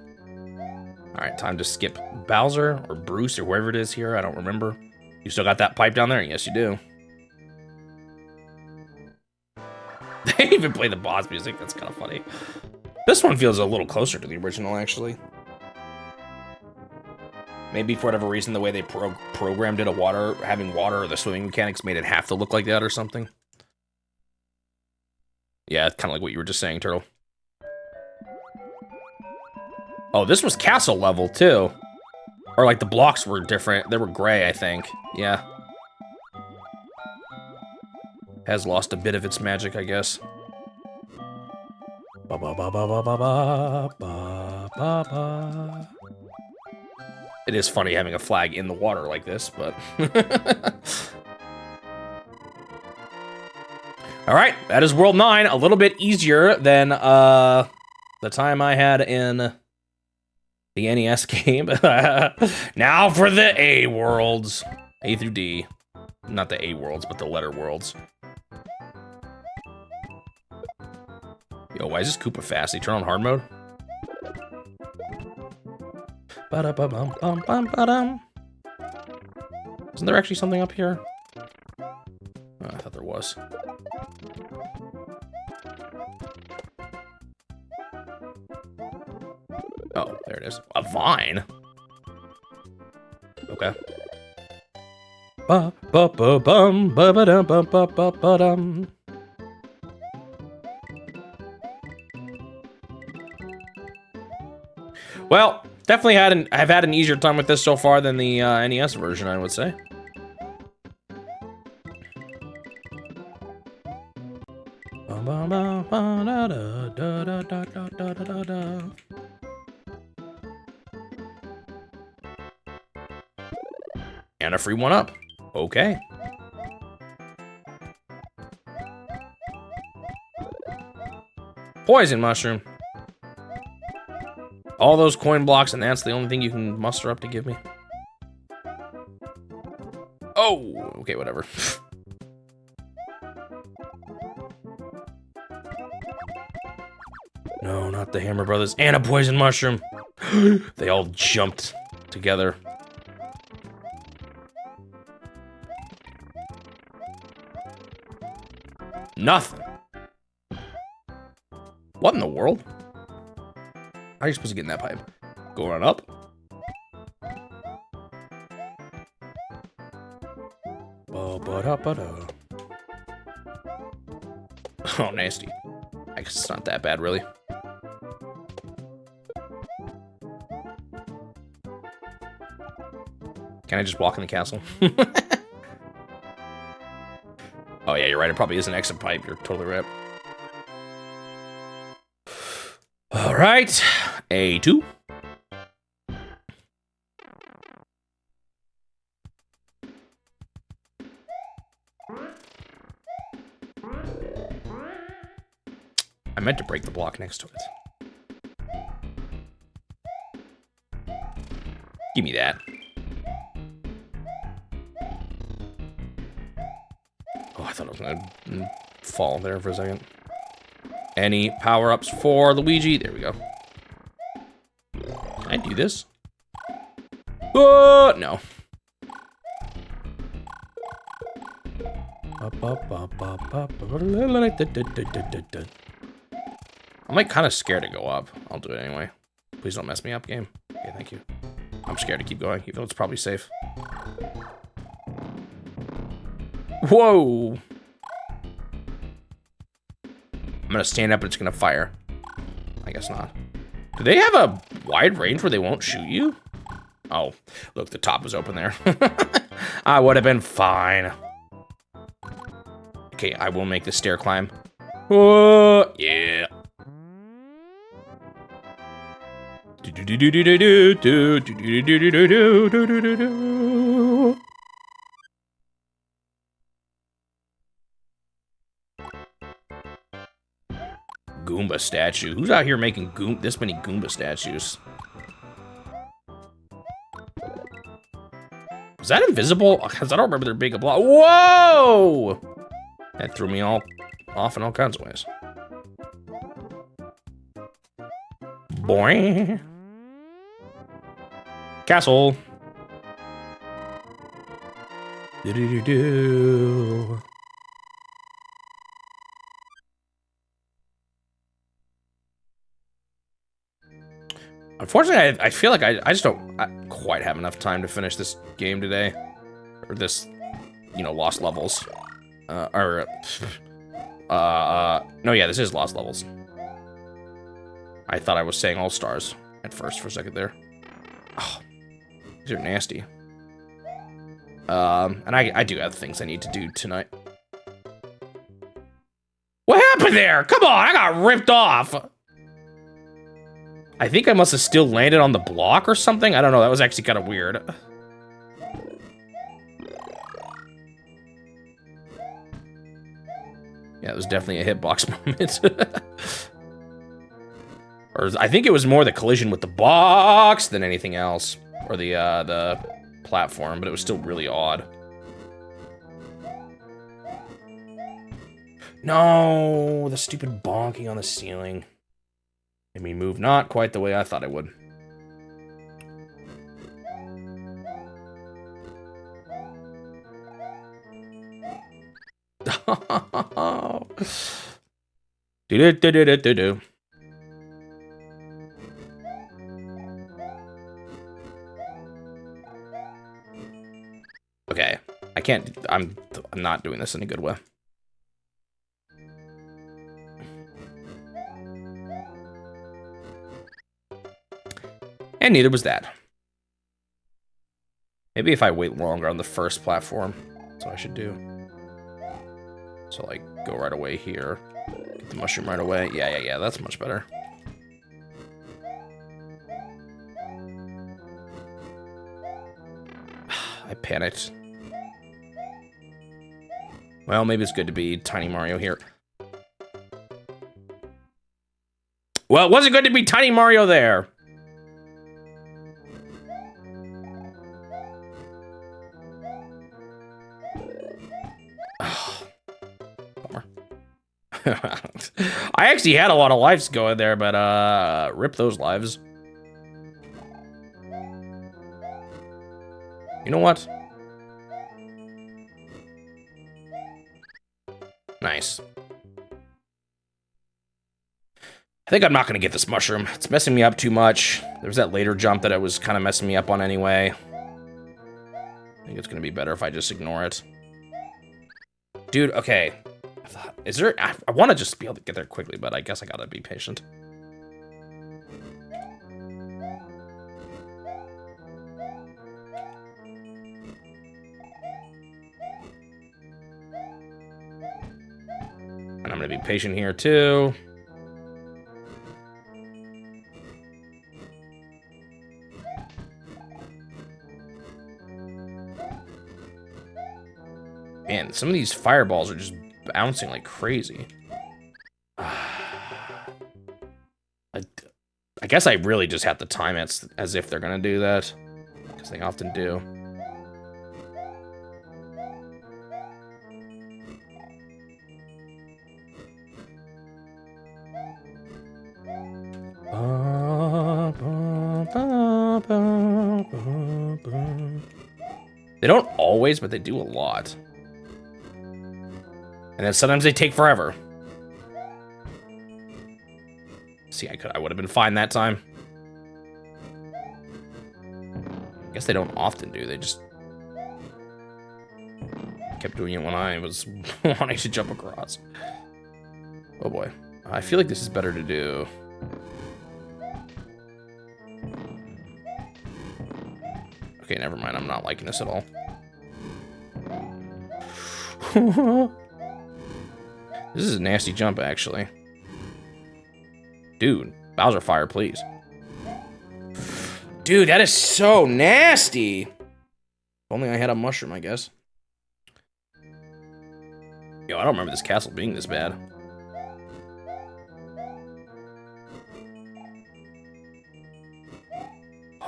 All right, time to skip Bowser or Bruce or whoever it is here. I don't remember. You still got that pipe down there? Yes, you do. They even play the boss music. That's kind of funny. This one feels a little closer to the original, actually. Maybe for whatever reason, the way they programmed it, having water or the swimming mechanics made it have to look like that or something. Yeah, kind of like what you were just saying, Turtle. Oh, this was castle level, too. Or, like, the blocks were different. They were gray, I think. Yeah. Has lost a bit of its magic, I guess. Ba ba ba ba ba ba ba ba ba ba. It is funny having a flag in the water like this, but... Alright, that is World 9. A little bit easier than the time I had in the NES game. Now for the A worlds. A through D. Not the A worlds, but the letter worlds. Yo, why is this Koopa fast? Did he turn on hard mode? Ba-da-ba-bum-bum-bum-ba-dum. Isn't there actually something up here? Oh, I thought there was. Oh, there it is. A vine? Okay. Ba-ba-ba-bum-ba-ba-dum-ba-ba-ba-dum. Well, definitely I've had an easier time with this so far than the NES version, I would say. And a free 1-up. Okay. Poison mushroom. All those coin blocks, and that's the only thing you can muster up to give me. Oh, okay, whatever. No, not the Hammer Brothers. And a poison mushroom. They all jumped together. Nothing. What in the world? How are you supposed to get in that pipe? Go on up? Ba-ba-da-ba-da. Oh, nasty. I guess it's not that bad, really. Can I just walk in the castle? Oh yeah, you're right. It probably is an exit pipe. You're totally right. All right, A2. I meant to break the block next to it. Give me that. Oh, I thought I was gonna fall there for a second. Any power-ups for Luigi? There we go. Can I do this? No. I'm like kind of scared to go up. I'll do it anyway. Please don't mess me up, game. Okay, thank you. I'm scared to keep going, even though it's probably safe. Whoa! I'm gonna stand up and it's gonna fire. I guess not. Do they have a wide range where they won't shoot you? Oh, look, the top was open there. I would have been fine. Okay, I will make the stair climb. Whoa, yeah. Goomba statue. Who's out here making this many Goomba statues? Was that invisible? Because I don't remember there being a block. Whoa! That threw me all off in all kinds of ways. Boing. Castle. Do-do-do-do. Unfortunately, I feel like I just don't quite have enough time to finish this game today. Or this, you know, Lost Levels. No, yeah, this is Lost Levels. I thought I was saying All Stars at first for a second there. Oh, these are nasty. And I do have things I need to do tonight. What happened there? Come on, I got ripped off. I think I must have still landed on the block or something. I don't know, that was actually kind of weird. Yeah, it was definitely a hitbox moment. Or I think it was more the collision with the box than anything else. Or the platform, but it was still really odd. No, the stupid bonking on the ceiling. Made me move not quite the way I thought I would. Do-do-do-do-do-do. Okay, I can't, I'm not doing this in a good way. And neither was that. Maybe if I wait longer on the first platform, that's what I should do. So like, go right away here. Get the mushroom right away. Yeah, that's much better. I panicked. Well, maybe it's good to be Tiny Mario here. Well, it wasn't good to be Tiny Mario there. I actually had a lot of lives going there, but rip those lives. You know what? Nice. I think I'm not gonna get this mushroom. It's messing me up too much. There was that later jump that it was kind of messing me up on anyway. I think it's gonna be better if I just ignore it. Dude, okay. Is there... I want to just be able to get there quickly, but I guess I gotta be patient. I'm gonna be patient here too. Man, some of these fireballs are just bouncing like crazy. I guess I really just have to time it as if they're gonna do that, because they often do. They don't always, but they do a lot. And then sometimes they take forever. See, I would have been fine that time. I guess they don't often do, they just kept doing it when I was wanting to jump across. Oh boy. I feel like this is better to do. Okay, never mind, I'm not liking this at all. This is a nasty jump, actually. Dude, Bowser fire, please. Dude, that is so nasty. If only I had a mushroom, I guess. Yo, I don't remember this castle being this bad.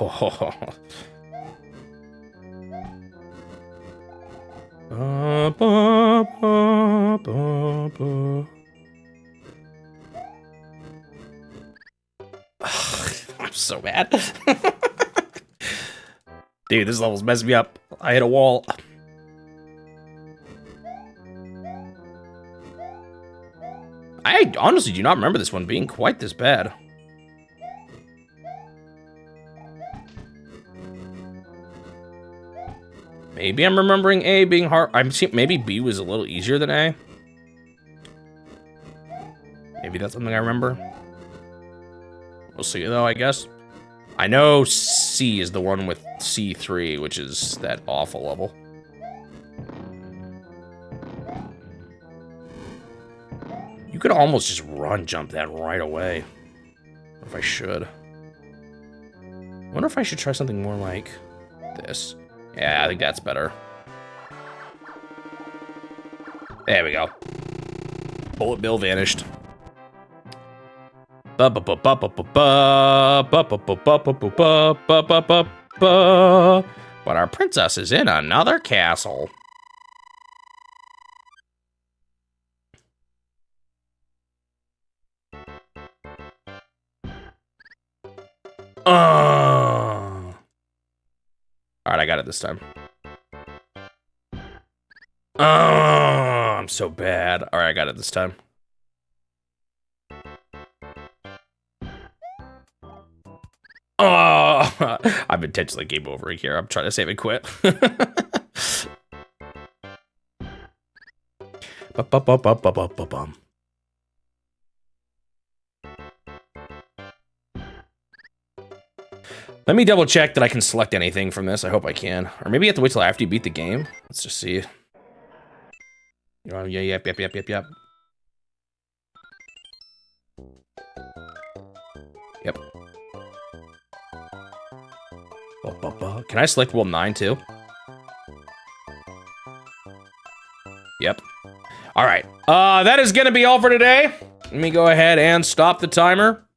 Oh. I'm so mad. Dude, this level's messing me up. I hit a wall. I honestly do not remember this one being quite this bad. Maybe I'm remembering A being hard. Maybe B was a little easier than A. Maybe that's something I remember. We'll see though, I guess. I know C is the one with C3, which is that awful level. You could almost just run jump that right away. Or if I should. I wonder if I should try something more like this. Yeah, I think that's better. There we go. Bullet bill vanished. But our princess is in another castle. Alright, I got it this time. I'm so bad. Alright, I got it this time. I'm intentionally game over here. I'm trying to save and quit. Let me double check that I can select anything from this. I hope I can. Or maybe you have to wait till after you beat the game. Let's just see. Yep. Yep. Can I select World 9 too? Yep. All right. That is gonna be all for today. Let me go ahead and stop the timer.